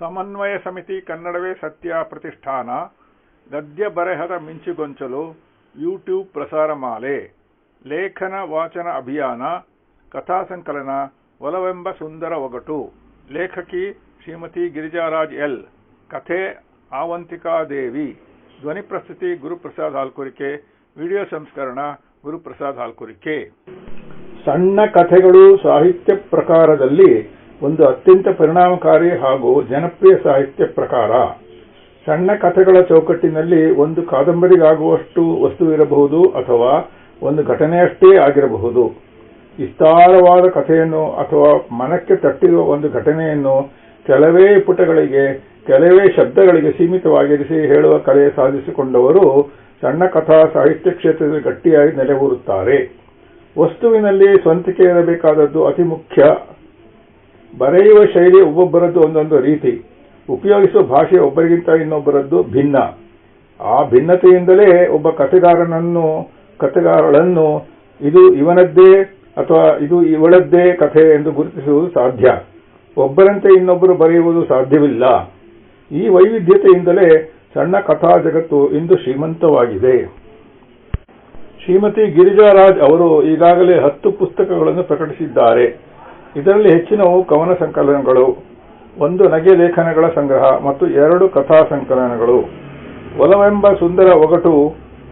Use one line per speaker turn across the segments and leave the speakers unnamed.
ಸಮನ್ವಯ ಸಮಿತಿ ಕನ್ನಡವೇ ಸತ್ಯ ಪ್ರತಿಷ್ಠಾನ ಗದ್ಯ ಬರೆಹದ ಮಿಂಚುಗೊಂಚಲು ಯೂಟ್ಯೂಬ್ ಪ್ರಸಾರ ಮಾಲೆ ಲೇಖನ ವಾಚನ ಅಭಿಯಾನ ಕಥಾಸಂಕಲನ ಒಲವೆಂಬ ಸುಂದರ ಒಗಟು ಲೇಖಕಿ ಶ್ರೀಮತಿ ಗಿರಿಜಾರಾಜ್ ಎಲ್ ಕಥೆ ಆವಂತಿಕಾದೇವಿ ಧ್ವನಿ ಪ್ರಸ್ತುತಿ ಗುರುಪ್ರಸಾದ್ ಹಾಲ್ಕುರಿಕೆ ವಿಡಿಯೋ ಸಂಸ್ಕರಣ ಗುರುಪ್ರಸಾದ್ ಹಾಲ್ಕುರಿಕೆ ಸಣ್ಣ ಕಥೆಗಳು ಸಾಹಿತ್ಯ ಪ್ರಕಾರದಲ್ಲಿ ಒಂದು ಅತ್ಯಂತ ಪರಿಣಾಮಕಾರಿ ಹಾಗೂ ಜನಪ್ರಿಯ ಸಾಹಿತ್ಯ ಪ್ರಕಾರ. ಸಣ್ಣ ಕಥೆಗಳ ಚೌಕಟ್ಟಿನಲ್ಲಿ ಒಂದು ಕಾದಂಬರಿಗಾಗುವಷ್ಟು ವಸ್ತುವಿರಬಹುದು ಅಥವಾ ಒಂದು ಘಟನೆಯಷ್ಟೇ ಆಗಿರಬಹುದು. ವಿಸ್ತಾರವಾದ ಕಥೆಯನ್ನು ಅಥವಾ ಮನಕ್ಕೆ ತಟ್ಟಿರುವ ಒಂದು ಘಟನೆಯನ್ನು ಕೆಲವೇ ಪುಟಗಳಿಗೆ ಕೆಲವೇ ಶಬ್ದಗಳಿಗೆ ಸೀಮಿತವಾಗಿರಿಸಿ ಹೇಳುವ ಕಲೆ ಸಾಧಿಸಿಕೊಂಡವರು ಸಣ್ಣ ಕಥಾ ಸಾಹಿತ್ಯ ಕ್ಷೇತ್ರದಲ್ಲಿ ಗಟ್ಟಿಯಾಗಿ ನೆಲೆಯೂರುತ್ತಾರೆ. ವಸ್ತುವಿನಲ್ಲಿ ಸ್ವಂತಿಕೆ ಇರಬೇಕಾದದ್ದು ಅತಿ ಮುಖ್ಯ. ಬರೆಯುವ ಶೈಲಿ ಒಬ್ಬೊಬ್ಬರದ್ದು ಒಂದೊಂದು ರೀತಿ, ಉಪಯೋಗಿಸುವ ಭಾಷೆ ಒಬ್ಬರಿಗಿಂತ ಇನ್ನೊಬ್ಬರದ್ದು ಭಿನ್ನ. ಆ ಭಿನ್ನತೆಯಿಂದಲೇ ಒಬ್ಬ ಕಥೆಗಾರಳನ್ನು ಇದು ಇವನದ್ದೇ ಅಥವಾ ಇದು ಇವಳದ್ದೇ ಕಥೆ ಎಂದು ಗುರುತಿಸುವುದು ಸಾಧ್ಯ. ಒಬ್ಬರಂತೆ ಇನ್ನೊಬ್ಬರು ಬರೆಯುವುದು ಸಾಧ್ಯವಿಲ್ಲ. ಈ ವೈವಿಧ್ಯತೆಯಿಂದಲೇ ಸಣ್ಣ ಕಥಾ ಜಗತ್ತು ಇಂದು ಶ್ರೀಮಂತವಾಗಿದೆ. ಶ್ರೀಮತಿ ಗಿರಿಜಾರಾಜ್ ಅವರು ಈಗಾಗಲೇ 10 ಪುಸ್ತಕಗಳನ್ನು ಪ್ರಕಟಿಸಿದ್ದಾರೆ. ಇದರಲ್ಲಿ ಹೆಚ್ಚಿನವು ಕವನ ಸಂಕಲನಗಳು, 1 ನಗೆ ಲೇಖನಗಳ ಸಂಗ್ರಹ ಮತ್ತು 2 ಕಥಾ ಸಂಕಲನಗಳು. ಒಲವೆಂಬ ಸುಂದರ ಒಗಟು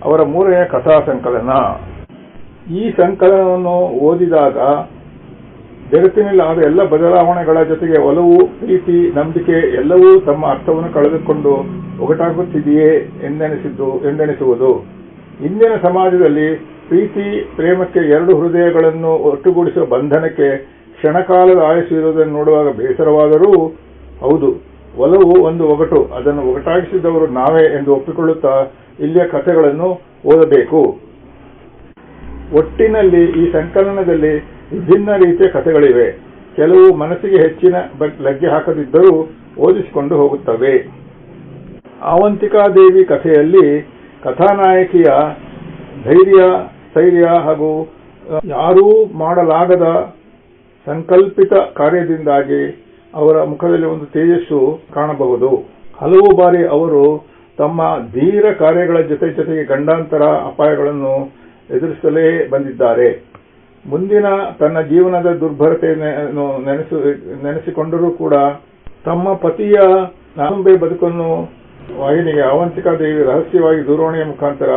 ಅವರ 3ನೇ ಕಥಾ ಸಂಕಲನ. ಈ ಸಂಕಲನವನ್ನು ಓದಿದಾಗ ಜಗತ್ತಿನಲ್ಲಿ ಆದ ಎಲ್ಲ ಬದಲಾವಣೆಗಳ ಜೊತೆಗೆ ಒಲವು, ಪ್ರೀತಿ, ನಂಬಿಕೆ ಎಲ್ಲವೂ ತಮ್ಮ ಅರ್ಥವನ್ನು ಕಳೆದುಕೊಂಡು ಒಗಟಾಗುತ್ತಿದೆಯೇ ಎಂದೆನಿಸುವುದು. ಇಂದಿನ ಸಮಾಜದಲ್ಲಿ ಪ್ರೀತಿ ಪ್ರೇಮಕ್ಕೆ 2 ಹೃದಯಗಳನ್ನು ಒಟ್ಟುಗೂಡಿಸುವ ಬಂಧನಕ್ಕೆ ಕ್ಷಣಕಾಲದ ಆಯಸ್ಸು ಇರುವುದನ್ನು ನೋಡುವಾಗ ಬೇಸರವಾದರೂ ಹೌದು, ಒಲವು ಒಂದು ಒಗಟು, ಅದನ್ನು ಒಗಟಾಗಿಸಿದವರು ನಾವೇ ಎಂದು ಒಪ್ಪಿಕೊಳ್ಳುತ್ತಾ ಇಲ್ಲಿಯ ಕಥೆಗಳನ್ನು ಓದಬೇಕು. ಒಟ್ಟಿನಲ್ಲಿ ಈ ಸಂಕಲನದಲ್ಲಿ ವಿಭಿನ್ನ ರೀತಿಯ ಕಥೆಗಳಿವೆ. ಕೆಲವು ಮನಸ್ಸಿಗೆ ಹೆಚ್ಚಿನ ಲಗ್ಗೆ ಹಾಕದಿದ್ದರೂ ಓದಿಸಿಕೊಂಡು ಹೋಗುತ್ತವೆ. ಆವಂತಿಕಾದೇವಿ ಕಥೆಯಲ್ಲಿ ಕಥಾನಾಯಕಿಯ ಧೈರ್ಯ, ಸ್ಥೈರ್ಯ ಹಾಗೂ ಯಾರೂ ಮಾಡಲಾಗದ ಸಂಕಲ್ಪಿತ ಕಾರ್ಯದಿಂದಾಗಿ ಅವರ ಮುಖದಲ್ಲಿ ಒಂದು ತೇಜಸ್ಸು ಕಾಣಬಹುದು. ಹಲವು ಬಾರಿ ಅವರು ತಮ್ಮ ಧೀರ ಕಾರ್ಯಗಳ ಜೊತೆಗೆ ಗಂಡಾಂತರ ಅಪಾಯಗಳನ್ನು ಎದುರಿಸಲೇ ಬಂದಿದ್ದಾರೆ. ಮುಂದಿನ ತನ್ನ ಜೀವನದ ದುರ್ಭರತೆಯನ್ನು ನೆನೆಸಿಕೊಂಡರೂ ಕೂಡ ತಮ್ಮ ಪತಿಯ ನಾಂಬೆ ಬದುಕನ್ನು ವಾಹಿನಿಗೆ ಆವಂತಿಕಾದೇವಿ ರಹಸ್ಯವಾಗಿ ದೂರವಾಣಿಯ ಮುಖಾಂತರ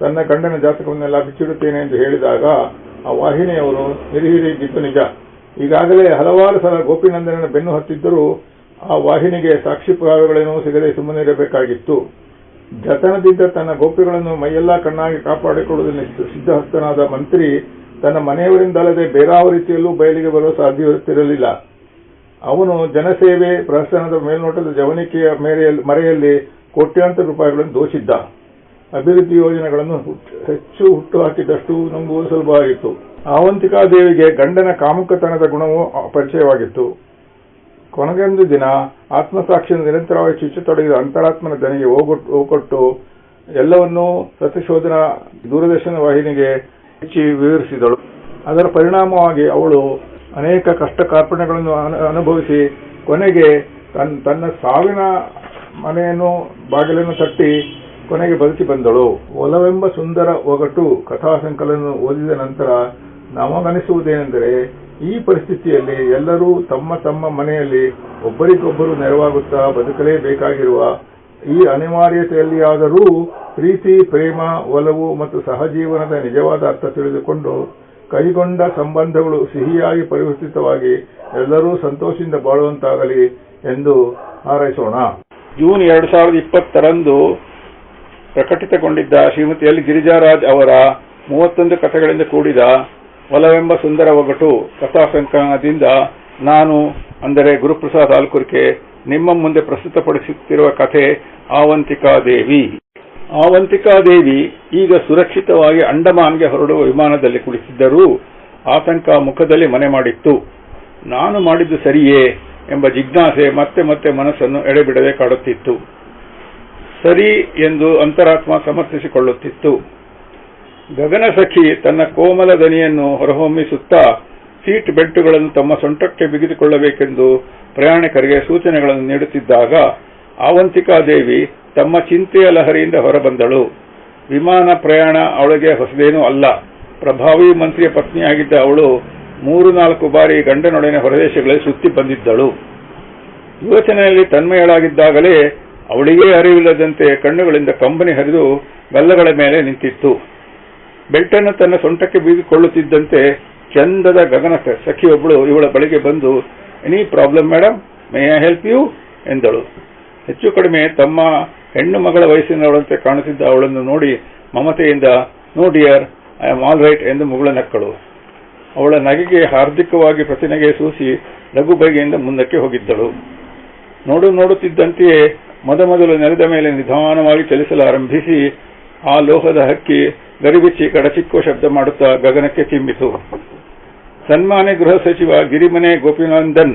ತನ್ನ ಗಂಡನ ಜಾತಕವನ್ನೆಲ್ಲ ಬಿಚ್ಚಿಡುತ್ತೇನೆ ಎಂದು ಹೇಳಿದಾಗ ಆ ವಾಹಿನಿಯವರು ನಿರೀಹಿರಿದ್ದು ನಿಜ. ಈಗಾಗಲೇ ಹಲವಾರು ಸಲ ಗೋಪಿನಂದನನ ಬೆನ್ನು ಹತ್ತಿದ್ದರೂ ಆ ವಾಹಿನಿಗೆ ಸಾಕ್ಷಿ ಪುರಾವೆಗಳೇನೂ ಸಿಗದೆ ಸುಮ್ಮನಿರಬೇಕಾಗಿತ್ತು. ಜತನದಿಂದ ತನ್ನ ಗೋಪಿಗಳನ್ನು ಮೈಯೆಲ್ಲಾ ಕಣ್ಣಾಗಿ ಕಾಪಾಡಿಕೊಳ್ಳುವುದನ್ನು ಸಿದ್ಧಹಸ್ತನಾದ ಮಂತ್ರಿ ತನ್ನ ಮನೆಯವರಿಂದಲ್ಲದೆ ಬೇರಾವ ರೀತಿಯಲ್ಲೂ ಬಯಲಿಗೆ ಬರಲು ಸಾಧ್ಯವಿರುತ್ತಿರಲಿಲ್ಲ. ಅವನು ಜನಸೇವೆ ಪ್ರಹಸನದ ಮೇಲ್ನೋಟದ ಜವನಿಕೆಯ ಮರೆಯಲ್ಲಿ ಕೋಟ್ಯಾಂತರ ರೂಪಾಯಿಗಳನ್ನು ದೋಚಿದ್ದ. ಅಭಿವೃದ್ಧಿ ಯೋಜನೆಗಳನ್ನು ಹೆಚ್ಚು ಹುಟ್ಟುಹಾಕಿದಷ್ಟು ನಂಬುವುದು ಸುಲಭವಾಗಿತ್ತು. ಆವಂತಿಕಾದೇವಿಗೆ ಗಂಡನ ಕಾಮುಕತನದ ಗುಣವೂ ಪರಿಚಯವಾಗಿತ್ತು. ಕೊನೆಗೊಂದು ದಿನ ಆತ್ಮಸಾಕ್ಷಿಯನ್ನು ನಿರಂತರವಾಗಿ ಚುಚ್ಚತೊಡಗಿದ ಅಂತರಾತ್ಮನ ದನಿಗೆ ಓಗೊಟ್ಟು ಎಲ್ಲವನ್ನೂ ಸತ್ಯಶೋಧನಾ ದೂರದರ್ಶನ ವಾಹಿನಿಗೆ ಹೆಚ್ಚಿ ವಿವರಿಸಿದಳು. ಅದರ ಪರಿಣಾಮವಾಗಿ ಅವಳು ಅನೇಕ ಕಷ್ಟ ಕಾರ್ಪಣ್ಯಗಳನ್ನು ಅನುಭವಿಸಿ ಕೊನೆಗೆ ತನ್ನ ಸಾವಿನ ಮನೆಯನ್ನು ಬಾಗಿಲನ್ನು ತಟ್ಟಿ ಕೊನೆಗೆ ಬದುಕಿ ಬಂದಳು. ಒಲವೆಂಬ ಸುಂದರ ಒಗಟು ಕಥಾ ಸಂಕಲನ ಓದಿದ ನಂತರ ನಮಗನಿಸುವುದೇನೆಂದರೆ, ಈ ಪರಿಸ್ಥಿತಿಯಲ್ಲಿ ಎಲ್ಲರೂ ತಮ್ಮ ಮನೆಯಲ್ಲಿ ಒಬ್ಬರಿಗೊಬ್ಬರು ನೆರವಾಗುತ್ತಾ ಬದುಕಲೇಬೇಕಾಗಿರುವ ಈ ಅನಿವಾರ್ಯತೆಯಲ್ಲಿಯಾದರೂ ಪ್ರೀತಿ, ಪ್ರೇಮ, ಒಲವು ಮತ್ತು ಸಹಜೀವನದ ನಿಜವಾದ ಅರ್ಥ ತಿಳಿದುಕೊಂಡು ಕೈಗೊಂಡ ಸಂಬಂಧಗಳು ಸಿಹಿಯಾಗಿ ಪರಿವರ್ತಿತವಾಗಿ ಎಲ್ಲರೂ ಸಂತೋಷದಿಂದ ಬಾಳುವಂತಾಗಲಿ ಎಂದು ಹಾರೈಸೋಣ. ಜೂನ್ 2020ರಂದು ಪ್ರಕಟಿತಗೊಂಡಿದ್ದ ಶ್ರೀಮತಿ ಎಲ್ ಗಿರಿಜಾರಾಜ್ ಅವರ 31 ಕಥೆಗಳಿಂದ ಕೂಡಿದ ಒಲವೆಂಬ ಸುಂದರ ಒಗಟು ಕಥಾ ಸಂಕಲನದಿಂದ ನಾನು, ಅಂದರೆ ಗುರುಪ್ರಸಾದ್ ಹಾಲ್ಕುರಿಕೆ, ನಿಮ್ಮ ಮುಂದೆ ಪ್ರಸ್ತುತಪಡಿಸುತ್ತಿರುವ ಕಥೆ ಆವಂತಿಕಾದೇವಿ. ಆವಂತಿಕಾದೇವಿ ಈಗ ಸುರಕ್ಷಿತವಾಗಿ ಅಂಡಮಾನ್ಗೆ ಹೊರಡುವ ವಿಮಾನದಲ್ಲಿ ಕುಳಿತಿದ್ದರೂ ಆತಂಕ ಮುಖದಲ್ಲಿ ಮನೆ ಮಾಡಿತ್ತು. ನಾನು ಮಾಡಿದ್ದು ಸರಿಯೇ ಎಂಬ ಜಿಜ್ಞಾಸೆ ಮತ್ತೆ ಮನಸ್ಸನ್ನು ಎಡೆಬಿಡದೆ ಕಾಡುತ್ತಿತ್ತು. ಸರಿ ಎಂದು ಅಂತರಾತ್ಮ ಸಮರ್ಥಿಸಿಕೊಳ್ಳುತ್ತಿತ್ತು. ಗಗನಸಖಿ ತನ್ನ ಕೋಮಲ ದನಿಯನ್ನು ಹೊರಹೊಮ್ಮಿಸುತ್ತಾ ಸೀಟ್ ಬೆಲ್ಟುಗಳನ್ನು ತಮ್ಮ ಸೊಂಟಕ್ಕೆ ಬಿಗಿದುಕೊಳ್ಳಬೇಕೆಂದು ಪ್ರಯಾಣಿಕರಿಗೆ ಸೂಚನೆಗಳನ್ನು ನೀಡುತ್ತಿದ್ದಾಗ ಆವಂತಿಕಾದೇವಿ ತಮ್ಮ ಚಿಂತೆಯ ಲಹರಿಯಿಂದ ಹೊರಬಂದಳು. ವಿಮಾನ ಪ್ರಯಾಣ ಅವಳಿಗೆ ಹೊಸದೇನೂ ಅಲ್ಲ. ಪ್ರಭಾವಿ ಮಂತ್ರಿಯ ಪತ್ನಿಯಾಗಿದ್ದ ಅವಳು 3-4 ಬಾರಿ ಗಂಡನೊಡನೆ ಹೊರದೇಶಗಳಲ್ಲಿ ಸುತ್ತಿ ಬಂದಿದ್ದಳು. ಯೋಚನೆಯಲ್ಲಿ ತನ್ಮಯಳಾಗಿದ್ದಾಗಲೇ ಅವಳಿಗೇ ಅರಿವಿಲ್ಲದಂತೆ ಕಣ್ಣುಗಳಿಂದ ಕಂಬನಿ ಹರಿದು ಗಲ್ಲಗಳ ಮೇಲೆ ನಿಂತಿತ್ತು. ಬೆಲ್ಟನ್ನು ತನ್ನ ಸೊಂಟಕ್ಕೆ ಬೀಗಿಕೊಳ್ಳುತ್ತಿದ್ದಂತೆ ಚಂದದ ಗಗನ ಸಖಿಯೊಬ್ಬಳು ಇವಳ ಬಳಿಗೆ ಬಂದು, any problem madam, may I help you ಎಂದಳು. ಹೆಚ್ಚು ಕಡಿಮೆ ತಮ್ಮ ಹೆಣ್ಣು ಮಗಳ ವಯಸ್ಸಿನವಳಂತೆ ಕಾಣುತ್ತಿದ್ದ ಅವಳನ್ನು ನೋಡಿ ಮಮತೆಯಿಂದ, no dear, I am all right ಎಂದು ಮುಗುಳ ನಕ್ಕಳು. ಅವಳ ನಗೆಗೆ ಹಾರ್ದಿಕವಾಗಿ ಪ್ರತಿನಗೆ ಸೂಸಿ ಲಘು ಬಗೆಯಿಂದ ಮುಂದಕ್ಕೆ ಹೋಗಿದ್ದಳು. ನೋಡುತ್ತಿದ್ದಂತೆಯೇ ಮೊದಲು ನೆಲದ ಮೇಲೆ ನಿಧಾನವಾಗಿ ಚಲಿಸಲಾರಂಭಿಸಿ ಆ ಲೋಹದ ಹಕ್ಕಿ ಗರಿಬಿಚ್ಚಿ ಕಡಚಿಕ್ಕೋ ಶಬ್ದ ಮಾಡುತ್ತಾ ಗಗನಕ್ಕೆ ಚಿಮ್ಮಿತು. ಸನ್ಮಾನ್ಯ ಗೃಹ ಸಚಿವ ಗಿರಿಮನೆ ಗೋಪಿನಂದನ್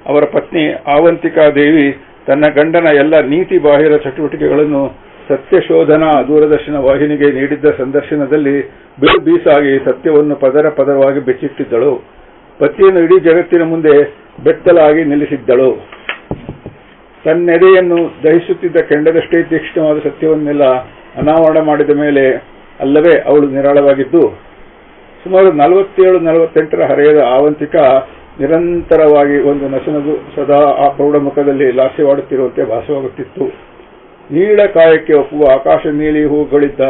ಅವರ ಪತ್ನಿ ಆವಂತಿಕಾದೇವಿ ತನ್ನ ಗಂಡನ ಎಲ್ಲ ನೀತಿ ಬಾಹಿರ ಚಟುವಟಿಕೆಗಳನ್ನು ಸತ್ಯಶೋಧನಾ ದೂರದರ್ಶನ ವಾಹಿನಿಗೆ ನೀಡಿದ್ದ ಸಂದರ್ಶನದಲ್ಲಿ ಬೀಸಾಗಿ ಸತ್ಯವನ್ನು ಪದರವಾಗಿ ಬೆಚ್ಚಿಟ್ಟಿದ್ದಳು. ಪತಿಯನ್ನು ಇಡೀ ಜಗತ್ತಿನ ಮುಂದೆ ಬೆತ್ತಲಾಗಿ ನಿಲ್ಲಿಸಿದ್ದಳು. ತನ್ನೆದೆಯನ್ನು ದಹಿಸುತ್ತಿದ್ದ ಕೆಂಡದಷ್ಟೇ ತೀಕ್ಷ್ಣವಾದ ಸತ್ಯವನ್ನೆಲ್ಲ ಅನಾವರಣ ಮಾಡಿದ ಮೇಲೆ ಅಲ್ಲವೇ ಅವಳು ನಿರಾಳವಾಗಿದ್ದು. ಸುಮಾರು 47-48 ಹರೆಯದ ಆವಂತಿಕ ನಿರಂತರವಾಗಿ ಒಂದು ನಸುನಗು ಸದಾ ಆ ಪ್ರೌಢ ಮುಖದಲ್ಲಿ ಲಾಸ್ಯವಾಡುತ್ತಿರುವಂತೆ ಭಾಸವಾಗುತ್ತಿತ್ತು. ನೀಳ ಕಾಯಕ್ಕೆ ಒಪ್ಪುವ ಆಕಾಶ ನೀಲಿ ಹೂಗಳಿದ್ದ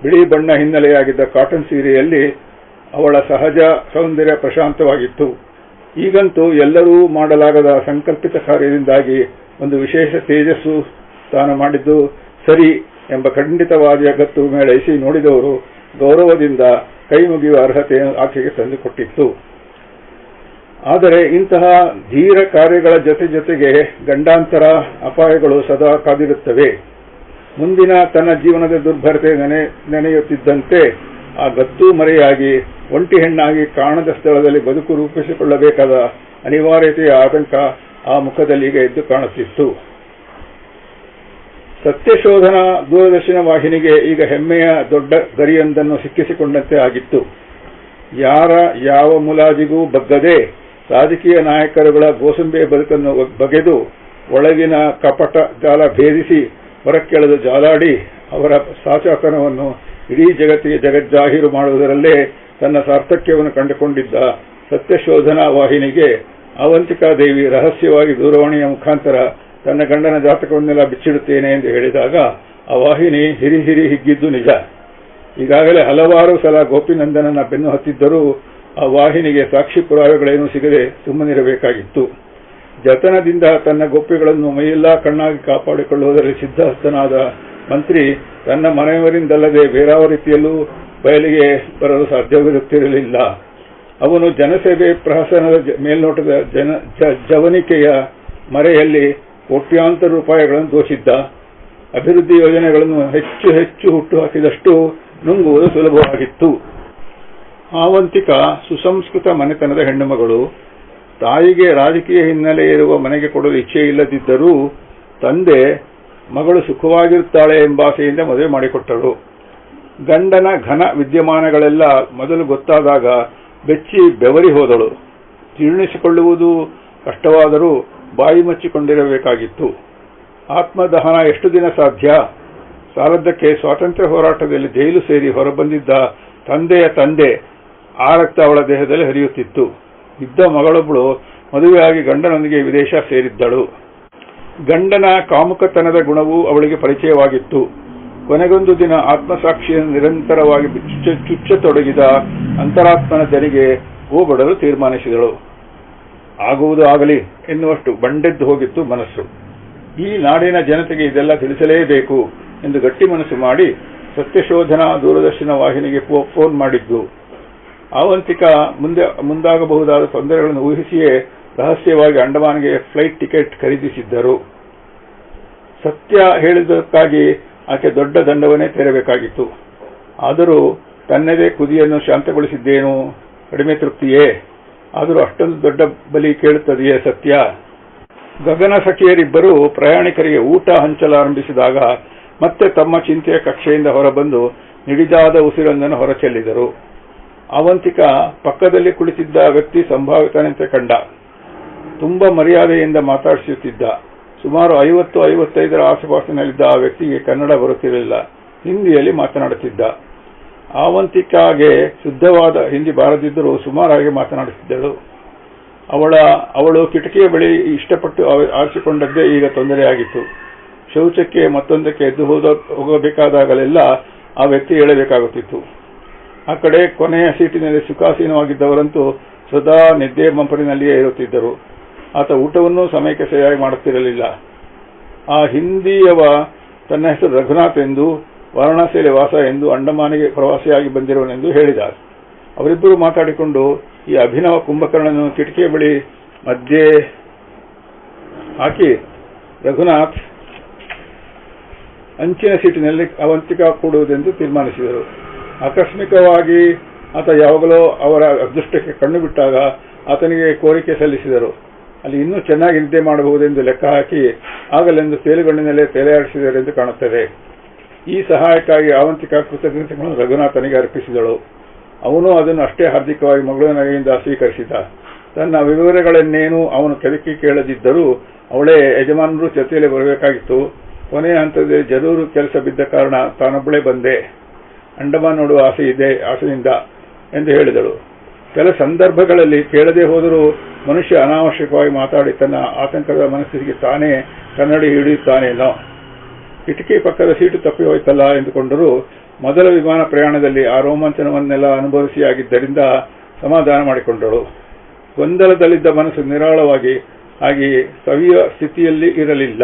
ಬಿಳಿ ಬಣ್ಣ ಹಿನ್ನೆಲೆಯಾಗಿದ್ದ ಕಾಟನ್ ಸೀರೆಯಲ್ಲಿ ಅವಳ ಸಹಜ ಸೌಂದರ್ಯ ಪ್ರಶಾಂತವಾಗಿತ್ತು. ಈಗಂತೂ ಎಲ್ಲರೂ ಮಾಡಲಾಗದ ಸಂಕಲ್ಪಿತ ಕಾರ್ಯದಿಂದಾಗಿ ಒಂದು ವಿಶೇಷ ತೇಜಸ್ಸು ತಾನು ಮಾಡಿದ್ದು ಸರಿ ಎಂಬ ಖಂಡಿತವಾದ ಗತ್ತು ಮೇಳೈಸಿ ನೋಡಿದವರು ಗೌರವದಿಂದ ಕೈ ಮುಗಿಯುವ ಅರ್ಹತೆಯನ್ನು ಆಕೆಗೆ ತಂದುಕೊಟ್ಟಿತ್ತು. ಆದರೆ ಇಂತಹ ಧೀರ ಕಾರ್ಯಗಳ ಜೊತೆಗೆ ಗಂಡಾಂತರ ಅಪಾಯಗಳು ಸದಾ ಕಾದಿರುತ್ತವೆ. ಮುಂದಿನ ತನ್ನ ಜೀವನದ ದುರ್ಭರತೆ ನೆನೆಯುತ್ತಿದ್ದಂತೆ ಆ ಗತ್ತು ಮರೆಯಾಗಿ ಒಂಟಿ ಹೆಣ್ಣಾಗಿ ಕಾಣದ ಸ್ಥಳದಲ್ಲಿ ಬದುಕು ರೂಪಿಸಿಕೊಳ್ಳಬೇಕಾದ ಅನಿವಾರ್ಯತೆಯ ಆತಂಕ ಆ ಮುಖದಲ್ಲಿ ಈಗ ಎದ್ದು ಕಾಣುತ್ತಿತ್ತು. ಸತ್ಯಶೋಧನಾ ದೂರದರ್ಶನ ವಾಹಿನಿಗೆ ಈಗ ಹೆಮ್ಮೆಯ ದೊಡ್ಡ ಗರಿಯೊಂದನ್ನು ಸಿಕ್ಕಿಸಿಕೊಂಡಂತೆ ಆಗಿತ್ತು. ಯಾವ ಮುಲಾಜಿಗೂ ಬಗ್ಗದೆ ರಾಜಕೀಯ ನಾಯಕರುಗಳ ಗೋಸಂಬೆ ಬದುಕನ್ನು ಬಗೆದು ಒಳಗಿನ ಕಪಟ ಜಾಲ ಭೇದಿಸಿ ಹೊರಕ್ಕೆಳೆದು ಜಾಲಾಡಿ ಅವರ ಸಾಚಾತನವನ್ನು ಇಡೀ ಜಗತ್ತಿಗೆ ಜಗಜ್ಜಾಹೀರು ಮಾಡುವುದರಲ್ಲೇ ತನ್ನ ಸಾರ್ಥಕ್ಯವನ್ನು ಕಂಡುಕೊಂಡಿದ್ದ ಸತ್ಯಶೋಧನಾ ವಾಹಿನಿಗೆ ಅವಂತಿಕಾದೇವಿ ರಹಸ್ಯವಾಗಿ ದೂರವಾಣಿಯ ಮುಖಾಂತರ ತನ್ನ ಗಂಡನ ಜಾತಕವನ್ನೆಲ್ಲ ಬಿಚ್ಚಿಡುತ್ತೇನೆ ಎಂದು ಹೇಳಿದಾಗ ಆ ವಾಹಿನಿ ಹಿರಿ ಹಿಗ್ಗಿದ್ದು ನಿಜ. ಈಗಾಗಲೇ ಹಲವಾರು ಸಲ ಗೋಪಿನಂದನನ ಬೆನ್ನು ಹತ್ತಿದ್ದರೂ ಆ ವಾಹಿನಿಗೆ ಸಾಕ್ಷಿ ಪುರಾವೆಗಳೇನೂ ಸಿಗದೆ ಸುಮ್ಮನಿರಬೇಕಾಗಿತ್ತು. ಜತನದಿಂದ ತನ್ನ ಗೋಪಿಗಳನ್ನು ಮೈಯೆಲ್ಲಾ ಕಣ್ಣಾಗಿ ಕಾಪಾಡಿಕೊಳ್ಳುವುದರಲ್ಲಿ ಸಿದ್ಧಹಸ್ತನಾದ ಮಂತ್ರಿ ತನ್ನ ಮನೆಯವರಿಂದಲ್ಲದೆ ಬೇರಾವ ರೀತಿಯಲ್ಲೂ ಬಯಲಿಗೆ ಬರಲು ಸಾಧ್ಯವಿರುತ್ತಿರಲಿಲ್ಲ. ಅವನು ಜನಸೇವೆ ಪ್ರಹಸನದ ಮೇಲ್ನೋಟದ ಜವನಿಕೆಯ ಮರೆಯಲ್ಲಿ ಕೋಟ್ಯಾಂತರ ರೂಪಾಯಿಗಳನ್ನು ದೋಷಿದ್ದ. ಅಭಿವೃದ್ಧಿ ಯೋಜನೆಗಳನ್ನು ಹೆಚ್ಚು ಹುಟ್ಟು ಹಾಕಿದಷ್ಟು ನುಂಗುವುದು ಸುಲಭವಾಗಿತ್ತು. ಆವಂತಿಕ ಸುಸಂಸ್ಕೃತ ಮನೆತನದ ಹೆಣ್ಣುಮಗಳು. ತಾಯಿಗೆ ರಾಜಕೀಯ ಹಿನ್ನೆಲೆ ಇರುವ ಮನೆಗೆ ಕೊಡಲು ಇಚ್ಛೆ ಇಲ್ಲದಿದ್ದರೂ ತಂದೆ ಮಗಳು ಸುಖವಾಗಿರುತ್ತಾಳೆ ಎಂಬಾಸೆಯಿಂದ ಮದುವೆ ಮಾಡಿಕೊಟ್ಟಳು. ಗಂಡನ ಘನ ವಿದ್ಯಮಾನಗಳೆಲ್ಲ ಮೊದಲು ಗೊತ್ತಾದಾಗ ಬೆಚ್ಚಿ ಬೆವರಿ ಹೋದಳು. ಜೀರ್ಣಿಸಿಕೊಳ್ಳುವುದು ಕಷ್ಟವಾದರೂ ಬಾಯಿ ಮುಚ್ಚಿಕೊಂಡಿರಬೇಕಾಗಿತ್ತು. ಆತ್ಮದಹನ ಎಷ್ಟು ದಿನ ಸಾಧ್ಯ? ಸಾಲದ್ದಕ್ಕೆ ಸ್ವಾತಂತ್ರ್ಯ ಹೋರಾಟದಲ್ಲಿ ಜೈಲು ಸೇರಿ ಹೊರಬಂದಿದ್ದ ತಂದೆಯ ತಂದೆ ಆ ರಕ್ತ ಅವಳ ದೇಹದಲ್ಲಿ ಹರಿಯುತ್ತಿತ್ತು. ಇದ್ದ ಮಗಳೊಬ್ಬಳು ಮದುವೆಯಾಗಿ ಗಂಡನೊಂದಿಗೆ ವಿದೇಶ ಸೇರಿದ್ದಳು. ಗಂಡನ ಕಾಮುಕತನದ ಗುಣವೂ ಅವಳಿಗೆ ಪರಿಚಯವಾಗಿತ್ತು. ಕೊನೆಗೊಂದು ದಿನ ಆತ್ಮಸಾಕ್ಷಿಯನ್ನು ನಿರಂತರವಾಗಿ ಚುಚ್ಚತೊಡಗಿದ ಅಂತರಾತ್ಮನ ದನಿಗೆ ಹೋಗಡಲು ತೀರ್ಮಾನಿಸಿದಳು. ಆಗುವುದು ಆಗಲಿ ಎನ್ನುವಷ್ಟು ಬಂಡೆದ್ದು ಹೋಗಿತ್ತು ಮನಸ್ಸು. ಈ ನಾಡಿನ ಜನತೆಗೆ ಇದೆಲ್ಲ ತಿಳಿಸಲೇಬೇಕು ಎಂದು ಗಟ್ಟಿ ಮನಸ್ಸು ಮಾಡಿ ಸತ್ಯಶೋಧನಾ ದೂರದರ್ಶನ ವಾಹಿನಿಗೆ ಫೋನ್ ಮಾಡಿದ್ದು. ಆವಂತಿಕ ಮುಂದಾಗಬಹುದಾದ ತೊಂದರೆಗಳನ್ನು ಊಹಿಸಿಯೇ ರಹಸ್ಯವಾಗಿ ಅಂಡಮಾನ್ಗೆ ಫ್ಲೈಟ್ ಟಿಕೆಟ್ ಖರೀದಿಸಿದ್ದರು. ಸತ್ಯ ಹೇಳಿದ್ದಕ್ಕಾಗಿ ಆಕೆ ದೊಡ್ಡ ದಂಡವನ್ನೇ ತೆರಬೇಕಾಗಿತ್ತು. ಆದರೂ ತನ್ನದೇ ಕುದಿಯನ್ನು ಶಾಂತಗೊಳಿಸಿದ್ದೇನು? ಕಡಿಮೆ ತೃಪ್ತಿಯೇ? ಆದರೂ ಅಷ್ಟೊಂದು ದೊಡ್ಡ ಬಲಿ ಕೇಳುತ್ತದೆಯೇ ಸತ್ಯ? ಗಗನ ಸಖಿಯರಿಬ್ಬರು ಪ್ರಯಾಣಿಕರಿಗೆ ಊಟ ಹಂಚಲಾರಂಭಿಸಿದಾಗ ಮತ್ತೆ ತಮ್ಮ ಚಿಂತೆಯ ಕಕ್ಷೆಯಿಂದ ಹೊರಬಂದು ನಿಡಿದಾದ ಉಸಿರೊಂದನ್ನು ಹೊರಚೆಲ್ಲಿದರು. ಅವಂತಿಕ ಪಕ್ಕದಲ್ಲಿ ಕುಳಿತಿದ್ದ ವ್ಯಕ್ತಿ ಸಂಭಾವಿತನಂತೆ ಕಂಡ. ತುಂಬಾ ಮರ್ಯಾದೆಯಿಂದ ಮಾತಾಡಿಸುತ್ತಿದ್ದ. ಸುಮಾರು 50-55 ಆಸುಪಾಸಿನಲ್ಲಿದ್ದ ಆ ವ್ಯಕ್ತಿಗೆ ಕನ್ನಡ ಬರುತ್ತಿರಲಿಲ್ಲ. ಹಿಂದಿಯಲ್ಲಿ ಮಾತನಾಡುತ್ತಿದ್ದ. ಅವಂತಿಕಾಗೆ ಶುದ್ಧವಾದ ಹಿಂದಿ ಬಾರದಿದ್ದರೂ ಸುಮಾರಾಗಿ ಮಾತನಾಡುತ್ತಿದ್ದಳು. ಅವಳು ಕಿಟಕಿಯ ಬಳಿ ಇಷ್ಟಪಟ್ಟು ಆರಿಸಿಕೊಂಡದ್ದೇ ಈಗ ತೊಂದರೆಯಾಗಿತ್ತು. ಶೌಚಕ್ಕೆ ಮತ್ತೊಂದಕ್ಕೆ ಎದ್ದು ಹೋಗಬೇಕಾದಾಗಲೆಲ್ಲ ಆ ವ್ಯಕ್ತಿ ಹೇಳಬೇಕಾಗುತ್ತಿತ್ತು. ಆ ಕಡೆ ಕೊನೆಯ ಸೀಟಿನಲ್ಲಿ ಸುಖಾಸೀನವಾಗಿದ್ದವರಂತೂ ಸದಾ ನಿದ್ದೆ ಮಂಪರಿನಲ್ಲಿಯೇ ಇರುತ್ತಿದ್ದರು. ಆತ ಊಟವನ್ನೂ ಸಮಯಕ್ಕೆ ಸರಿಯಾಗಿ ಮಾಡುತ್ತಿರಲಿಲ್ಲ. ಆ ಹಿಂದಿಯವ ತನ್ನ ಹೆಸರು ರಘುನಾಥ್ ಎಂದು, ವಾರಣಾಸಿಯಲ್ಲಿ ವಾಸ ಎಂದು, ಅಂಡಮಾನಿಗೆ ಪ್ರವಾಸಿಯಾಗಿ ಬಂದಿರುವನೆಂದು ಹೇಳಿದ. ಅವರಿಬ್ಬರು ಮಾತಾಡಿಕೊಂಡು ಈ ಅಭಿನವ ಕುಂಭಕರ್ಣನನ್ನು ಕಿಟಕಿಯ ಬಳಿ ಮಧ್ಯೆ ಹಾಕಿ ರಘುನಾಥ್ ಅಂಚಿನ ಸೀಟಿನಲ್ಲಿ ಅವಂತಿಕ ಕೂಡುವುದೆಂದು ತೀರ್ಮಾನಿಸಿದರು. ಆಕಸ್ಮಿಕವಾಗಿ ಆತ ಯಾವಾಗಲೂ ಅವರ ಅದೃಷ್ಟಕ್ಕೆ ಕಣ್ಣು ಬಿಟ್ಟಾಗ ಆತನಿಗೆ ಕೋರಿಕೆ ಸಲ್ಲಿಸಿದರು. ಅಲ್ಲಿ ಇನ್ನೂ ಚೆನ್ನಾಗಿ ನಿದ್ದೆ ಮಾಡಬಹುದೆಂದು ಲೆಕ್ಕ ಹಾಕಿ ಆಗಲೆಂದು ತೇಲುಗಣ್ಣಿನಲ್ಲೇ ತಲೆಯಾಡಿಸಿದರೆಂದು ಕಾಣುತ್ತದೆ. ಈ ಸಹಾಯಕ್ಕಾಗಿ ಅವಂತಿಕ ಕೃತಜ್ಞತೆಗಳನ್ನು ರಘುನಾಥನಿಗೆ ಅರ್ಪಿಸಿದಳು. ಅವನು ಅದನ್ನು ಅಷ್ಟೇ ಹಾರ್ದಿಕವಾಗಿ ಮಗಳ ನಗೆಯಿಂದ ಸ್ವೀಕರಿಸಿದ. ತನ್ನ ವಿವರಗಳನ್ನೇನು ಅವನು ಕೆದಕಿ ಕೇಳದಿದ್ದರೂ ಅವಳೇ ಯಜಮಾನರು ಜೊತೆಯಲ್ಲಿ ಬರಬೇಕಾಗಿತ್ತು. ಕೊನೆಯ ಹಂತದಲ್ಲಿ ಜರೂರು ಕೆಲಸ ಬಿದ್ದ ಕಾರಣ ತಾನೊಬ್ಬಳೇ ಬಂದೆ. ಅಂಡಮಾನ್ ನೋಡುವ ಆಸೆಯಿಂದ ಎಂದು ಹೇಳಿದಳು. ಕೆಲ ಸಂದರ್ಭಗಳಲ್ಲಿ ಕೇಳದೆ ಹೋದರೂ ಮನುಷ್ಯ ಅನಾವಶ್ಯಕವಾಗಿ ಮಾತಾಡಿ ತನ್ನ ಆತಂಕದ ಮನಸ್ಸಿಗೆ ತಾನೇ ಕನ್ನಡಿ ಹಿಡಿಯುತ್ತಾನೇನೋ. ಕಿಟಕಿ ಪಕ್ಕದ ಸೀಟು ತಪ್ಪಿ ಹೋಯ್ತಲ್ಲ ಎಂದುಕೊಂಡರೂ ಮೊದಲ ವಿಮಾನ ಪ್ರಯಾಣದಲ್ಲಿ ಆ ರೋಮಾಂಚನವನ್ನೆಲ್ಲ ಅನುಭವಿಸಿಯಾಗಿದ್ದರಿಂದ ಸಮಾಧಾನ ಮಾಡಿಕೊಂಡಳು. ಗೊಂದಲದಲ್ಲಿದ್ದ ಮನಸ್ಸು ನಿರಾಳವಾಗಿ ಸವಿಯ ಸ್ಥಿತಿಯಲ್ಲಿ ಇರಲಿಲ್ಲ.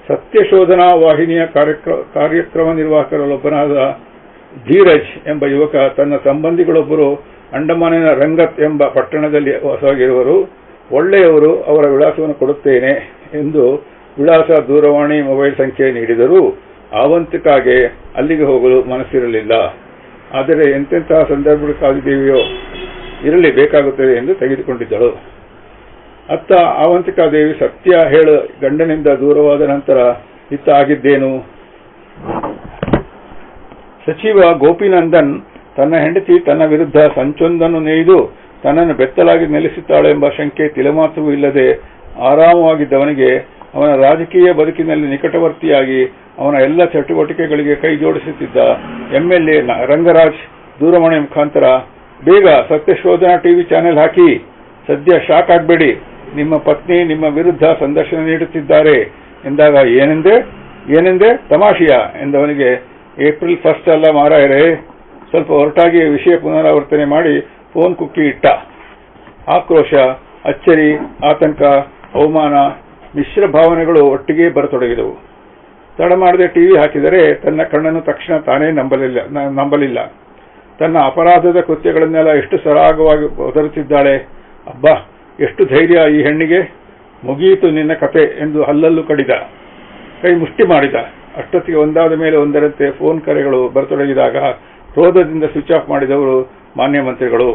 ಸತ್ಯಶೋಧನಾ ವಾಹಿನಿಯ ಕಾರ್ಯಕ್ರಮ ನಿರ್ವಾಹಕರಲ್ಲೊಬ್ಬನಾದ ಧೀರಜ್ ಎಂಬ ಯುವಕ ತನ್ನ ಸಂಬಂಧಿಗಳೊಬ್ಬರು ಅಂಡಮಾನಿನ ರಂಗತ್ ಎಂಬ ಪಟ್ಟಣದಲ್ಲಿ ವಾಸವಾಗಿರುವರು. ಒಳ್ಳೆಯವರು, ಅವರ ವಿಳಾಸವನ್ನು ಕೊಡುತ್ತೇನೆ ಎಂದು ವಿಳಾಸ, ದೂರವಾಣಿ, ಮೊಬೈಲ್ ಸಂಖ್ಯೆ ನೀಡಿದರೂ ಅವಂತಿಕಾಗೆ ಅಲ್ಲಿಗೆ ಹೋಗಲು ಮನಸ್ಸಿರಲಿಲ್ಲ. ಆದರೆ ಎಂತೆಂತಹ ಸಂದರ್ಭಕ್ಕಾಗಿದೆಯೋ ಇರಲಿ ಬೇಕಾಗುತ್ತದೆ ಎಂದು ತೆಗೆದುಕೊಂಡಿದ್ದಳು. ಅತ್ತ ಅವಂತಿಕಾದೇವಿ ಸತ್ಯ ಹೇಳು ಗಂಡನಿಂದ ದೂರವಾದ ನಂತರ ಇತ್ತ ಆಗಿದ್ದೇನು? ಸಚಿವ ಗೋಪಿನಂದನ್ ತನ್ನ ಹೆಂಡತಿ ತನ್ನ ವಿರುದ್ಧ ಸಂಚೊಂದನ್ನು ನೇಯ್ದು ತನ್ನನ್ನು ಬೆತ್ತಲಾಗಿ ನೆಲೆಸುತ್ತಾಳೆಂಬ ಶಂಕೆ ತಿಲಮಾತ್ರವೂ ಇಲ್ಲದೆ ಆರಾಮವಾಗಿದ್ದವನಿಗೆ ಅವನ ರಾಜಕೀಯ ಬದುಕಿನಲ್ಲಿ ನಿಕಟವರ್ತಿಯಾಗಿ ಅವನ ಎಲ್ಲ ಚಟುವಟಿಕೆಗಳಿಗೆ ಕೈ ಜೋಡಿಸುತ್ತಿದ್ದ ಎಂಎಲ್ಎ ರಂಗರಾಜ್ ದೂರವಾಣಿ ಮುಖಾಂತರ, ಬೇಗ ಸತ್ಯಶೋಧನಾ ಟಿವಿ ಚಾನೆಲ್ ಹಾಕಿ, ಸದ್ಯ ಶಾಕ್ ಆಗಬೇಡಿ, ನಿಮ್ಮ ಪತ್ನಿ ನಿಮ್ಮ ವಿರುದ್ಧ ಸಂದರ್ಶನ ನೀಡುತ್ತಿದ್ದಾರೆ ಎಂದಾಗ ಏನೆಂದೆ ತಮಾಷೆಯ ಎಂದವನಿಗೆ ಏಪ್ರಿಲ್ 1 ಅಲ್ಲ ಮಾರಾಯರೇ, ಸ್ವಲ್ಪ ಹೊರಟಾಗಿ ವಿಷಯ ಪುನರಾವರ್ತನೆ ಮಾಡಿ ಫೋನ್ ಕುಕ್ಕಿ ಇಟ್ಟ. ಆಕ್ರೋಶ, ಅಚ್ಚರಿ, ಆತಂಕ, ಅವಮಾನ, ಮಿಶ್ರ ಭಾವನೆಗಳು ಒಟ್ಟಿಗೆ ಬರತೊಡಗಿದವು. ತಡ ಮಾಡದೆ ಟಿವಿ ಹಾಕಿದರೆ ತನ್ನ ಕಣ್ಣನ್ನು ತಕ್ಷಣ ತಾನೇ ನಂಬಲಿಲ್ಲ. ತನ್ನ ಅಪರಾಧದ ಕೃತ್ಯಗಳನ್ನೆಲ್ಲ ಎಷ್ಟು ಸರಾಗವಾಗಿ ಒದರುತ್ತಿದ್ದಾಳೆ. ಅಬ್ಬಾ, ಎಷ್ಟು ಧೈರ್ಯ ಈ ಹೆಣ್ಣಿಗೆ! ಮುಗಿಯಿತು ನಿನ್ನ ಕತೆ ಎಂದು ಹಲ್ಲಲ್ಲೂ ಕಡಿದ, ಕೈ ಮುಷ್ಟಿ ಮಾಡಿದ. ಅಷ್ಟೊತ್ತಿಗೆ ಒಂದಾದ ಮೇಲೆ ಒಂದರಂತೆ ಫೋನ್ ಕರೆಗಳು ಬರತೊಡಗಿದಾಗ ಕ್ರೋಧದಿಂದ ಸ್ವಿಚ್ ಆಫ್ ಮಾಡಿದವರು ಮಾನ್ಯ ಮಂತ್ರಿಗಳು.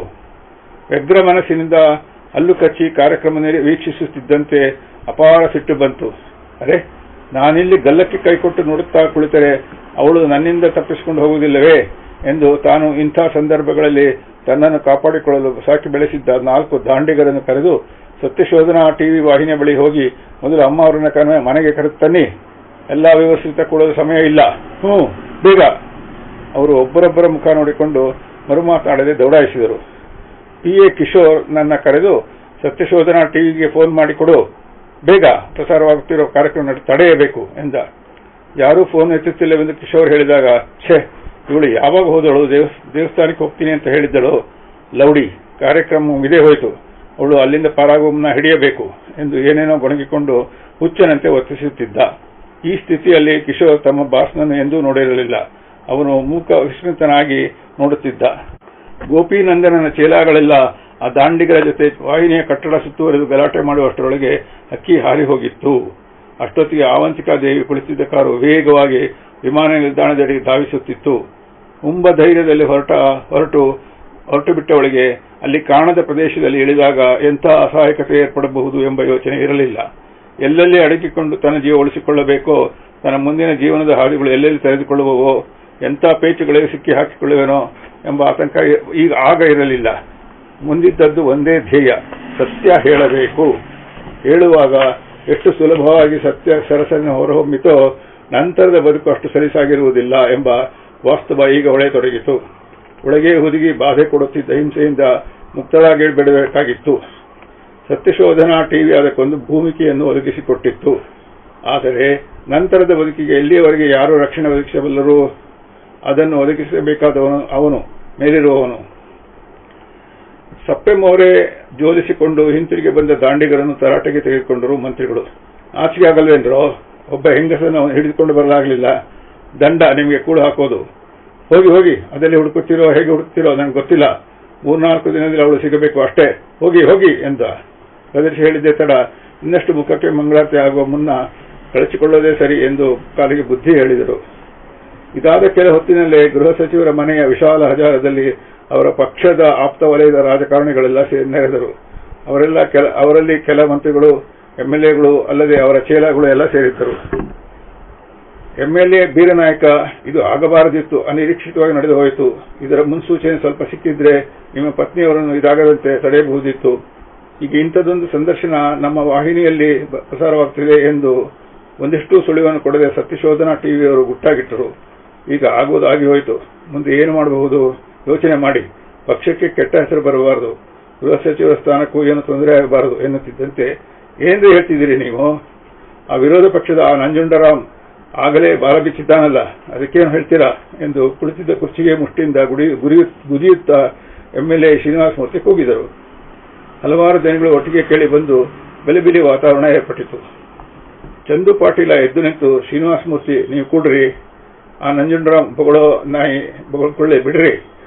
ವ್ಯಗ್ರ ಮನಸ್ಸಿನಿಂದ ಹಲ್ಲು ಕಚ್ಚಿ ಕಾರ್ಯಕ್ರಮ ವೀಕ್ಷಿಸುತ್ತಿದ್ದಂತೆ ಅಪಾರ ಸಿಟ್ಟು ಬಂತು. ಅರೆ, ನಾನಿಲ್ಲಿ ಗಲ್ಲಕ್ಕೆ ಕೈಕೊಟ್ಟು ನೋಡುತ್ತಾ ಕುಳಿತರೆ ಅವಳು ನನ್ನಿಂದ ತಪ್ಪಿಸಿಕೊಂಡು ಹೋಗುವುದಿಲ್ಲವೇ ಎಂದು ತಾನು ಇಂಥ ಸಂದರ್ಭಗಳಲ್ಲಿ ತನ್ನನ್ನು ಕಾಪಾಡಿಕೊಳ್ಳಲು ಸಾಕಿ ಬೆಳೆಸಿದ್ದ 4 ದಾಂಡಿಗರನ್ನು ಕರೆದು ಸತ್ಯಶೋಧನಾ ಟಿವಿ ವಾಹಿನಿಯ ಬಳಿ ಹೋಗಿ ಮೊದಲು ಅಮ್ಮ ಅವರನ್ನ ಮನೆಗೆ ಕರೆತನ್ನಿ, ಎಲ್ಲಾ ವ್ಯವಸ್ಥಿತ ಕೊಡಲು ಸಮಯ ಇಲ್ಲ, ಬೇಗ. ಅವರು ಒಬ್ಬರೊಬ್ಬರ ಮುಖ ನೋಡಿಕೊಂಡು ಮರುಮಾತಾಡದೆ ದೌಡಾಯಿಸಿದರು. PA ಕಿಶೋರ್ ನನ್ನ ಕರೆದು ಸತ್ಯಶೋಧನಾ ಟಿವಿಗೆ ಫೋನ್ ಮಾಡಿಕೊಡು, ಬೇಗ ಪ್ರಸಾರವಾಗುತ್ತಿರೋ ಕಾರ್ಯಕ್ರಮ ತಡೆಯಬೇಕು ಎಂದ. ಯಾರೂ ಫೋನ್ ಎತ್ತುತ್ತಿಲ್ಲವೆಂದು ಕಿಶೋರ್ ಹೇಳಿದಾಗ, ಇವಳು ಯಾವಾಗ ಹೋದಳು? ದೇವಸ್ಥಾನಕ್ಕೆ ಹೋಗ್ತೀನಿ ಅಂತ ಹೇಳಿದ್ದಳು. ಲೌಡಿ, ಕಾರ್ಯಕ್ರಮ ಮುಗಿದೇ ಹೋಯಿತು, ಅವಳು ಅಲ್ಲಿಂದ ಪಾರಾಗುವನ್ನ ಹಿಡಿಯಬೇಕು ಎಂದು ಏನೇನೋ ಗೊಣಗಿಕೊಂಡು ಹುಚ್ಚನಂತೆ ವರ್ತಿಸುತ್ತಿದ್ದ. ಈ ಸ್ಥಿತಿಯಲ್ಲಿ ಕಿಶೋರ್ ತಮ್ಮ ಬಾಸ್ನನ್ನು ಎಂದೂ ನೋಡಿರಲಿಲ್ಲ. ಅವನು ಮೂಕ ವಿಸ್ಮಿತನಾಗಿ ನೋಡುತ್ತಿದ್ದ. ಗೋಪಿನಂದನನ ಚೇಲಾಗಳೆಲ್ಲ ಆ ದಾಂಡಿಗರ ಜೊತೆ ವಾಹಿನಿಯ ಕಟ್ಟಡ ಸುತ್ತುವರೆದು ಗಲಾಟೆ ಮಾಡುವಷ್ಟರೊಳಗೆ ಹಕ್ಕಿ ಹಾರಿ ಹೋಗಿತ್ತು. ಅಷ್ಟೊತ್ತಿಗೆ ಅವಂತಿಕಾದೇವಿ ಕುಳಿತಿದ್ದ ಕಾರು ವೇಗವಾಗಿ ವಿಮಾನ ನಿಲ್ದಾಣದಡಿ ಧಾವಿಸುತ್ತಿತ್ತು. ಧೈರ್ಯದಲ್ಲಿ ಹೊರಟು ಬಿಟ್ಟವಳಿಗೆ ಅಲ್ಲಿ ಕಾಣದ ಪ್ರದೇಶದಲ್ಲಿ ಇಳಿದಾಗ ಎಂಥ ಅಸಹಾಯಕತೆ ಏರ್ಪಡಬಹುದು ಎಂಬ ಯೋಚನೆ ಇರಲಿಲ್ಲ. ಎಲ್ಲೆಲ್ಲಿ ಅಡಗಿಕೊಂಡು ತನ್ನ ಜೀವ ಉಳಿಸಿಕೊಳ್ಳಬೇಕೋ, ತನ್ನ ಮುಂದಿನ ಜೀವನದ ಹಾದಿಗಳು ಎಲ್ಲೆಲ್ಲಿ ತೆರೆದುಕೊಳ್ಳುವವೋ ಎಂಥ ಪೇಚುಗಳಿಗೆ ಸಿಕ್ಕಿ ಹಾಕಿಕೊಳ್ಳುವೆನೋ ಎಂಬ ಆತಂಕ ಆಗ ಇರಲಿಲ್ಲ. ಮುಂದಿದ್ದದ್ದು ಒಂದೇ ಧ್ಯೇಯ, ಸತ್ಯ ಹೇಳಬೇಕು. ಹೇಳುವಾಗ ಎಷ್ಟು ಸುಲಭವಾಗಿ ಸತ್ಯ ಸರಸನ್ನು ಹೊರಹೊಮ್ಮಿತೋ ನಂತರದ ಬದುಕು ಅಷ್ಟು ಸಲೀಸಾಗಿರುವುದಿಲ್ಲ ಎಂಬ ವಾಸ್ತವ ಈಗ ಹೊಳೆತೊಡಗಿತು. ಒಳಗೆ ಹುದುಗಿ ಬಾಧೆ ಕೊಡುತ್ತಿದ್ದ ಹಿಂಸೆಯಿಂದ ಮುಕ್ತಳಾಗಿ ಬಿಡಬೇಕಾಗಿತ್ತು. ಸತ್ಯಶೋಧನಾ ಟಿವಿ ಅದಕ್ಕೊಂದು ಭೂಮಿಕೆಯನ್ನು ಒದಗಿಸಿಕೊಟ್ಟಿತ್ತು. ಆದರೆ ನಂತರದ ಬದುಕಿಗೆ ಎಲ್ಲಿಯವರೆಗೆ ಯಾರು ರಕ್ಷಣೆ ಒದಗಿಸಬಲ್ಲರೂ ಅದನ್ನು ಒದಗಿಸಬೇಕಾದವನು ಅವನು, ಮೇಲಿರುವವನು. ಸಪ್ಪೆ ಮೋರೆ ಜೋಲಿಸಿಕೊಂಡು ಹಿಂತಿರುಗಿ ಬಂದ ದಾಂಡಿಗರನ್ನು ತರಾಟೆಗೆ ತೆಗೆದುಕೊಂಡರು ಮಂತ್ರಿಗಳು. ಆಚೆಗೆ ಆಗಲ್ವೇಂದ್ರೋ, ಒಬ್ಬ ಹೆಂಗಸನ್ನು ಹಿಡಿದುಕೊಂಡು ಬರಲಾಗಲಿಲ್ಲ, ದಂಡ ನಿಮಗೆ ಕೂಡ ಹಾಕೋದು. ಹೋಗಿ ಹೋಗಿ, ಅದರಲ್ಲಿ ಹುಡುಕುತ್ತೀರೋ ಹೇಗೆ ಹುಡುಕ್ತಿರೋ ನನಗೆ ಗೊತ್ತಿಲ್ಲ, 3-4 ದಿನದಲ್ಲಿ ಅವಳು ಸಿಗಬೇಕು ಅಷ್ಟೇ, ಹೋಗಿ ಹೋಗಿ ಎಂದ. ಗದರಿಸಿ ಹೇಳಿದ್ದೆ ತಡ, ಇನ್ನಷ್ಟು ಮುಖಕ್ಕೆ ಮಂಗಳಾರತಿ ಆಗುವ ಮುನ್ನ ಕಳಚಿಕೊಳ್ಳೋದೇ ಸರಿ ಎಂದು ಕಾಲಿಗೆ ಬುದ್ಧಿ ಹೇಳಿದರು. ಇದಾದ ಕೆಲ ಹೊತ್ತಿನಲ್ಲೇ ಗೃಹ ಸಚಿವರ ಮನೆಯ ವಿಶಾಲ ಹಜಾರದಲ್ಲಿ ಅವರ ಪಕ್ಷದ ಆಪ್ತ ವಲಯದ ರಾಜಕಾರಣಿಗಳೆಲ್ಲ ನೆರೆದರು. ಅವರಲ್ಲಿ ಕೆಲ ಮಂತ್ರಿಗಳು, ಎಂಎಲ್ಎಗಳು, ಅಲ್ಲದೆ ಅವರ ಚೇಲಾಗಳು ಎಲ್ಲ ಸೇರಿದ್ದರು. ಎಂಎಲ್ಎ ಬೀರನಾಯಕ, ಇದು ಆಗಬಾರದಿತ್ತು, ಅನಿರೀಕ್ಷಿತವಾಗಿ ನಡೆದು ಹೋಯಿತು. ಇದರ ಮುನ್ಸೂಚನೆ ಸ್ವಲ್ಪ ಸಿಕ್ಕಿದ್ರೆ ನಿಮ್ಮ ಪತ್ನಿಯವರನ್ನು ಇದಾಗದಂತೆ ತಡೆಯಬಹುದಿತ್ತು. ಈಗ ಇಂಥದ್ದೊಂದು ಸಂದರ್ಶನ ನಮ್ಮ ವಾಹಿನಿಯಲ್ಲಿ ಪ್ರಸಾರವಾಗ್ತಿದೆ ಎಂದು ಒಂದಿಷ್ಟು ಸುಳಿವನ್ನು ಕೊಡದೆ ಸತ್ಯಶೋಧನಾ ಟಿವಿಯವರು ಗುಟ್ಟಾಗಿಟ್ಟರು. ಈಗ ಆಗುವುದಾಗಿ ಹೋಯಿತು, ಮುಂದೆ ಏನು ಮಾಡಬಹುದು ಯೋಚನೆ ಮಾಡಿ. ಪಕ್ಷಕ್ಕೆ ಕೆಟ್ಟ ಹೆಸರು ಬರಬಾರದು, ಗೃಹ ಸಚಿವರ ಸ್ಥಾನಕ್ಕೂ ಏನು ತೊಂದರೆ ಆಗಬಾರದು ಎನ್ನುತ್ತಿದ್ದಂತೆ, ಏನ್ರಿ ಹೇಳ್ತಿದ್ದೀರಿ ನೀವು? ಆ ವಿರೋಧ ಪಕ್ಷದ ಆ ನಂಜುಂಡರಾಮ್ ಆಗಲೇ ಬಾಲ ಬಿಚ್ಚಿದ್ದಾನಲ್ಲ, ಅದಕ್ಕೇನು ಹೇಳ್ತೀರಾ ಎಂದು ಕುಳಿತಿದ್ದ ಕುರ್ಚಿಗೆ ಮುಷ್ಟಿಯಿಂದ ಗುದಿಯುತ್ತಾ ಎಂಎಲ್ಎ ಶ್ರೀನಿವಾಸ ಮೂರ್ತಿ ಕೂಗಿದರು. ಹಲವಾರು ಜನಗಳು ಒಟ್ಟಿಗೆ ಕೇಳಿ ಬಂದು ಬೆಲೆಬಿಲಿ ವಾತಾವರಣ ಏರ್ಪಟ್ಟಿತು. ಚಂದು ಪಾಟೀಲ ಎದ್ದು ನಿಂತು, ಶ್ರೀನಿವಾಸ ಮೂರ್ತಿ ನೀವು ಕೂಡ್ರಿ, ಆ ನಂಜುಂಡರಾಮ್ ಬೊಗಳೋ ನಾಯಿ ಬೊಗಳ್ಕೊಳ್ಳಿ ಬಿಡ್ರಿ,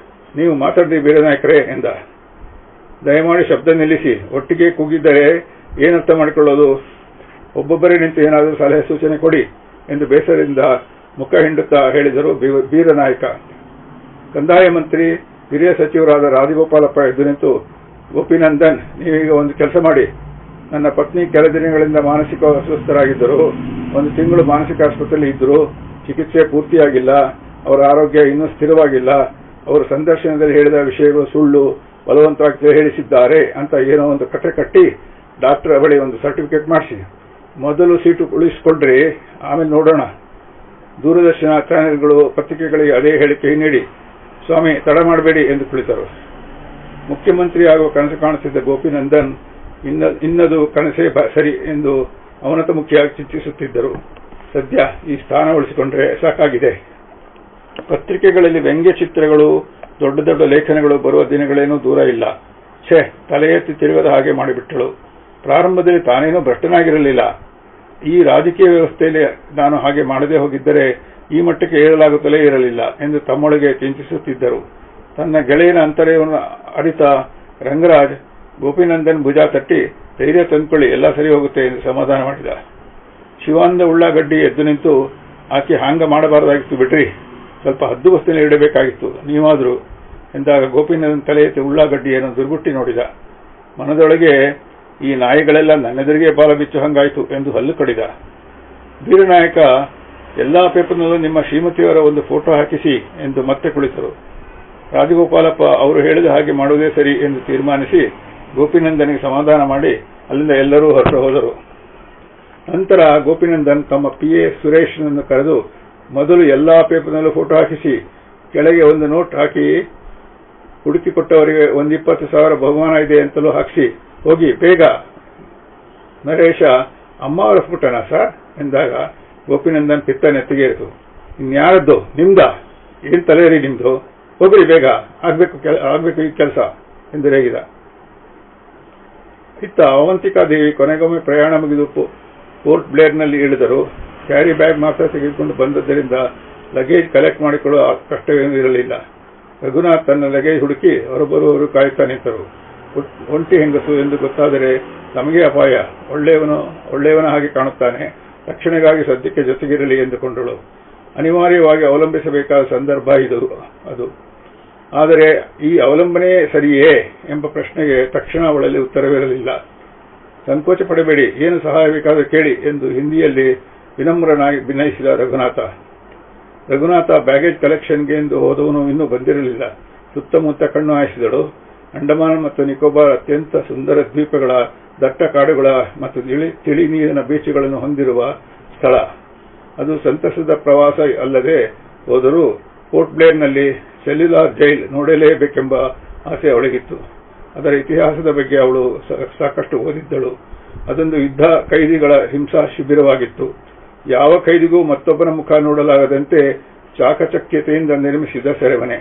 ನೀವು ಮಾತಾಡ್ರಿ ಬೇರೆ ನಾಯಕರೇ ಎಂದ. ದಯಮಾಡಿ ಶಬ್ದ ನಿಲ್ಲಿಸಿ, ಒಟ್ಟಿಗೆ ಕೂಗಿದ್ದರೆ ಏನರ್ಥ ಮಾಡಿಕೊಳ್ಳೋದು? ಒಬ್ಬೊಬ್ಬರೇ ನಿಂತು ಏನಾದರೂ ಸಲಹೆ ಸೂಚನೆ ಕೊಡಿ ಎಂದು ಬೇಸರದಿಂದ ಮುಖ ಹಿಂಡುತ್ತಾ ಹೇಳಿದರು ಬೀರನಾಯಕ. ಕಂದಾಯ ಮಂತ್ರಿ ಹಿರಿಯ ಸಚಿವರಾದ ರಾಜಗೋಪಾಲಪ್ಪ ಎದ್ದು ನಿಂತು, ಗೋಪಿನಂದನ್, ನೀವೀಗ ಒಂದು ಕೆಲಸ ಮಾಡಿ. ನನ್ನ ಪತ್ನಿ ಕೆಲ ದಿನಗಳಿಂದ ಮಾನಸಿಕ ಅಸ್ವಸ್ಥರಾಗಿದ್ದರು, 1 ತಿಂಗಳು ಮಾನಸಿಕ ಆಸ್ಪತ್ರೆಯಲ್ಲಿ ಇದ್ದರು, ಚಿಕಿತ್ಸೆ ಪೂರ್ತಿಯಾಗಿಲ್ಲ, ಅವರ ಆರೋಗ್ಯ ಇನ್ನೂ ಸ್ಥಿರವಾಗಿಲ್ಲ, ಅವರು ಸಂದರ್ಶನದಲ್ಲಿ ಹೇಳಿದ ವಿಷಯಗಳು ಸುಳ್ಳು, ಬಲವಂತವಾಗಿ ಹೇಳಿಸಿದ್ದಾರೆ ಅಂತ ಏನೋ ಒಂದು ಕಟ್ಟೆ ಕಟ್ಟಿ ಡಾಕ್ಟರ್ ಬಳಿ ಒಂದು ಸರ್ಟಿಫಿಕೇಟ್ ಮಾಡಿಸಿ. ಮೊದಲು ಸೀಟು ಉಳಿಸಿಕೊಂಡ್ರಿ, ಆಮೇಲೆ ನೋಡೋಣ. ದೂರದರ್ಶನ ಚಾನೆಲ್ಗಳು, ಪತ್ರಿಕೆಗಳಿಗೆ ಅದೇ ಹೇಳಿಕೆ ನೀಡಿ ಸ್ವಾಮಿ ತಡ ಮಾಡಬೇಡಿ ಎಂದು ಕುಳಿತರು. ಮುಖ್ಯಮಂತ್ರಿ ಆಗುವ ಕನಸು ಕಾಣುತ್ತಿದ್ದ ಗೋಪಿನಂದನ್ ಇನ್ನದು ಕನಸೇ ಸರಿ ಎಂದು ಅವನತಮುಖಿಯಾಗಿ ಚಿಂತಿಸುತ್ತಿದ್ದರು. ಸದ್ಯ ಈ ಸ್ಥಾನ ಉಳಿಸಿಕೊಂಡ್ರೆ ಸಾಕಾಗಿದೆ. ಪತ್ರಿಕೆಗಳಲ್ಲಿ ವ್ಯಂಗ್ಯ ಚಿತ್ರಗಳು, ದೊಡ್ಡ ದೊಡ್ಡ ಲೇಖನಗಳು ಬರುವ ದಿನಗಳೇನೂ ದೂರ ಇಲ್ಲ. ತಲೆ ಎತ್ತಿ ತಿರುಗದ ಹಾಗೆ ಮಾಡಿಬಿಟ್ಟಳು. ಪ್ರಾರಂಭದಲ್ಲಿ ತಾನೇನೂ ಭ್ರಷ್ಟನಾಗಿರಲಿಲ್ಲ. ಈ ರಾಜಕೀಯ ವ್ಯವಸ್ಥೆಯಲ್ಲಿ ನಾನು ಹಾಗೆ ಮಾಡದೇ ಹೋಗಿದ್ದರೆ ಈ ಮಟ್ಟಕ್ಕೆ ಏಳಲಾಗುತ್ತಲೇ ಇರಲಿಲ್ಲ ಎಂದು ತಮ್ಮೊಳಗೆ ಚಿಂತಿಸುತ್ತಿದ್ದರು. ತನ್ನ ಗೆಳೆಯನ ಅಂತರ್ಯವನ್ನು ಅರಿತ ರಂಗರಾಜ್ ಗೋಪಿನಂದನ್ ಭುಜ ತಟ್ಟಿ, ಧೈರ್ಯ ತಂದುಕೊಳ್ಳಿ, ಎಲ್ಲ ಸರಿ ಹೋಗುತ್ತೆ ಎಂದು ಸಮಾಧಾನ ಮಾಡಿದ. ಶಿವಾನಂದ ಉಳ್ಳಾಗಡ್ಡಿ ಎದ್ದು ನಿಂತು, ಆಕೆ ಹಾಂಗ ಮಾಡಬಾರದಾಗಿತ್ತು ಬಿಡ್ರಿ, ಸ್ವಲ್ಪ ಹದ್ದು ಬಸ್ತಿನಲ್ಲಿ ಇಡಬೇಕಾಗಿತ್ತು ನೀವಾದರೂ ಎಂದಾಗ ಗೋಪಿನಂದನ್ ತಲೆ ಎತ್ತಿ ಉಳ್ಳಾಗಡ್ಡಿಯನ್ನು ದುರ್ಗುಟ್ಟಿ ನೋಡಿದ. ಮನದೊಳಗೆ ಈ ನಾಯಿಗಳೆಲ್ಲ ನನ್ನೆದುರಿಗೆ ಬಾಲ ಬಿಚ್ಚು ಹಂಗಾಯಿತು ಎಂದು ಹಲ್ಲು ಕಡಿದ. ಬೀರನಾಯಕ, ಎಲ್ಲಾ ಪೇಪರ್ನಲ್ಲೂ ನಿಮ್ಮ ಶ್ರೀಮತಿಯವರ ಒಂದು ಫೋಟೋ ಹಾಕಿಸಿ ಎಂದು ಮತ್ತೆ ಕುಳಿತರು. ರಾಜಗೋಪಾಲಪ್ಪ ಅವರು ಹೇಳಿದ ಹಾಗೆ ಮಾಡುವುದೇ ಸರಿ ಎಂದು ತೀರ್ಮಾನಿಸಿ ಗೋಪಿನಂದನಿಗೆ ಸಮಾಧಾನ ಮಾಡಿ ಅಲ್ಲಿಂದ ಎಲ್ಲರೂ ಹೊರಟು ಹೋದರು. ನಂತರ ಗೋಪಿನಂದನ್ ತಮ್ಮ PA ಸುರೇಶ್ನನ್ನು ಕರೆದು, ಮೊದಲು ಎಲ್ಲಾ ಪೇಪರ್ನಲ್ಲೂ ಫೋಟೋ ಹಾಕಿಸಿ, ಕೆಳಗೆ ಒಂದು ನೋಟ್ ಹಾಕಿ, ಹುಡುಕಿಕೊಟ್ಟವರಿಗೆ 20,000 ಬಹುಮಾನ ಇದೆ ಅಂತಲೂ ಹಾಕಿಸಿ, ಹೋಗಿ ಬೇಗ. ನರೇಶ, ಅಮ್ಮ ಅವರ ಫೋಟೋನಾ ಸರ್ ಎಂದಾಗ ಗೋಪಿನಂದನ್ ಪಿತ್ತ ನೆತ್ತಿಗೇರಿತು. ಇನ್ಯಾರದ್ದು? ನಿಮ್ದ? ಏನ್ ತಲೆರಿ ನಿಮ್ದು? ಹೋಗ್ರಿ ಬೇಗ, ಆಗ್ಬೇಕು ಈ ಕೆಲಸ ಎಂದು ರೇಗಿದ. ಇತ್ತ ಅವಂತಿಕಾದೇವಿ ಕೊನೆಗೊಮ್ಮೆ ಪ್ರಯಾಣ ಮುಗಿದು ಪೋರ್ಟ್ ಬ್ಲೇರ್ನಲ್ಲಿ ಇಳಿದರು. ಕ್ಯಾರಿ ಬ್ಯಾಗ್ ಮಾತ್ರ ತೆಗೆದುಕೊಂಡು ಬಂದದ್ದರಿಂದ ಲಗೇಜ್ ಕಲೆಕ್ಟ್ ಮಾಡಿಕೊಳ್ಳುವ ಕಷ್ಟವೇನೂ ಇರಲಿಲ್ಲ. ರಘುನಾಥ್ ತನ್ನ ಲಗೇಜ್ ಹುಡುಕಿ ಹೊರಬರುವವರು ಕಾಯುತ್ತಾ ನಿಂತರು. ಒಂಟಿ ಹೆಂಗಸು ಎಂದು ಗೊತ್ತಾದರೆ ನಮಗೆ ಅಪಾಯ, ಒಳ್ಳೆಯವನ ಹಾಗೆ ಕಾಣುತ್ತಾನೆ, ರಕ್ಷಣೆಗಾಗಿ ಸದ್ಯಕ್ಕೆ ಜೊತೆಗಿರಲಿ ಎಂದುಕೊಂಡಳು. ಅನಿವಾರ್ಯವಾಗಿ ಅವಲಂಬಿಸಬೇಕಾದ ಸಂದರ್ಭ ಅದು. ಆದರೆ ಈ ಅವಲಂಬನೆ ಸರಿಯೇ ಎಂಬ ಪ್ರಶ್ನೆಗೆ ತಕ್ಷಣ ಅವಳಲ್ಲಿ ಉತ್ತರವಿರಲಿಲ್ಲ. ಸಂಕೋಚ ಪಡಬೇಡಿ, ಏನು ಸಹಾಯ ಬೇಕಾದರೂ ಕೇಳಿ ಎಂದು ಹಿಂದಿಯಲ್ಲಿ ವಿನಮ್ರನಾಗಿ ವಿನಯಿಸಿದ ರಘುನಾಥ. ರಘುನಾಥ ಬ್ಯಾಗೇಜ್ ಕಲೆಕ್ಷನ್ಗೆ ಎಂದು ಹೋದವನು ಇನ್ನೂ ಬಂದಿರಲಿಲ್ಲ. ಸುತ್ತಮುತ್ತ ಕಣ್ಣು ಹಾಯಿಸಿದಳು. ಅಂಡಮಾನ್ ಮತ್ತು ನಿಕೋಬಾರ್ ಅತ್ಯಂತ ಸುಂದರ ದ್ವೀಪಗಳ, ದಟ್ಟ ಕಾಡುಗಳ ಮತ್ತು ತಿಳಿ ನೀರಿನ ಬೀಚುಗಳನ್ನು ಹೊಂದಿರುವ ಸ್ಥಳ. ಅದು ಸಂತಸದ ಪ್ರವಾಸ ಅಲ್ಲದೆ ಹೋದರೂ ಪೋರ್ಟ್ ಬ್ಲೇರ್ನಲ್ಲಿ ಸೆಲ್ಯುಲಾರ್ ಜೈಲ್ ನೋಡಲೇಬೇಕೆಂಬ ಆಸೆ ಅವಳಿಗಿತ್ತು. ಅದರ ಇತಿಹಾಸದ ಬಗ್ಗೆ ಅವಳು ಸಾಕಷ್ಟು ಓದಿದ್ದಳು. ಅದೊಂದು ಯುದ್ಧ ಖೈದಿಗಳ ಹಿಂಸಾ ಶಿಬಿರವಾಗಿತ್ತು. ಯಾವ ಖೈದಿಗೂ ಮತ್ತೊಬ್ಬನ ಮುಖ ನೋಡಲಾಗದಂತೆ ಚಾಕಚಕ್ಯತೆಯಿಂದ ನಿರ್ಮಿಸಿದ ಸೆರೆಮನೆ.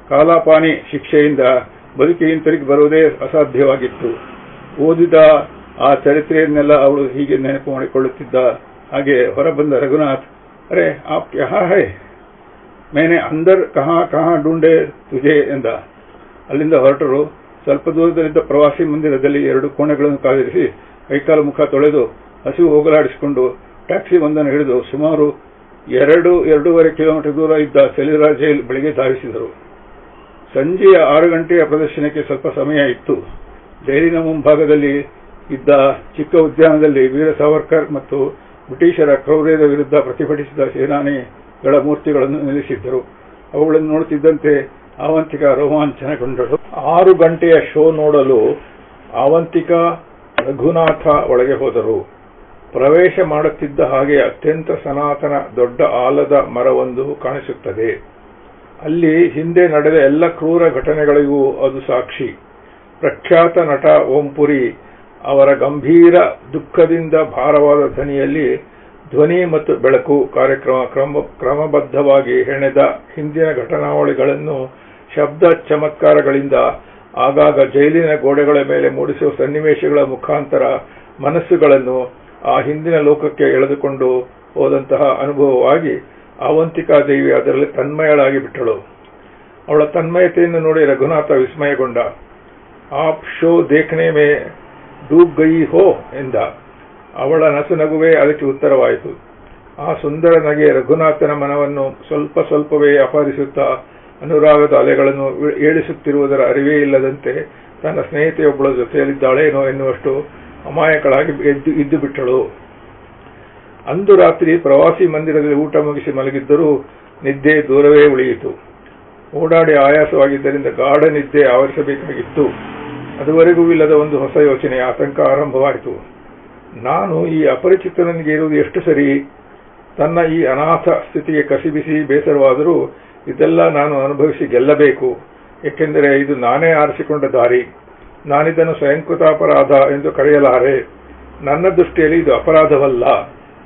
ಕಾಲಾಪಾನಿ ಶಿಕ್ಷೆಯಿಂದ ಬದುಕಿ ಹಿಂತಿರುಗಿ ಬರುವುದೇ ಅಸಾಧ್ಯವಾಗಿತ್ತು. ಓದಿದ ಆ ಚರಿತ್ರೆಯನ್ನೆಲ್ಲ ಅವಳು ಹೀಗೆ ನೆನಪು ಮಾಡಿಕೊಳ್ಳುತ್ತಿದ್ದ ಹಾಗೆ ಹೊರಬಂದ ರಘುನಾಥ್, ಅರೆ ಆಪ್ ಕ್ಯಾ ಹೈ, ಮೇನೆ ಅಂದರ್ ಕಹಾ ಡೂಂಡೆ ತುಜೆ ಎಂದ. ಅಲ್ಲಿಂದ ಹೊರಟರು. ಸ್ವಲ್ಪ ದೂರದಲ್ಲಿದ್ದ ಪ್ರವಾಸಿ ಮಂದಿರದಲ್ಲಿ 2 ಕೋಣೆಗಳನ್ನು ಕಾದಿರಿಸಿ ಕೈಕಾಲು ಮುಖ ತೊಳೆದು ಹಸಿವು ಹೋಗಲಾಡಿಸಿಕೊಂಡು ಟ್ಯಾಕ್ಸಿ ಒಂದನ್ನು ಹಿಡಿದು ಸುಮಾರು 2-2.5 ಕಿಲೋಮೀಟರ್ ದೂರ ಇದ್ದ ಸೆಲ್ಯುಲಾರ್ ಜೈಲ್ ಬಳಿಗೆ ಧಾವಿಸಿದರು. ಸಂಜೆಯ 6 ಗಂಟೆಯ ಪ್ರದರ್ಶನಕ್ಕೆ ಸ್ವಲ್ಪ ಸಮಯ ಇತ್ತು. ಜೈಲಿನ ಮುಂಭಾಗದಲ್ಲಿ ಇದ್ದ ಚಿಕ್ಕ ಉದ್ಯಾನದಲ್ಲಿ ವೀರ ಸಾವರ್ಕರ್ ಮತ್ತು ಬ್ರಿಟಿಷರ ಕ್ರೌರ್ಯದ ವಿರುದ್ಧ ಪ್ರತಿಭಟಿಸಿದ ಸೇನಾನಿಗಳ ಮೂರ್ತಿಗಳನ್ನು ನಿಲ್ಲಿಸಿದ್ದರು. ಅವುಗಳನ್ನು ನೋಡುತ್ತಿದ್ದಂತೆ ಆವಂತಿಕ ರೋಮಾಂಚನಗೊಂಡಳು. 6 ಗಂಟೆಯ ಶೋ ನೋಡಲು ಆವಂತಿಕ ರಘುನಾಥ ಒಳಗೆ ಹೋದರು. ಪ್ರವೇಶ ಮಾಡುತ್ತಿದ್ದ ಹಾಗೆ ಅತ್ಯಂತ ಸನಾತನ ದೊಡ್ಡ ಆಲದ ಮರವೊಂದು ಕಾಣಿಸುತ್ತದೆ. ಅಲ್ಲಿ ಹಿಂದೆ ನಡೆದ ಎಲ್ಲ ಕ್ರೂರ ಘಟನೆಗಳಿಗೂ ಅದು ಸಾಕ್ಷಿ. ಪ್ರಖ್ಯಾತ ನಟ ಓಂಪುರಿ ಅವರ ಗಂಭೀರ ದುಃಖದಿಂದ ಭಾರವಾದ ಧ್ವನಿಯಲ್ಲಿ ಧ್ವನಿ ಮತ್ತು ಬೆಳಕು ಕಾರ್ಯಕ್ರಮ ಕ್ರಮಬದ್ಧವಾಗಿ ಹೆಣೆದ ಹಿಂದಿನ ಘಟನಾವಳಿಗಳನ್ನು ಶಬ್ದ ಚಮತ್ಕಾರಗಳಿಂದ ಆಗಾಗ ಜೈಲಿನ ಗೋಡೆಗಳ ಮೇಲೆ ಮೂಡಿಸುವ ಸನ್ನಿವೇಶಗಳ ಮುಖಾಂತರ ಮನಸ್ಸುಗಳನ್ನು ಆ ಹಿಂದಿನ ಲೋಕಕ್ಕೆ ಎಳೆದುಕೊಂಡು ಹೋದಂತಹ ಅನುಭವವಾಗಿ ಆವಂತಿಕಾದೇವಿ ಅದರಲ್ಲಿ ತನ್ಮಯಳಾಗಿ ಬಿಟ್ಟಳು. ಅವಳ ತನ್ಮಯತೆಯನ್ನು ನೋಡಿ ರಘುನಾಥ ವಿಸ್ಮಯಗೊಂಡ. ಆಪ್ ಶೋ ದೇಖ್ನೆ ಮೇ ಡೂಬ್ ಗಯಿ ಹೋ ಎಂದ. ಅವಳ ನಸುನಗುವೆ ಅದಕ್ಕೆ ಉತ್ತರವಾಯಿತು. ಆ ಸುಂದರ ನಗೆ ರಘುನಾಥನ ಮನವನ್ನು ಸ್ವಲ್ಪ ಸ್ವಲ್ಪವೇ ಅಪಹರಿಸುತ್ತಾ ಅನುರಾಗದ ಅಲೆಗಳನ್ನು ಏಳಿಸುತ್ತಿರುವುದರ ಅರಿವೇ ಇಲ್ಲದಂತೆ ತನ್ನ ಸ್ನೇಹಿತೆಯೊಬ್ಬಳ ಜೊತೆಯಲ್ಲಿದ್ದಾಳೇನೋ ಎನ್ನುವಷ್ಟು ಅಮಾಯಕಳಾಗಿ ಇದ್ದು ಬಿಟ್ಟಳು. ಅಂದು ರಾತ್ರಿ ಪ್ರವಾಸಿ ಮಂದಿರದಲ್ಲಿ ಊಟ ಮುಗಿಸಿ ಮಲಗಿದ್ದರೂ ನಿದ್ದೆ ದೂರವೇ ಉಳಿಯಿತು. ಓಡಾಡಿ ಆಯಾಸವಾಗಿದ್ದರಿಂದ ಗಾಢ ನಿದ್ದೆ ಆವರಿಸಬೇಕಾಗಿತ್ತು. ಅದುವರೆಗೂ ಇಲ್ಲದ ಒಂದು ಹೊಸ ಯೋಚನೆ, ಆತಂಕ ಆರಂಭವಾಯಿತು. ನಾನು ಈ ಅಪರಿಚಿತನಿಗೆ ಇರುವುದು ಎಷ್ಟು ಸರಿ? ತನ್ನ ಈ ಅನಾಥ ಸ್ಥಿತಿಗೆ ಕಸಿಬಿಸಿ ಬೇಸರವಾದರೂ ಇದೆಲ್ಲ ನಾನು ಅನುಭವಿಸಿ ಗೆಲ್ಲಬೇಕು. ಏಕೆಂದರೆ ಇದು ನಾನೇ ಆರಿಸಿಕೊಂಡ ದಾರಿ. ನಾನಿದನ್ನು ಸ್ವಯಂಕೃತಾಪರಾಧ ಎಂದು ಕರೆಯಲಾರೆ. ನನ್ನ ದೃಷ್ಟಿಯಲ್ಲಿ ಇದು ಅಪರಾಧವಲ್ಲ,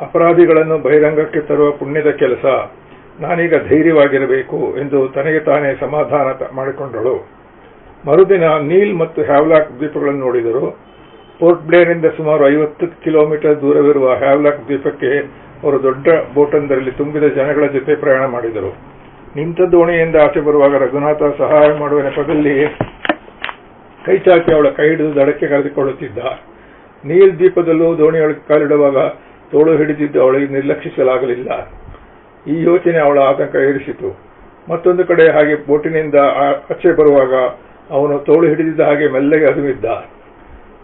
ಅಪರಾಧಿಗಳನ್ನು ಬಹಿರಂಗಕ್ಕೆ ತರುವ ಪುಣ್ಯದ ಕೆಲಸ. ನಾನೀಗ ಧೈರ್ಯವಾಗಿರಬೇಕು ಎಂದು ತನಗೆ ತಾನೇ ಸಮಾಧಾನ ಮಾಡಿಕೊಂಡಳು. ಮರುದಿನ ನೀಲ್ ಮತ್ತು ಹ್ಯಾವ್ಲಾಕ್ ದ್ವೀಪಗಳನ್ನು ನೋಡಿದರು. ಪೋರ್ಟ್ ಬ್ಲೇರ್ನಿಂದ ಸುಮಾರು 50 ಕಿಲೋಮೀಟರ್ ದೂರವಿರುವ ಹ್ಯಾವ್ಲಾಕ್ ದ್ವೀಪಕ್ಕೆ ಅವರು ದೊಡ್ಡ ಬೋಟೊಂದರಲ್ಲಿ ತುಂಬಿದ ಜನಗಳ ಜೊತೆ ಪ್ರಯಾಣ ಮಾಡಿದರು. ನಿಂತ ದೋಣಿಯಿಂದ ಆಚೆ ಬರುವಾಗ ರಘುನಾಥ ಸಹಾಯ ಮಾಡುವ ನೆಪದಲ್ಲಿ ಕೈಚಾಚಿ ಅವಳ ಕೈ ಹಿಡಿದು ದಡಕ್ಕೆ ಕರೆದುಕೊಳ್ಳುತ್ತಿದ್ದ. ನೀಲ್ ದ್ವೀಪದಲ್ಲೂ ದೋಣಿಯೊಳಗೆ ಕಾಲಿಡುವಾಗ ತೋಳು ಹಿಡಿದಿದ್ದು ಅವಳಿಗೆ ನಿರ್ಲಕ್ಷಿಸಲಾಗಲಿಲ್ಲ. ಈ ಯೋಚನೆ ಅವಳ ಆತಂಕ ಏರಿಸಿತು. ಮತ್ತೊಂದು ಕಡೆ ಹಾಗೆ ಬೋಟಿನಿಂದ ಆಚೆ ಬರುವಾಗ ಅವನು ತೋಳು ಹಿಡಿದಿದ್ದ ಹಾಗೆ ಮೆಲ್ಲಗೆ ಅದುಮಿದ್ದ.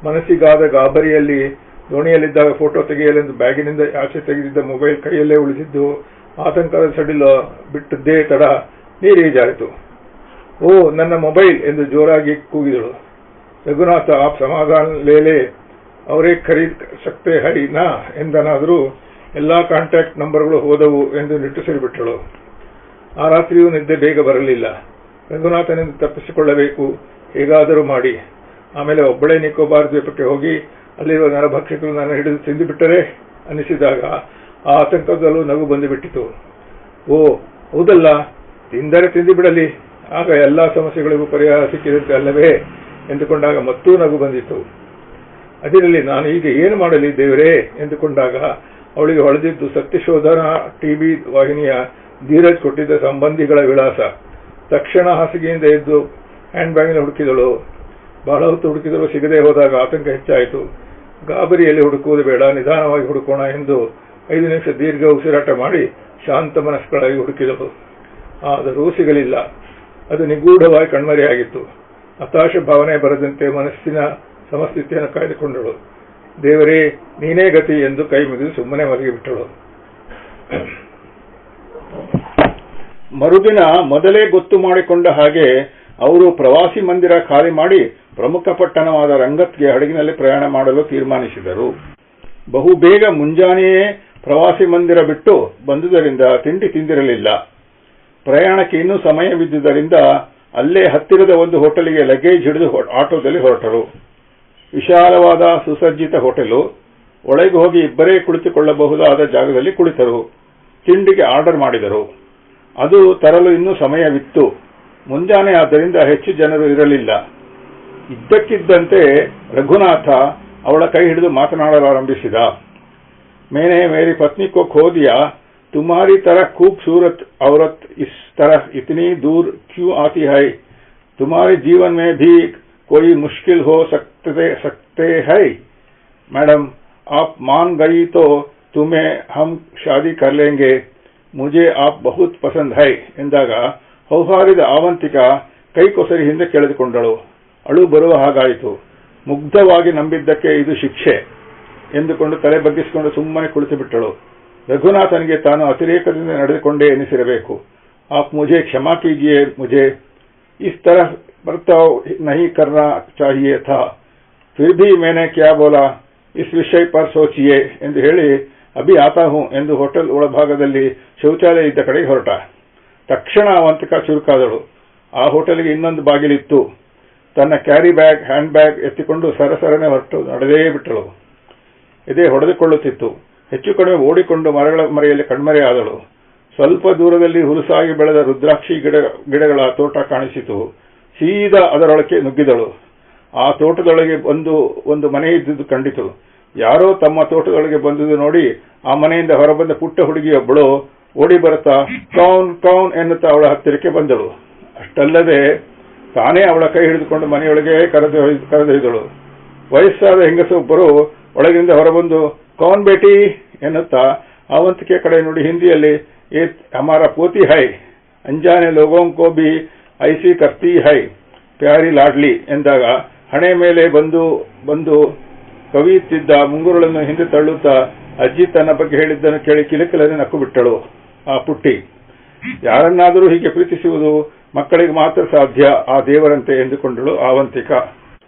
ಮನಸ್ಸಿಗಾದ ಗಾಬರಿಯಲ್ಲಿ ದೋಣಿಯಲ್ಲಿದ್ದಾಗ ಫೋಟೋ ತೆಗೆಯಲೆಂದು ಬ್ಯಾಗಿನಿಂದ ಆಚೆ ತೆಗೆದಿದ್ದ ಮೊಬೈಲ್ ಕೈಯಲ್ಲೇ ಉಳಿದಿದ್ದು ಆತಂಕದ ಸಡಿಲು ಬಿಟ್ಟದ್ದೇ ತಡ ನೀರಿಗೆ ಜಾರಿತು. ಓ, ನನ್ನ ಮೊಬೈಲ್ ಎಂದು ಜೋರಾಗಿ ಕೂಗಿದಳು. ರಘುನಾಥ ಆಪ್ ಸಮಾಧಾನ ಲೇಲೆ ಅವರೇ ಖರೀದ್ ಸಕ್ತೆ ಹೈ ನಾ ಎಂದನಾದರೂ ಎಲ್ಲಾ ಕಾಂಟ್ಯಾಕ್ಟ್ ನಂಬರ್ಗಳು ಹೋದವು ಎಂದು ನಿಟ್ಟುಸಿರಿಬಿಟ್ಟಳು. ಆ ರಾತ್ರಿಯೂ ನಿದ್ದೆ ಬೇಗ ಬರಲಿಲ್ಲ. ರಘುನಾಥನಿಂದ ತಪ್ಪಿಸಿಕೊಳ್ಳಬೇಕು ಹೇಗಾದರೂ ಮಾಡಿ. ಆಮೇಲೆ ಒಬ್ಬಳೇ ನಿಕೋಬಾರ್ ದ್ವೀಪಕ್ಕೆ ಹೋಗಿ ಅಲ್ಲಿರುವ ನರಭಕ್ಷಕರು ನನ್ನ ಹಿಡಿದು ತಿಂದುಬಿಟ್ಟರೆ ಅನ್ನಿಸಿದಾಗ ಆ ಆತಂಕದಲ್ಲೂ ನಗು ಬಂದುಬಿಟ್ಟಿತು. ಓ ಹೌದಲ್ಲ, ತಿಂದರೆ ತಿಂದು ಬಿಡಲಿ, ಆಗ ಎಲ್ಲಾ ಸಮಸ್ಯೆಗಳಿಗೂ ಪರಿಹಾರ ಸಿಕ್ಕಿದಂತೆ ಅಲ್ಲವೇ ಎಂದುಕೊಂಡಾಗ ಮತ್ತೂ ನಗು ಬಂದಿತು. ಅದರಲ್ಲಿ ನಾನು ಈಗ ಏನು ಮಾಡಲಿ ದೇವರೇ ಎಂದುಕೊಂಡಾಗ ಅವಳಿಗೆ ಹೊಳೆದಿದ್ದು ಸತ್ಯಶೋಧನಾ ಟಿವಿ ವಾಹಿನಿಯ ಧೀರಜ್ ಕೊಟ್ಟಿದ್ದ ಸಂಬಂಧಿಗಳ ವಿಳಾಸ. ತಕ್ಷಣ ಹಾಸಿಗೆಯಿಂದ ಎದ್ದು ಹ್ಯಾಂಡ್ ಬ್ಯಾಗಿನ ಹುಡುಕಿದಳು. ಬಹಳ ಹೊತ್ತು ಹುಡುಕಿದರೂ ಸಿಗದೆ ಹೋದಾಗ ಆತಂಕ ಹೆಚ್ಚಾಯಿತು. ಗಾಬರಿಯಲ್ಲಿ ಹುಡುಕುವುದು ಬೇಡ, ನಿಧಾನವಾಗಿ ಹುಡುಕೋಣ ಎಂದು 5 ನಿಮಿಷ ದೀರ್ಘ ಉಸಿರಾಟ ಮಾಡಿ ಶಾಂತ ಮನಸ್ಸುಗಳಾಗಿ ಹುಡುಕಿದಳು. ಆದರೂ ಸಿಗಲಿಲ್ಲ. ಅದು ನಿಗೂಢವಾಗಿ ಕಣ್ಮರೆಯಾಗಿತ್ತು. ಹತಾಶ ಭಾವನೆ ಬರದಂತೆ ಮನಸ್ಸಿನ ಸಮಸ್ಥಿತಿಯನ್ನು ಕಾಯ್ದುಕೊಂಡಳು. ದೇವರೇ ನೀನೇ ಗತಿ ಎಂದು ಕೈ ಮುಗಿದು ಸುಮ್ಮನೆ ಮಲಗಿಬಿಟ್ಟಳು. ಮರುದಿನ ಮೊದಲೇ ಗೊತ್ತು ಮಾಡಿಕೊಂಡ ಹಾಗೆ ಅವರು ಪ್ರವಾಸಿ ಮಂದಿರ ಖಾಲಿ ಮಾಡಿ ಪ್ರಮುಖ ಪಟ್ಟಣವಾದ ರಂಗತ್ಗೆ ಹಡಗಿನಲ್ಲಿ ಪ್ರಯಾಣ ಮಾಡಲು ತೀರ್ಮಾನಿಸಿದರು. ಬಹುಬೇಗ ಮುಂಜಾನೆಯೇ ಪ್ರವಾಸಿ ಮಂದಿರ ಬಿಟ್ಟು ಬಂದುದರಿಂದ ತಿಂಡಿ ತಿಂದಿರಲಿಲ್ಲ. ಪ್ರಯಾಣಕ್ಕೆ ಇನ್ನೂ ಸಮಯವಿದ್ದುದರಿಂದ ಅಲ್ಲೇ ಹತ್ತಿರದ ಒಂದು ಹೋಟೆಲ್ಗೆ ಲಗೇಜ್ ಹಿಡಿದು ಆಟೋದಲ್ಲಿ ಹೊರಟರು. ವಿಶಾಲವಾದ ಸುಸಜ್ಜಿತ ಹೋಟೆಲು. ಒಳಗೆ ಹೋಗಿ ಇಬ್ಬರೇ ಕುಳಿತುಕೊಳ್ಳಬಹುದಾದ ಜಾಗದಲ್ಲಿ ಕುಳಿತರು. ತಿಂಡಿಗೆ ಆರ್ಡರ್ ಮಾಡಿದರು. ಅದು ತರಲು ಇನ್ನೂ ಸಮಯವಿತ್ತು. ಮುಂಜಾನೆ ಆದ್ದರಿಂದ ಹೆಚ್ಚು ಜನರು ಇರಲಿಲ್ಲ. ಇದ್ದಕ್ಕಿದ್ದಂತೆ ರಘುನಾಥ ಅವಳ ಕೈ ಹಿಡಿದು ಮಾತನಾಡಲಾರಂಭಿಸಿದ. मैंने मेरी पत्नी को खो दिया. तुम्हारी तरह खूबसूरत औरत इस तरह इतनी दूर क्यों आती है? तुम्हारे जीवन में भी कोई मुश्किल हो सकते है? मैडम, आप मान गई तो तुम्हें हम शादी कर लेंगे. मुझे आप बहुत पसंद है ಎಂದಾಗ ಹೌಹಾರಿದ ಆವಂತಿಕ ಕೈ ಕೊಸರಿ ಹಿಂದೆ ಕೆಳೆದುಕೊಂಡಳು. ಅಳು ಬರುವ ಹಾಗಾಯಿತು. ಮುಗ್ಧವಾಗಿ ನಂಬಿದ್ದಕ್ಕೆ ಇದು ಶಿಕ್ಷೆ ಎಂದುಕೊಂಡು ತಲೆ ಬಗ್ಗಿಸಿಕೊಂಡು ಸುಮ್ಮನೆ ಕುಳಿತು ಬಿಟ್ಟಳು. ರಘುನಾಥನಿಗೆ ತಾನು ಅತಿರೇಕದಿಂದ ನಡೆದುಕೊಂಡೇ ಎನಿಸಿರಬೇಕು. आप मुझे क्षमा कीजिए, मुझे इस तरह बर्ताव नहीं करना चाहिए था. फिर भी मैंने क्या बोला, इस विषय पर सोचिए ಎಂದು ಹೇಳಿ ಅಭಿ ಆತಾ ಹೂಂ ಎಂದು ಹೋಟೆಲ್ ಒಳಭಾಗದಲ್ಲಿ ಶೌಚಾಲಯ ಇದ್ದ ಕಡೆಗೆ ಹೊರಟ. ತಕ್ಷಣ ಅವಂತಿಕ ಚುರುಕಾದಳು. ಆ ಹೋಟೆಲ್ಗೆ ಇನ್ನೊಂದು ಬಾಗಿಲಿತ್ತು. ತನ್ನ ಕ್ಯಾರಿ ಬ್ಯಾಗ್, ಹ್ಯಾಂಡ್ ಬ್ಯಾಗ್ ಎತ್ತಿಕೊಂಡು ಸರಸರನೆ ಹೊರಟು ನಡೆದೇ ಬಿಟ್ಟಳು. ಎದೆ ಹೊಡೆದುಕೊಳ್ಳುತ್ತಿತ್ತು. ಹೆಚ್ಚು ಕಡಿಮೆ ಓಡಿಕೊಂಡು ಮರಗಳ ಮರೆಯಲ್ಲಿ ಕಣ್ಮರೆಯಾದಳು. ಸ್ವಲ್ಪ ದೂರದಲ್ಲಿ ಹುಲಸಾಗಿ ಬೆಳೆದ ರುದ್ರಾಕ್ಷಿ ಗಿಡಗಳ ತೋಟ ಕಾಣಿಸಿತು. ಸೀದಾ ಅದರೊಳಗೆ ನುಗ್ಗಿದಳು. ಆ ತೋಟದೊಳಗೆ ಒಂದು ಮನೆ ಇದ್ದುದು ಕಂಡಿತು. ಯಾರೋ ತಮ್ಮ ತೋಟದೊಳಗೆ ಬಂದುದು ನೋಡಿ ಆ ಮನೆಯಿಂದ ಹೊರಬಂದ ಪುಟ್ಟ ಹುಡುಗಿಯೊಬ್ಬಳು ಓಡಿ ಬರುತ್ತಾ ಕೌನ್ ಕೌನ್ ಎನ್ನುತ್ತಾ ಅವಳ ಹತ್ತಿರಕ್ಕೆ ಬಂದಳು. ಅಷ್ಟಲ್ಲದೆ ತಾನೇ ಅವಳ ಕೈ ಹಿಡಿದುಕೊಂಡು ಮನೆಯೊಳಗೆ ಕರೆದೊಯ್ದಳು. ವಯಸ್ಸಾದ ಹೆಂಗಸೊಬ್ಬರು ಒಳಗಿಂದ ಹೊರಬಂದು ಕೌನ್ ಬೇಟಿ ಎನ್ನುತ್ತಾ ಅವಂತಿಕೆ ಕಡೆ ನೋಡಿ ಹಿಂದಿಯಲ್ಲಿ ये हमारा पोती है, अंजाने लोगों को भी ऐसी करती है, प्यारी लाडली ಎಂದಾಗ ಹಣೆ ಮೇಲೆ ಬಂದು ಕವಿಯುತ್ತಿದ್ದ ಮುಂಗುರುಳನ್ನು ಹಿಂದೆ ತಳ್ಳುತ್ತಾ ಅಜ್ಜಿ ತನ್ನ ಬಗ್ಗೆ ಹೇಳಿದ್ದನ್ನು ಕೇಳಿ ಕಿಲಕಿಲನೆ ನಕ್ಕು ಬಿಟ್ಟಳು. ಆ ಪುಟ್ಟಿ ಯಾರನ್ನಾದರೂ ಹೀಗೆ ಪ್ರೀತಿಸುವುದು ಮಕ್ಕಳಿಗೆ ಮಾತ್ರ ಸಾಧ್ಯ, ಆ ದೇವರಂತೆ ಎಂದುಕೊಂಡಳು ಆವಂತಿಕ.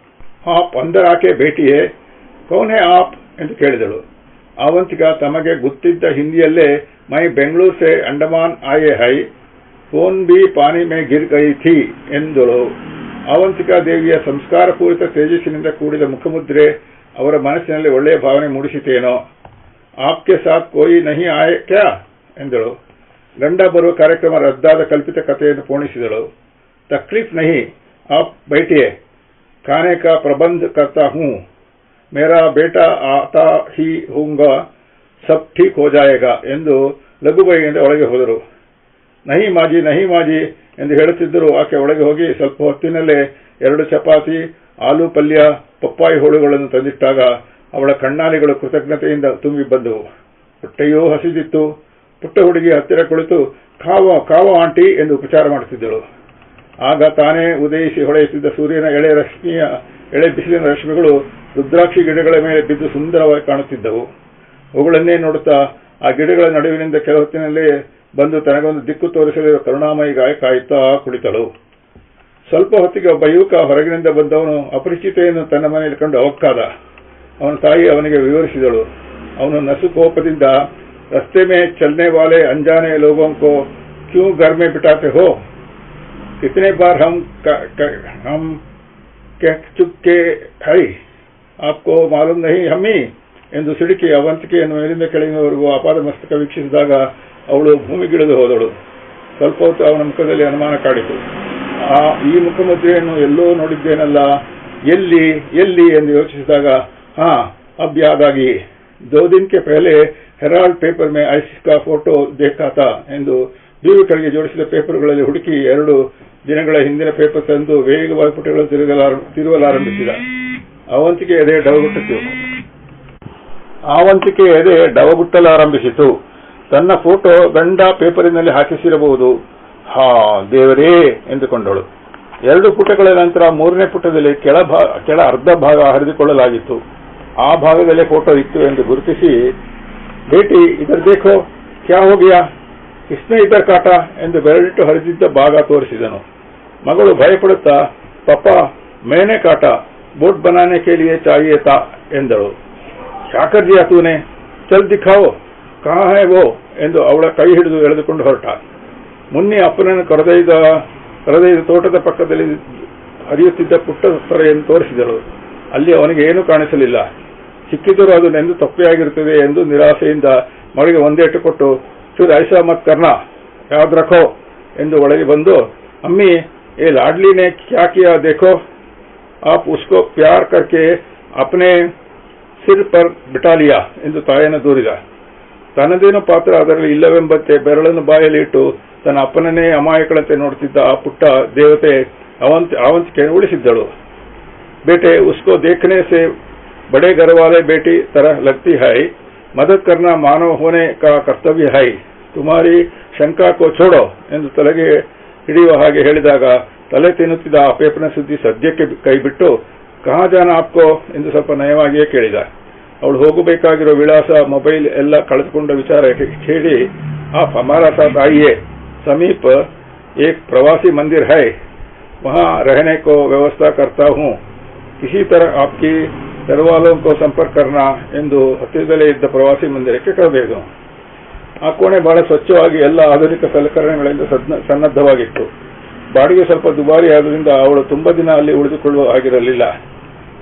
ಆಪ್ ಅಂದರ್ ಆಕೆ ಬೇಟಿಯೇ, ಕೌನ್ ಹೈ ಆಪ್ ಎಂದು ಕೇಳಿದಳು. ಆವಂತಿಕ ತಮಗೆ ಗೊತ್ತಿದ್ದ ಹಿಂದಿಯಲ್ಲೇ ಮೈ ಬೆಂಗಳೂರು ಸೆ ಅಂಡಮಾನ್ ಆಯೆ ಹೈ, ಫೋನ್ ಬಿ ಪಾನಿ ಮೇ ಗಿರ್ ಗೈ ಥಿ ಎಂದಳು. ಆವಂತಿಕಾ ದೇವಿಯ ಸಂಸ್ಕಾರಪೂರಿತ ತೇಜಸ್ಸಿನಿಂದ ಕೂಡಿದ ಮುಖಮುದ್ರೆ ಅವರ ಮನಸ್ಸಿನಲ್ಲಿ ಒಳ್ಳೆಯ ಭಾವನೆ ಮೂಡಿಸಿತೇನೋ. ಆಪ್ಗೆ ಸಾಥ್ ಕೋಯಿ ನಹಿ ಆಯೆ ಕ್ಯಾ ಎಂದಳು. ಗಂಡ ಬರುವ ಕಾರ್ಯಕ್ರಮ ರದ್ದಾದ ಕಲ್ಪಿತ ಕಥೆಯನ್ನು ಪೋಣಿಸಿದಳು. ತಕ್ಲೀಫ್ ನಹಿ, ಆಪ್ ಬೈಠಿಯೇ, ಖಾನೆ ಕಾ ಪ್ರಬಂಧ ಕರ್ತಾ ಹೂಂ, ಮೇರಾ ಬೇಟಾ ಆತಾ ಹಿ ಹೂಂಗಾ, ಸಬ್ ಠೀಕ್ ಹೋ ಜಾಯೇಗಾ ಎಂದು ಲಘುಬೈಯಿಂದ ಒಳಗೆ ಹೋದರು. ನಹಿ ಮಾಜಿ ಎಂದು ಹೇಳುತ್ತಿದ್ದರು. ಆಕೆ ಒಳಗೆ ಹೋಗಿ ಸ್ವಲ್ಪ ಹೊತ್ತಿನಲ್ಲೇ 2 ಚಪಾತಿ, ಆಲೂ ಪಲ್ಯ, ಪಪ್ಪಾಯಿ ಹೋಳುಗಳನ್ನು ತಂದಿಟ್ಟಾಗ ಅವಳ ಕಣ್ಣಾಲಿಗಳು ಕೃತಜ್ಞತೆಯಿಂದ ತುಂಬಿ ಬಂದವು. ಹೊಟ್ಟೆಯೂ ಹಸಿದಿತ್ತು. ಪುಟ್ಟ ಹುಡುಗಿ ಹತ್ತಿರ ಕುಳಿತು ಕಾವ ಆಂಟಿ ಎಂದು ಉಪಚಾರ ಮಾಡುತ್ತಿದ್ದಳು. ಆಗ ತಾನೇ ಉದಯಿಸಿ ಹೊಳೆಯುತ್ತಿದ್ದ ಸೂರ್ಯನ ಎಳೆ ಬಿಸಿಲಿನ ರಶ್ಮಿಗಳು ರುದ್ರಾಕ್ಷಿ ಗಿಡಗಳ ಮೇಲೆ ಬಿದ್ದು ಸುಂದರವಾಗಿ ಕಾಣುತ್ತಿದ್ದವು. ಅವುಗಳನ್ನೇ ನೋಡುತ್ತಾ ಆ ಗಿಡಗಳ ನಡುವಿನಿಂದ ಕೆಲ ಹೊತ್ತಿನಲ್ಲೇ ಬಂದು ತನಗೊಂದು ದಿಕ್ಕು ತೋರಿಸಲಿರುವ ಕರುಣಾಮಯಿ ಗಾಯ ಕಾಯುತ್ತಾ ಕುಳಿತಳು. ಸ್ವಲ್ಪ ಹೊತ್ತಿಗೆ ಒಬ್ಬ ಯುವಕ ಹೊರಗಿನಿಂದ ಬಂದವನು ಅಪರಿಚಿತೆಯನ್ನು ತನ್ನ ಮನೆಯಲ್ಲಿ ಕಂಡು ಅವಕ್ಕಾದ. ಅವನ ತಾಯಿ ಅವನಿಗೆ ವಿವರಿಸಿದಳು. ಅವನು ನಸುಕೋಪದಿಂದ, ರಸ್ತೆ ಮೇ ಚಲನೆ ವಾಲೆ ಅಂಜಾನೆ ಲೋಗೋಂ ಕೋ ಕ್ಯೂ ಘರ್ ಮೇ ಬಿಟಾತೆ ಹೋ, ಕಿತನೆ ಬಾರ್ ಹಮ್ ಕಹ ಚುಕ್ಕೆ ಹೈ, ಆಪ್ಕೋ ಮಾಲೂಮ್ ನಹಿ ಹಮ್ಮಿ ಎಂದು ಸಿಡುಕಿ ಅವಂತಿಕೆಯನ್ನು ಮೇಲಿಂದ ಕೆಳಗಿನವರೆಗೂ ಅಪಾದ ಮಸ್ತಕ ವೀಕ್ಷಿಸಿದಾಗ ಅವಳು ಭೂಮಿಗಿಳಿದು ಹೋದಳು. ಸ್ವಲ್ಪ ಹೊತ್ತು ಅವನ ಮುಖದಲ್ಲಿ ಅನುಮಾನ ಕಾಡಿತು. ಈ ಮುಖಮುದ್ರೆಯನ್ನು ಎಲ್ಲೋ ನೋಡಿದ್ದೇನಲ್ಲ, ಎಲ್ಲಿ ಎಂದು ಯೋಚಿಸಿದಾಗ ಅಬ್ ಯಾದ್ ಆಗಿ, 2 दिन के पहले ಹೆರಾಲ್ಡ್ ಪೇಪರ್ ಮೇ ಐಸಿಕಾ ಫೋಟೋ ದೇಖಾತಾ ಎಂದು ಬೀರು ಕೆಳಗೆ ಜೋಡಿಸಿದ ಪೇಪರ್ಗಳಲ್ಲಿ ಹುಡುಕಿ 2 ದಿನಗಳ ಹಿಂದಿನ ಪೇಪರ್ ತಂದು ವೇಗವಾಗಿ ಪುಟಗಳು ತಿರುವಲಾರಂಭಿಸಿದ. ಅವಂತಿಕೆ ಎದೆ ಡವಗುಟ್ಟಲಾರಂಭಿಸಿತು. ತನ್ನ ಫೋಟೋ ಗಂಡ ಪೇಪರಿನಲ್ಲಿ ಹಾಕಿಸಿರಬಹುದು. ದೇವರೇ ಎಂದುಕೊಂಡಳು. 2 ಪುಟಗಳ ನಂತರ 3ನೇ ಪುಟದಲ್ಲಿ ಕೆಳ ಅರ್ಧ ಭಾಗ ಹರಿದುಕೊಳ್ಳಲಾಗಿತ್ತು. ಆ ಭಾಗದಲ್ಲೇ ಫೋಟೋ ಇತ್ತು ಎಂದು ಗುರುತಿಸಿ, ಬೇಟಿ ಇದರ್ ದೇಖೋ ಕ್ಯಾ ಹೋ ಗಯಾ ಇಸ್ನೇ ಇದರ ಕಾಟ ಎಂದು ಬೆರಳಿಟ್ಟು ಹರಿದಿದ್ದ ಭಾಗ ತೋರಿಸಿದನು. ಮಗಳು ಭಯಪಡುತ್ತಾ, ಪಪ್ಪ ಮೇನೆ ಕಾಟ, ಬೋಟ್ ಬನಾನೆ ಕೆ ಲಿಯೆ ಚಾಹಿಯೆ ತಾ ಎಂದಳು. ಕ್ಯಾ ಕರ್ ದಿಯಾ ತೂನೆ, ಚಲ್ ದಿಖಾವೋ, ಕಹಾ ಹೈ ವೋ ಎಂದು ಅವಳ ಕೈ ಹಿಡಿದು ಎಳೆದುಕೊಂಡು ಹೊರಟ. ಮುನ್ನಿ ಅಪ್ಪನನ್ನು ಕರೆದೊಯ್ದ ತೋಟದ ಪಕ್ಕದಲ್ಲಿ ಹರಿಯುತ್ತಿದ್ದ ಪುಟ್ಟ ತೊರೆಯನ್ನು ತೋರಿಸಿದಳು. ಅಲ್ಲಿ ಅವನಿಗೆ ಏನೂ ಕಾಣಿಸಲಿಲ್ಲ. ಸಿಕ್ಕಿದರೂ ಅದು ನೆಂದು ತಪ್ಪೆಯಾಗಿರುತ್ತದೆ ಎಂದು ನಿರಾಸೆಯಿಂದ ಮಗಳಿಗೆ ಒಂದೇಟು ಕೊಟ್ಟು, ಫಿರ್ ಐಸಾ ಮತ್ ಕರ್ನಾ, ಯಾದ್ ರಖೋ ಎಂದು ಒಳಗೆ ಬಂದು, ಅಮ್ಮಿ ಏ ಲಾಡ್ಲಿನೇ ಕ್ಯಾ ಕಿಯಾ ದೇಖೋ, ಆಪ್ ಉಸ್ಕೋ ಪ್ಯಾರ್ ಕರ್ಕೆ ಅಪ್ನೆ ಸಿರ್ ಪರ್ ಬಿಟಾ ಲಿಯಾ ಎಂದು ತಾಯಿಯನ್ನು ದೂರಿದ. ತನ್ನದೇನು ಪಾತ್ರ ಅದರಲ್ಲಿ ಇಲ್ಲವೆಂಬಂತೆ ಬೆರಳನ್ನು ಬಾಯಲ್ಲಿ ಇಟ್ಟು ತನ್ನ ಅಪ್ಪನನ್ನೇ ಅಮಾಯಕಳಂತೆ ನೋಡುತ್ತಿದ್ದ ಆ ಪುಟ್ಟ ದೇವತೆ ಅವಂತಿಕೆಯನ್ನು ಉಳಿಸಿದ್ದಳು. ಬೇಟೆ ಉಸ್ಕೋ ದೇಖನೆ ಸೆ ಬಡೆ घर वाले बेटी तरह लगती है, मदद करना मानव होने का कर्तव्य है, तुम्हारी ಶಂಕಾ ಕೋ ಛೋಡೋ ಎಂದು ತಲೆಗೆ ಹಿಡಿಯುವ ಹಾಗೆ ಹೇಳಿದಾಗ ತಲೆ ತಿನ್ನುತ್ತಿದ್ದ ಆ ಪೇಪರ್ನ ಸುದ್ದಿ ಸದ್ಯಕ್ಕೆ ಕೈಬಿಟ್ಟು, ಕಹಾ ಜಾನ ಆಪ್ಕೋ ಎಂದು ಸ್ವಲ್ಪ ನಯವಾಗಿಯೇ ಕೇಳಿದ. ಅವಳು ಹೋಗಬೇಕಾಗಿರೋ ವಿಳಾಸ, ಮೊಬೈಲ್ ಎಲ್ಲ ಕಳೆದುಕೊಂಡ ವಿಚಾರ ಕೇಳಿ, आप हमारा साथ आइए, समीप एक प्रवासी मंदिर है, वहाँ रहने को व्यवस्था करता हूँ, किसी तरह आपकी घरवालों को संपर्क करना ಎಂದು ಹತ್ತಿರದಲ್ಲೇ ಇದ್ದ ಪ್ರವಾಸಿ ಮಂದಿರಕ್ಕೆ ಕರೆದೊಯ್ದನು. ಆ ಕೋಣೆ ಬಹಳ ಸ್ವಚ್ಛವಾಗಿ ಎಲ್ಲ ಆಧುನಿಕ ಸಲಕರಣೆಗಳಿಂದ ಸನ್ನದ್ಧವಾಗಿತ್ತು. ಬಾಡಿಗೆ ಸ್ವಲ್ಪ ದುಬಾರಿ ಆದ್ದರಿಂದ ಅವಳು ತುಂಬಾ ದಿನ ಅಲ್ಲಿ ಉಳಿದುಕೊಳ್ಳುವ ಆಗಿರಲಿಲ್ಲ.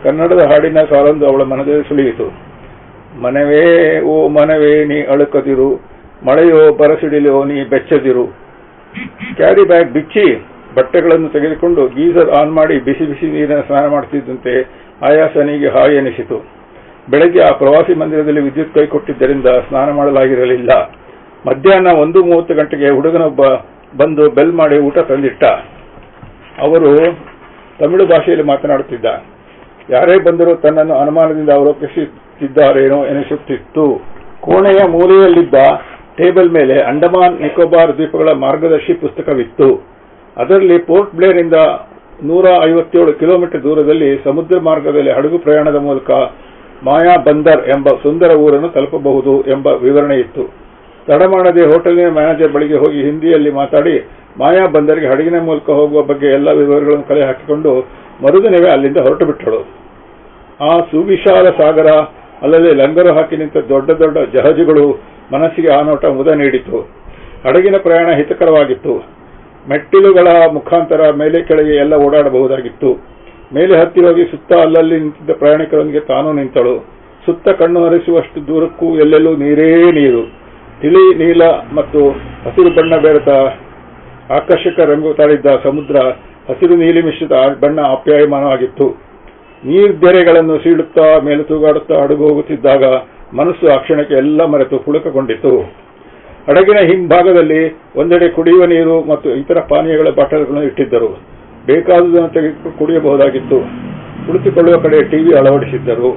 ಕನ್ನಡದ ಹಾಡಿನ ಸಾಲೊಂದು ಅವಳ ಮನದಲ್ಲಿ ಸುಳಿಯಿತು. ಮನವೇ ಓ ಮನವೇ ನೀ ಅಳುಕದಿರು, ಮಳೆಯೋ ಬರಸಿಡಿಲೋ ನೀ ಬೆಚ್ಚದಿರು. ಕ್ಯಾರಿ ಬ್ಯಾಗ್ ಬಿಚ್ಚಿ ಬಟ್ಟೆಗಳನ್ನು ತೆಗೆದುಕೊಂಡು ಗೀಸರ್ ಆನ್ ಮಾಡಿ ಬಿಸಿ ಬಿಸಿ ನೀರಿನ ಸ್ನಾನ ಮಾಡುತ್ತಿದ್ದಂತೆ ಆಯಾಸನಿಗೆ ಹಾಯಿ ಎನಿಸಿತು. ಬೆಳಗ್ಗೆ ಆ ಪ್ರವಾಸಿ ಮಂದಿರದಲ್ಲಿ ವಿದ್ಯುತ್ ಕೈಕೊಟ್ಟಿದ್ದರಿಂದ ಸ್ನಾನ ಮಾಡಲಾಗಿರಲಿಲ್ಲ. ಮಧ್ಯಾಹ್ನ 1:30 ಗಂಟೆಗೆ ಹುಡುಗನೊಬ್ಬ ಬಂದು ಬೆಲ್ ಮಾಡಿ ಊಟ ತಂದಿಟ್ಟ. ಅವರು ತಮಿಳು ಭಾಷೆಯಲ್ಲಿ ಮಾತನಾಡುತ್ತಿದ್ದ. ಯಾರೇ ಬಂದರೂ ತನ್ನನ್ನು ಅನುಮಾನದಿಂದ ಅವಲೋಕಿಸುತ್ತಿದ್ದಾರೇನೋ ಎನಿಸುತ್ತಿತ್ತು. ಕೋಣೆಯ ಮೂಲೆಯಲ್ಲಿದ್ದ ಟೇಬಲ್ ಮೇಲೆ ಅಂಡಮಾನ್ ನಿಕೋಬಾರ್ ದ್ವೀಪಗಳ ಮಾರ್ಗದರ್ಶಿ ಪುಸ್ತಕವಿತ್ತು. ಅದರಲ್ಲಿ ಪೋರ್ಟ್ ಬ್ಲೇರ್ ಇಂದ 157 ಕಿಲೋಮೀಟರ್ ದೂರದಲ್ಲಿ ಸಮುದ್ರ ಮಾರ್ಗದಲ್ಲಿ ಹಡಗು ಪ್ರಯಾಣದ ಮೂಲಕ ಮಾಯಾ ಬಂದರ್ ಎಂಬ ಸುಂದರ ಊರನ್ನು ತಲುಪಬಹುದು ಎಂಬ ವಿವರಣೆ ಇತ್ತು. ತಡ ಮಾಡದೆ ಹೋಟೆಲಿನ ಮ್ಯಾನೇಜರ್ ಬಳಿಗೆ ಹೋಗಿ ಹಿಂದಿಯಲ್ಲಿ ಮಾತಾಡಿ ಮಾಯಾ ಬಂದರ್ಗೆ ಹಡಗಿನ ಮೂಲಕ ಹೋಗುವ ಬಗ್ಗೆ ಎಲ್ಲ ವಿವರಗಳನ್ನು ಕಲೆ ಹಾಕಿಕೊಂಡು ಮರುದಿನವೇ ಅಲ್ಲಿಂದ ಹೊರಟು ಬಿಟ್ಟಳು. ಆ ಸುವಿಶಾಲ ಸಾಗರ, ಅಲ್ಲದೆ ಲಂಗರು ಹಾಕಿ ನಿಂತ ದೊಡ್ಡ ದೊಡ್ಡ ಜಹಾಜುಗಳು ಮನಸ್ಸಿಗೆ ಆ ನೋಟ ಮುದ ನೀಡಿತು. ಹಡಗಿನ ಪ್ರಯಾಣ ಹಿತಕರವಾಗಿತ್ತು. ಮೆಟ್ಟಿಲುಗಳ ಮುಖಾಂತರ ಮೇಲೆ ಕೆಳಗೆ ಎಲ್ಲ ಓಡಾಡಬಹುದಾಗಿತ್ತು. ಮೇಲೆ ಹತ್ತಿ ಹೋಗಿ ಸುತ್ತ ಅಲ್ಲಲ್ಲಿ ನಿಂತಿದ್ದ ಪ್ರಯಾಣಿಕರೊಂದಿಗೆ ತಾನೂ ನಿಂತಳು. ಸುತ್ತ ಕಣ್ಣು ಹರಿಸುವಷ್ಟು ದೂರಕ್ಕೂ ಎಲ್ಲೆಲ್ಲೂ ನೀರೇ ನೀರು. ತಿಳಿ ನೀಲ ಮತ್ತು ಹಸಿರು ಬಣ್ಣ ಬೆರೆತ ಆಕರ್ಷಕ ರಂಗು ತಾಳಿದ್ದ ಸಮುದ್ರ ಹಸಿರು ನೀಲಿ ಮಿಶ್ರಿತ ಬಣ್ಣ ಆಪ್ಯಾಯಮಾನವಾಗಿತ್ತು. ನೀರ್ದೆರೆಗಳನ್ನು ಸೀಳುತ್ತಾ ಮೇಲೆ ತೂಗಾಡುತ್ತಾ ಹಡಗು ಹೋಗುತ್ತಿದ್ದಾಗ ಮನಸ್ಸು ಆ ಕ್ಷಣಕ್ಕೆ ಎಲ್ಲ ಮರೆತು ಪುಳಕಗೊಂಡಿತು. ಹಡಗಿನ ಹಿಂಭಾಗದಲ್ಲಿ ಒಂದೆಡೆ ಕುಡಿಯುವ ನೀರು ಮತ್ತು ಇತರ ಪಾನೀಯಗಳ ಬಾಟಲ್ಗಳನ್ನು ಇಟ್ಟಿದ್ದರು. ಬೇಕಾದುದನ್ನು ತೆಗೆದು ಕುಡಿಯಬಹುದಾಗಿತ್ತು. ಕುಳಿತುಕೊಳ್ಳುವ ಕಡೆ ಟಿವಿ ಅಳವಡಿಸಿದ್ದರು.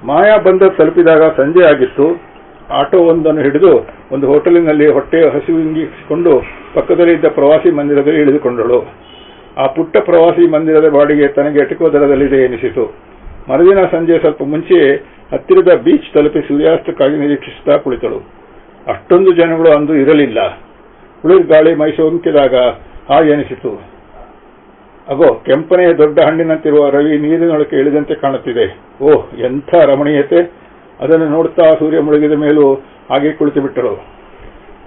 ಮಾಯಾ ಬಂದರ್ ತಲುಪಿದಾಗ ಸಂಜೆ ಆಗಿತ್ತು. ಆಟೋ ಒಂದನ್ನು ಹಿಡಿದು ಒಂದು ಹೋಟೆಲಿನಲ್ಲಿ ಹೊಟ್ಟೆ ಹಸಿವಿಂಗಿಸಿಕೊಂಡು ಪಕ್ಕದಲ್ಲಿದ್ದ ಪ್ರವಾಸಿ ಮಂದಿರದಲ್ಲಿ ಇಳಿದುಕೊಂಡಳು. ಆ ಪುಟ್ಟ ಪ್ರವಾಸಿ ಮಂದಿರದ ಬಾಡಿಗೆ ತನಗೆ ಎಟಕುವ ದರದಲ್ಲಿದೆ ಎನಿಸಿತು. ಮರುದಿನ ಸಂಜೆ ಸ್ವಲ್ಪ ಮುಂಚೆಯೇ ಹತ್ತಿರದ ಬೀಚ್ ತಲುಪಿ ಸೂರ್ಯಾಸ್ತಕ್ಕಾಗಿ ನಿರೀಕ್ಷಿಸುತ್ತಾ ಕುಳಿತಳು. ಅಷ್ಟೊಂದು ಜನಗಳು ಅಂದು ಇರಲಿಲ್ಲ. ಕುಳಿರ್ ಗಾಳಿ ಮೈ ಸೋಂಕಿದಾಗ ಹಾಗೆ ಎನಿಸಿತು. ಅಗೋ, ಕೆಂಪನೆಯ ದೊಡ್ಡ ಹಣ್ಣಿನಂತಿರುವ ರವಿ ನೀರಿನೊಳಕ್ಕೆ ಇಳಿದಂತೆ ಕಾಣುತ್ತಿದೆ. ಓಹ್, ಎಂಥ ರಮಣೀಯತೆ! ಅದನ್ನು ನೋಡುತ್ತಾ ಸೂರ್ಯ ಮುಳುಗಿದ ಮೇಲೂ ಹಾಗೆ ಕುಳಿತು ಬಿಟ್ಟಳು.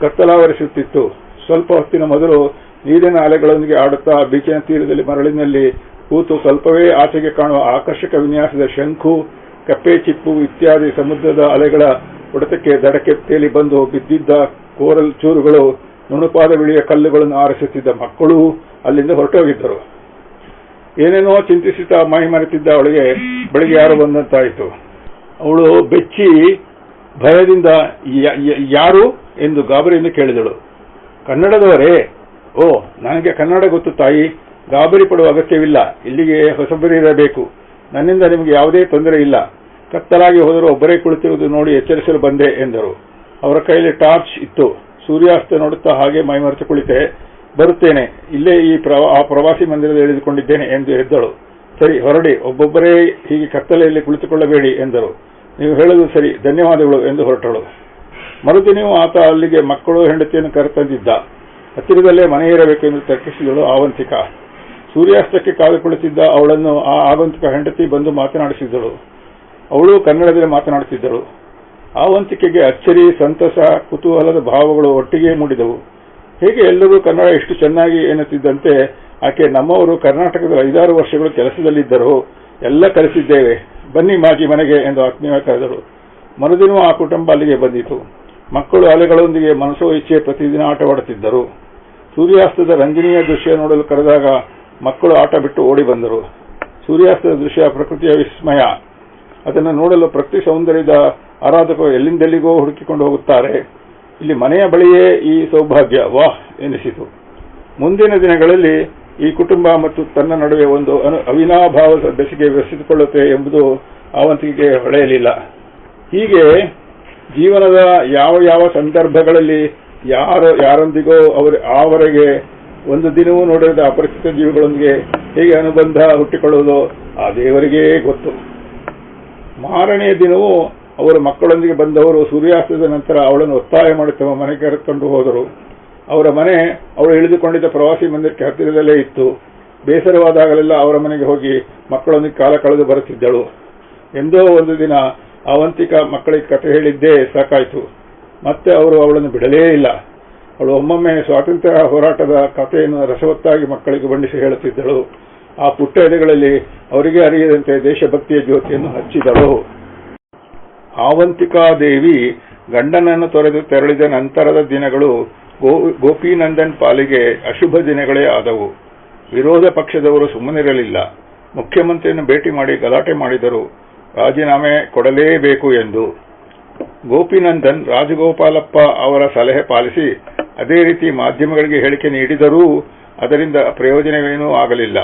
ಕತ್ತಲಾವರಿಸುತ್ತಿತ್ತು. ಸ್ವಲ್ಪ ಹೊತ್ತಿನ ಮೊದಲು ನೀರಿನ ಅಲೆಗಳೊಂದಿಗೆ ಆಡುತ್ತಾ ಬೀಚಿನ ತೀರದಲ್ಲಿ ಮರಳಿನಲ್ಲಿ ಕೂತು ಸ್ವಲ್ಪವೇ ಆಚೆಗೆ ಕಾಣುವ ಆಕರ್ಷಕ ವಿನ್ಯಾಸದ ಶಂಖು, ಕಪ್ಪೆ ಚಿಪ್ಪು ಇತ್ಯಾದಿ ಸಮುದ್ರದ ಅಲೆಗಳ ಹೊಡೆತಕ್ಕೆ ದಡಕ್ಕೆ ತೇಲಿ ಬಂದು ಬಿದ್ದಿದ್ದ ಕೋರಲ್ ಚೂರುಗಳು, ನುಣುಪಾದ ಬಿಳಿಯ ಕಲ್ಲುಗಳನ್ನು ಆರಿಸುತ್ತಿದ್ದ ಮಕ್ಕಳು ಅಲ್ಲಿಂದ ಹೊರಟೋಗಿದ್ದರು. ಏನೇನೋ ಚಿಂತಿಸುತ್ತಾ ಮೈ ಮರೆತಿದ್ದ ಅವಳಿಗೆ ಬೆಳಿಗ್ಗೆ ಯಾರು ಬಂದಂತಾಯಿತು. ಅವಳು ಬೆಚ್ಚಿ ಭಯದಿಂದ ಯಾರು ಎಂದು ಗಾಬರಿಯಿಂದ ಕೇಳಿದಳು. ಕನ್ನಡದವರೇ? ಓ, ನನಗೆ ಕನ್ನಡ ಗೊತ್ತು ತಾಯಿ, ಗಾಬರಿ ಪಡುವ ಅಗತ್ಯವಿಲ್ಲ. ಇಲ್ಲಿಗೆ ಹೊಸಬರಿರಬೇಕು. ನನ್ನಿಂದ ನಿಮಗೆ ಯಾವುದೇ ತೊಂದರೆ ಇಲ್ಲ. ಕತ್ತಲಾಗಿ ಹೋದರೂ ಒಬ್ಬರೇ ಕುಳಿತಿರುವುದು ನೋಡಿ ಎಚ್ಚರಿಸಲು ಬಂದೆ ಎಂದರು. ಅವರ ಕೈಯಲ್ಲಿ ಟಾರ್ಚ್ ಇತ್ತು. ಸೂರ್ಯಾಸ್ತ ನೋಡುತ್ತಾ ಹಾಗೆ ಮೈಮರೆತು ಕುಳಿತೆ. ಬರುತ್ತೇನೆ, ಇಲ್ಲೇ ಆ ಪ್ರವಾಸಿ ಮಂದಿರದಲ್ಲಿ ಇಳಿದುಕೊಂಡಿದ್ದೇನೆ ಎಂದು ಎದ್ದಳು. ಸರಿ, ಹೊರಡಿ, ಒಬ್ಬೊಬ್ಬರೇ ಹೀಗೆ ಕತ್ತಲೆಯಲ್ಲಿ ಕುಳಿತುಕೊಳ್ಳಬೇಡಿ ಎಂದರು. ನೀವು ಹೇಳುವುದು ಸರಿ, ಧನ್ಯವಾದಗಳು ಎಂದು ಹೊರಟಳು. ಮರುದಿನವೂ ಆತ ಅಲ್ಲಿಗೆ ಮಕ್ಕಳು ಹೆಂಡತಿಯನ್ನು ಕರೆತಂದಿದ್ದ. ಹತ್ತಿರದಲ್ಲೇ ಮನೆ ಇರಬೇಕೆಂದು ತರ್ಕಿಸಿದಳು ಆವಂತಿಕ. ಸೂರ್ಯಾಸ್ತಕ್ಕೆ ಕಾದು ಕುಳಿತಿದ್ದ ಅವಳನ್ನು ಆ ಆಗಂತುಕ ಹೆಂಡತಿ ಬಂದು ಮಾತನಾಡಿಸಿದಳು. ಅವಳು ಕನ್ನಡದಲ್ಲಿ ಮಾತನಾಡುತ್ತಿದ್ದಳು. ಆವಂತಿಕೆಗೆ ಅಚ್ಚರಿ, ಸಂತಸ, ಕುತೂಹಲದ ಭಾವಗಳು ಒಟ್ಟಿಗೆ ಮೂಡಿದವು. ಹೇಗೆ ಎಲ್ಲರೂ ಕನ್ನಡ ಎಷ್ಟು ಚೆನ್ನಾಗಿ ಎನ್ನುತ್ತಿದ್ದಂತೆ ಆಕೆ ನಮ್ಮವರು ಕರ್ನಾಟಕದ 5-6 ವರ್ಷಗಳು ಕೆಲಸದಲ್ಲಿದ್ದರು, ಎಲ್ಲ ಕಲಿಸಿದ್ದೇವೆ, ಬನ್ನಿ ಮಾಜಿ ಮನೆಗೆ ಎಂದು ಆತ್ಮೀಯ ಕರೆದಳು. ಮರುದಿನವೂ ಆ ಕುಟುಂಬ ಅಲ್ಲಿಗೆ ಬಂದಿತು. ಮಕ್ಕಳು ಅಲೆಗಳೊಂದಿಗೆ ಮನಸೋ ಇಚ್ಛೆ ಪ್ರತಿದಿನ ಆಟವಾಡುತ್ತಿದ್ದರು. ಸೂರ್ಯಾಸ್ತದ ರಂಜನೀಯ ದೃಶ್ಯ ನೋಡಲು ಕರೆದಾಗ ಮಕ್ಕಳು ಆಟ ಬಿಟ್ಟು ಓಡಿ ಬಂದರು. ಸೂರ್ಯಾಸ್ತದ ದೃಶ್ಯ ಪ್ರಕೃತಿಯ ವಿಸ್ಮಯ. ಅದನ್ನು ನೋಡಲು ಪ್ರಕೃತಿ ಸೌಂದರ್ಯದ ಆರಾಧಕರು ಎಲ್ಲಿಂದೆಲ್ಲಿಗೋ ಹುಡುಕಿಕೊಂಡು ಹೋಗುತ್ತಾರೆ. ಇಲ್ಲಿ ಮನೆಯ ಬಳಿಯೇ ಈ ಸೌಭಾಗ್ಯ, ವಾಹ್ ಎನಿಸಿತು. ಮುಂದಿನ ದಿನಗಳಲ್ಲಿ ಈ ಕುಟುಂಬ ಮತ್ತು ತನ್ನ ನಡುವೆ ಒಂದು ಅವಿನಾಭಾವ ಬೆಸುಗೆ ಬೆಸೆದುಕೊಳ್ಳುತ್ತೆ ಎಂಬುದು ಆವಂತಿಕೆಗೆ ಹೊಳೆಯಲಿಲ್ಲ. ಹೀಗೆ ಜೀವನದ ಯಾವ ಯಾವ ಸಂದರ್ಭಗಳಲ್ಲಿ ಯಾರೊಂದಿಗೋ ಆವರೆಗೆ ಒಂದು ದಿನವೂ ನೋಡಿದ ಅಪರಿಚಿತ ಜೀವಿಗಳೊಂದಿಗೆ ಹೇಗೆ ಅನುಬಂಧ ಹುಟ್ಟಿಕೊಳ್ಳುವುದೋ ಆ ದೇವರಿಗೇ ಗೊತ್ತು. ಮಾರನೆಯ ದಿನವೂ ಅವರು ಮಕ್ಕಳೊಂದಿಗೆ ಬಂದವರು ಸೂರ್ಯಾಸ್ತದ ನಂತರ ಅವಳನ್ನು ಒತ್ತಾಯ ಮಾಡಿ ತಮ್ಮ ಮನೆಗೆ ಕರೆದುಕೊಂಡು ಹೋದರು. ಅವರ ಮನೆ ಅವಳು ಇಳಿದುಕೊಂಡಿದ್ದ ಪ್ರವಾಸಿ ಮಂದಿರಕ್ಕೆ ಹತ್ತಿರದಲ್ಲೇ ಇತ್ತು. ಬೇಸರವಾದಾಗಲೆಲ್ಲ ಅವರ ಮನೆಗೆ ಹೋಗಿ ಮಕ್ಕಳೊಂದಿಗೆ ಕಾಲ ಕಳೆದು ಬರುತ್ತಿದ್ದಳು. ಎಂದೋ ಒಂದು ದಿನ ಆವಂತಿಕ ಮಕ್ಕಳಿಗೆ ಕಥೆ ಹೇಳಿದ್ದೇ ಸಾಕಾಯಿತು. ಮತ್ತೆ ಅವರು ಅವಳನ್ನು ಬಿಡಲೇ ಇಲ್ಲ. ಅವಳು ಒಮ್ಮೊಮ್ಮೆ ಸ್ವಾತಂತ್ರ್ಯ ಹೋರಾಟದ ಕಥೆಯನ್ನು ರಸವತ್ತಾಗಿ ಮಕ್ಕಳಿಗೆ ಬಣ್ಣಿಸಿ ಹೇಳುತ್ತಿದ್ದಳು. ಆ ಪುಟ್ಟ ಎದೆಗಳಲ್ಲಿ ಅವರಿಗೆ ಅರಿಯದಂತೆ ದೇಶಭಕ್ತಿಯ ಜ್ಯೋತಿಯನ್ನು ಹಚ್ಚಿದಳು. ಆವಂತಿಕಾದೇವಿ ಗಂಡನನ್ನು ತೊರೆದು ತೆರಳಿದ ನಂತರದ ದಿನಗಳು ಗೋಪಿನಂದನ್ ಪಾಲಿಗೆ ಅಶುಭ ದಿನಗಳೇ ಆದವು. ವಿರೋಧ ಪಕ್ಷದವರು ಸುಮ್ಮನಿರಲಿಲ್ಲ. ಮುಖ್ಯಮಂತ್ರಿಯನ್ನು ಭೇಟಿ ಮಾಡಿ ಗಲಾಟೆ ಮಾಡಿದರು. ರಾಜೀನಾಮೆ ಕೊಡಲೇಬೇಕು ಎಂದು. ಗೋಪಿನಂದನ್ ರಾಜಗೋಪಾಲಪ್ಪ ಅವರ ಸಲಹೆ ಪಾಲಿಸಿ ಅದೇ ರೀತಿ ಮಾಧ್ಯಮಗಳಿಗೆ ಹೇಳಿಕೆ ನೀಡಿದರೂ ಅದರಿಂದ ಪ್ರಯೋಜನವೇನೂ ಆಗಲಿಲ್ಲ.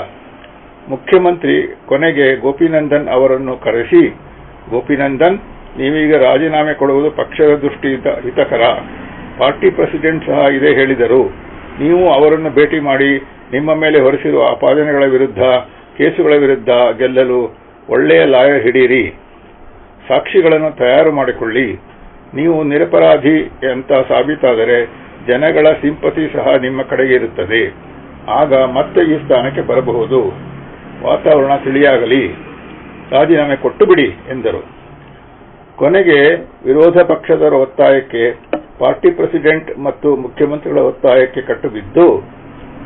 ಮುಖ್ಯಮಂತ್ರಿ ಕೊನೆಗೆ ಗೋಪಿನಂದನ್ ಅವರನ್ನು ಕರೆಸಿ, ಗೋಪಿನಂದನ್, ನೀವೀಗ ರಾಜೀನಾಮೆ ಕೊಡುವುದು ಪಕ್ಷದ ದೃಷ್ಟಿಯಿಂದ ಹಿತಕರ. ಪಾರ್ಟಿ ಪ್ರೆಸಿಡೆಂಟ್ ಸಹ ಇದೇ ಹೇಳಿದರು. ನೀವು ಅವರನ್ನು ಭೇಟಿ ಮಾಡಿ ನಿಮ್ಮ ಮೇಲೆ ಹೊರಿಸಿರುವ ಆಪಾದನೆಗಳ ವಿರುದ್ಧ, ಕೇಸುಗಳ ವಿರುದ್ಧ ಗೆಲ್ಲಲು ಒಳ್ಳೆಯ ಲಾಯರ್ ಹಿಡಿಯಿರಿ. ಸಾಕ್ಷಿಗಳನ್ನು ತಯಾರು ಮಾಡಿಕೊಳ್ಳಿ. ನೀವು ನಿರಪರಾಧಿ ಅಂತ ಸಾಬೀತಾದರೆ ಜನಗಳ ಸಿಂಪತಿ ಸಹ ನಿಮ್ಮ ಕಡೆಗೆ ಇರುತ್ತದೆ. ಆಗ ಮತ್ತೆ ಈ ಸ್ಥಾನಕ್ಕೆ ಬರಬಹುದು. ವಾತಾವರಣ ತಿಳಿಯಾಗಲಿ. ರಾಜೀನಾಮೆ ಕೊಟ್ಟು ಬಿಡಿ ಎಂದರು. ಕೊನೆಗೆ ವಿರೋಧ ಪಕ್ಷದವರ ಒತ್ತಾಯಕ್ಕೆ, ಪಾರ್ಟಿ ಪ್ರೆಸಿಡೆಂಟ್ ಮತ್ತು ಮುಖ್ಯಮಂತ್ರಿಗಳ ಒತ್ತಾಯಕ್ಕೆ ಕಟ್ಟುಬಿದ್ದು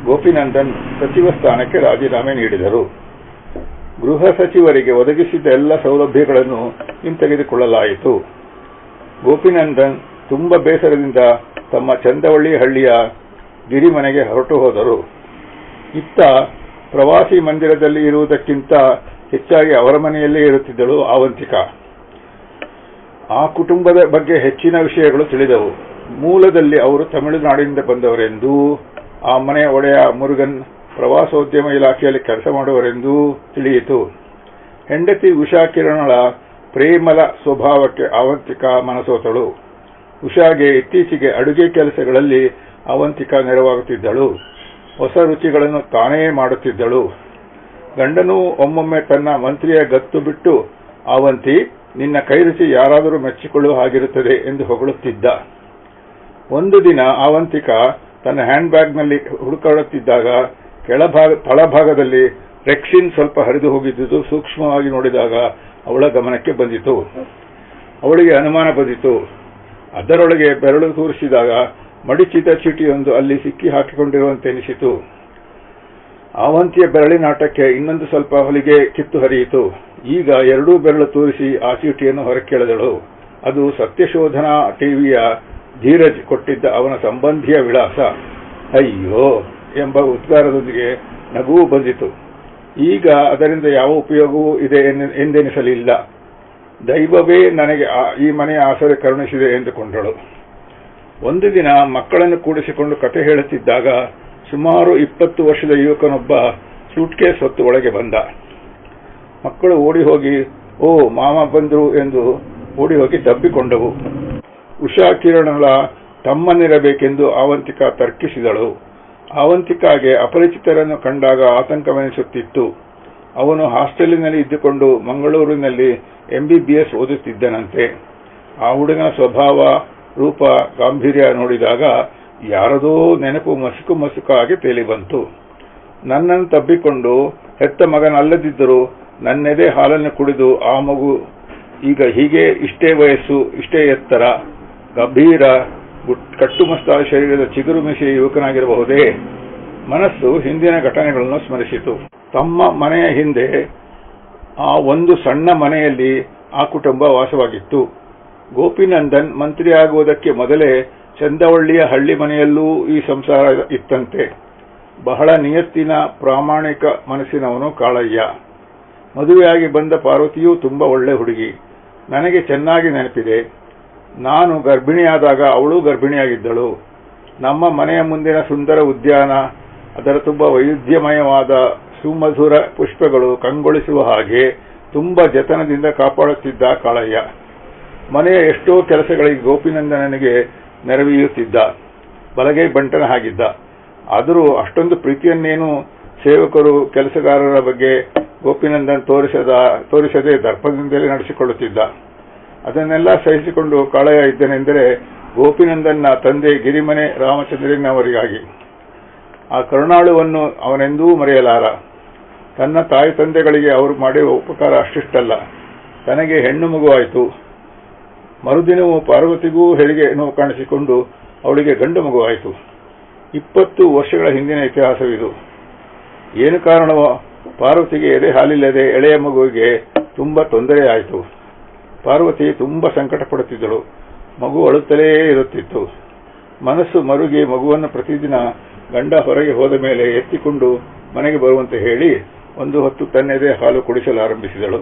ಗೋಪಿನಂದನ್ ಸಚಿವ ಸ್ಥಾನಕ್ಕೆ ರಾಜೀನಾಮೆ ನೀಡಿದರು. ಗೃಹ ಸಚಿವರಿಗೆ ಒದಗಿಸಿದ ಎಲ್ಲ ಸೌಲಭ್ಯಗಳನ್ನು ಹಿಂತೆಗೆದುಕೊಳ್ಳಲಾಯಿತು. ಗೋಪಿನಂದನ್ ತುಂಬಾ ಬೇಸರದಿಂದ ತಮ್ಮ ಚಂದವಳ್ಳಿ ಹಳ್ಳಿಯ ಗಿರಿಮನೆಗೆ ಹೊರಟು ಹೋದರು. ಇತ್ತ ಪ್ರವಾಸಿ ಮಂದಿರದಲ್ಲಿ ಇರುವುದಕ್ಕಿಂತ ಹೆಚ್ಚಾಗಿ ಅವರ ಮನೆಯಲ್ಲೇ ಇರುತ್ತಿದ್ದಳು ಆವಂತಿಕ. ಆ ಕುಟುಂಬದ ಬಗ್ಗೆ ಹೆಚ್ಚಿನ ವಿಷಯಗಳು ತಿಳಿದವು. ಮೂಲದಲ್ಲಿ ಅವರು ತಮಿಳುನಾಡಿನಿಂದ ಬಂದವರೆಂದೂ, ಆ ಮನೆಯ ಒಡೆಯ ಮುರುಗನ್ ಪ್ರವಾಸೋದ್ಯಮ ಇಲಾಖೆಯಲ್ಲಿ ಕೆಲಸ ಮಾಡುವರೆಂದೂ ತಿಳಿಯಿತು. ಹೆಂಡತಿ ಉಷಾ ಕಿರಣಳ ಪ್ರೇಮಲ ಸ್ವಭಾವಕ್ಕೆ ಆವಂತಿಕ ಮನಸೋತಳು. ಉಷಾಗೆ ಇತ್ತೀಚೆಗೆ ಅಡುಗೆ ಕೆಲಸಗಳಲ್ಲಿ ಆವಂತಿಕ ನೆರವಾಗುತ್ತಿದ್ದಳು. ಹೊಸ ರುಚಿಗಳನ್ನು ತಾನೇ ಮಾಡುತ್ತಿದ್ದಳು. ಗಂಡನೂ ಒಮ್ಮೊಮ್ಮೆ ತನ್ನ ಮಂತ್ರಿಯ ಗತ್ತು ಬಿಟ್ಟು, ಆವಂತಿ, ನಿನ್ನ ಕೈ ರುಚಿ ಯಾರಾದರೂ ಮೆಚ್ಚಿಕೊಳ್ಳುವ ಹಾಗಿರುತ್ತದೆ ಎಂದು ಹೊಗಳುತ್ತಿದ್ದ. ಒಂದು ದಿನ ಆವಂತಿಕ ತನ್ನ ಹ್ಯಾಂಡ್ ಬ್ಯಾಗ್ನಲ್ಲಿ ಹುಡುಕಾಡುತ್ತಿದ್ದಾಗ ತಳಭಾಗದಲ್ಲಿ ರೆಕ್ಸಿನ್ ಸ್ವಲ್ಪ ಹರಿದು ಹೋಗಿದ್ದುದು ಸೂಕ್ಷ್ಮವಾಗಿ ನೋಡಿದಾಗ ಅವಳ ಗಮನಕ್ಕೆ ಬಂದಿತು. ಅವಳಿಗೆ ಅನುಮಾನ ಬಂದಿತು. ಅದರೊಳಗೆ ಬೆರಳು ತೋರಿಸಿದಾಗ ಮಡಿಚಿದ ಚೀಟಿಯೊಂದು ಅಲ್ಲಿ ಸಿಕ್ಕಿ ಹಾಕಿಕೊಂಡಿರುವಂತೆ ಎನಿಸಿತು. ಆವಂತಿಯ ಬೆರಳಿನಾಟಕ್ಕೆ ಇನ್ನೊಂದು ಸ್ವಲ್ಪ ಹೊಲಿಗೆ ಕಿತ್ತು ಹರಿಯಿತು. ಈಗ ಎರಡೂ ಬೆರಳು ತೋರಿಸಿ ಆ ಚೀಟಿಯನ್ನು ಹೊರಕ್ಕೆಳೆದಳು. ಅದು ಸತ್ಯಶೋಧನಾ ಟಿವಿಯ ಧೀರಜ್ ಕೊಟ್ಟಿದ್ದ ಅವನ ಸಂಬಂಧಿಯ ವಿಳಾಸ. ಅಯ್ಯೋ ಎಂಬ ಉದ್ಗಾರದೊಂದಿಗೆ ನಗುವು ಬಂದಿತು. ಈಗ ಅದರಿಂದ ಯಾವ ಉಪಯೋಗವೂ ಇದೆ ಎಂದೆನಿಸಲಿಲ್ಲ. ದೈವವೇ ನನಗೆ ಈ ಮನೆಯ ಆಸರೆ ಕರುಣಿಸಿದೆ ಎಂದುಕೊಂಡಳು. ಒಂದು ದಿನ ಮಕ್ಕಳನ್ನು ಕೂಡಿಸಿಕೊಂಡು ಕತೆ ಹೇಳುತ್ತಿದ್ದಾಗ ಸುಮಾರು 20 ವರ್ಷದ ಯುವಕನೊಬ್ಬ ಸೂಟ್ಕೇಸ್ ಹೊತ್ತು ಒಳಗೆ ಬಂದ. ಮಕ್ಕಳು ಓಡಿ ಹೋಗಿ, ಓ ಮಾಮ ಬಂದ್ರು ಎಂದು ಓಡಿ ಹೋಗಿ ತಬ್ಬಿಕೊಂಡವು. ಉಷಾ ಕಿರಣಳ ತಮ್ಮನಿರಬೇಕೆಂದು ಆವಂತಿಕ ತರ್ಕಿಸಿದಳು. ಆವಂತಿಕಾಗೆ ಅಪರಿಚಿತರನ್ನು ಕಂಡಾಗ ಆತಂಕವೆನಿಸುತ್ತಿತ್ತು. ಅವನು ಹಾಸ್ಟೆಲಿನಲ್ಲಿ ಇದ್ದುಕೊಂಡು ಮಂಗಳೂರಿನಲ್ಲಿ MBBS ಓದುತ್ತಿದ್ದನಂತೆ. ಆ ಹುಡುಗನ ಸ್ವಭಾವ, ರೂಪ ಗಾಂಭೀರ್ಯ ನೋಡಿದಾಗ ಯಾರದೋ ನೆನಪು ಮಸುಕು ಮಸುಕಾಗಿ ತೇಲಿ ಬಂತು. ನನ್ನನ್ನು ತಬ್ಬಿಕೊಂಡು ಹೆತ್ತ ಮಗನಲ್ಲದಿದ್ದರೂ ನನ್ನೆದೆ ಹಾಲನ್ನು ಕುಡಿದು ಆ ಮಗು ಈಗ ಹೀಗೆ ಇಷ್ಟೇ ವಯಸ್ಸು, ಇಷ್ಟೇ ಎತ್ತರ, ಗಂಭೀರ ಕಟ್ಟುಮಸ್ತಾದ ಶರೀರದ ಚಿಗುರು ಮಿಶಿಯ ಯುವಕನಾಗಿರಬಹುದೇ? ಮನಸ್ಸು ಹಿಂದಿನ ಘಟನೆಗಳನ್ನು ಸ್ಮರಿಸಿತು. ತಮ್ಮ ಮನೆಯ ಹಿಂದೆ ಆ ಒಂದು ಸಣ್ಣ ಮನೆಯಲ್ಲಿ ಆ ಕುಟುಂಬ ವಾಸವಾಗಿತ್ತು. ಗೋಪಿನಂದನ್ ಮಂತ್ರಿಯಾಗುವುದಕ್ಕೆ ಮೊದಲೇ ಚಂದವಳ್ಳಿಯ ಹಳ್ಳಿ ಮನೆಯಲ್ಲೂ ಈ ಸಂಸಾರ ಇತ್ತಂತೆ. ಬಹಳ ನಿಯತ್ತಿನ ಪ್ರಾಮಾಣಿಕ ಮನಸ್ಸಿನವನು ಕಾಳಯ್ಯ. ಮದುವೆಯಾಗಿ ಬಂದ ಪಾರ್ವತಿಯೂ ತುಂಬಾ ಒಳ್ಳೆ ಹುಡುಗಿ. ನನಗೆ ಚೆನ್ನಾಗಿ ನೆನಪಿದೆ. ನಾನು ಗರ್ಭಿಣಿಯಾದಾಗ ಅವಳು ಗರ್ಭಿಣಿಯಾಗಿದ್ದಳು. ನಮ್ಮ ಮನೆಯ ಮುಂದಿನ ಸುಂದರ ಉದ್ಯಾನ, ಅದರ ತುಂಬಾ ವೈವಿಧ್ಯಮಯವಾದ ಸುಮಧುರ ಪುಷ್ಪಗಳು ಕಂಗೊಳಿಸುವ ಹಾಗೆ ತುಂಬಾ ಜತನದಿಂದ ಕಾಪಾಡುತ್ತಿದ್ದ ಕಾಳಯ್ಯ. ಮನೆಯ ಎಷ್ಟೋ ಕೆಲಸಗಳಿಗೆ ಗೋಪಿನಂದನನಿಗೆ ನೆರವೇರುತ್ತಿದ್ದ. ಬಲಗೈ ಬಂಟನ ಹಾಗಿದ್ದ. ಆದರೂ ಅಷ್ಟೊಂದು ಪ್ರೀತಿಯನ್ನೇನು ಸೇವಕರು ಕೆಲಸಗಾರರ ಬಗ್ಗೆ ಗೋಪಿನಂದನ್ ತೋರಿಸದೆ ದರ್ಪದಿಂದಲೇ ನಡೆಸಿಕೊಳ್ಳುತ್ತಿದ್ದ. ಅದನ್ನೆಲ್ಲ ಸಹಿಸಿಕೊಂಡು ಕಾಳಯ್ಯ ಇದ್ದನೆಂದರೆ ಗೋಪಿನಂದನ್ನ ತಂದೆ ಗಿರಿಮನೆ ರಾಮಚಂದ್ರನವರಿಗಾಗಿ. ಆ ಕರುಣಾಳುವನ್ನು ಅವನೆಂದೂ ಮರೆಯಲಾರ. ತನ್ನ ತಾಯಿ ತಂದೆಗಳಿಗೆ ಅವರು ಮಾಡಿರುವ ಉಪಕಾರ ಅಷ್ಟಿಷ್ಟಲ್ಲ, ತನಗೆ ಹೆಣ್ಣು ಮಗುವಾಯಿತು. ಮರುದಿನವೂ ಪಾರ್ವತಿಗೂ ಹೆರಿಗೆ ನೋವು ಕಾಣಿಸಿಕೊಂಡು ಅವಳಿಗೆ ಗಂಡು ಮಗುವಾಯಿತು. 20 ವರ್ಷಗಳ ಹಿಂದಿನ ಇತಿಹಾಸವಿದು. ಏನು ಕಾರಣವೋ ಪಾರ್ವತಿಗೆ ಎದೆ ಹಾಲಿಲ್ಲದೆ ಎಳೆಯ ಮಗುವಿಗೆ ತುಂಬಾ ತೊಂದರೆಯಾಯಿತು. ಪಾರ್ವತಿ ತುಂಬಾ ಸಂಕಟ ಪಡುತ್ತಿದ್ದಳು. ಮಗು ಅಳುತ್ತಲೇ ಇರುತ್ತಿತ್ತು. ಮನಸ್ಸು ಮರುಗಿ ಮಗುವನ್ನು ಪ್ರತಿದಿನ ಗಂಡ ಹೊರಗೆ ಹೋದ ಮೇಲೆ ಎತ್ತಿಕೊಂಡು ಮನೆಗೆ ಬರುವಂತೆ ಹೇಳಿ ಒಂದು ಹೊತ್ತು ತನ್ನೆದೆ ಹಾಲು ಕುಡಿಸಲಾರಂಭಿಸಿದಳು.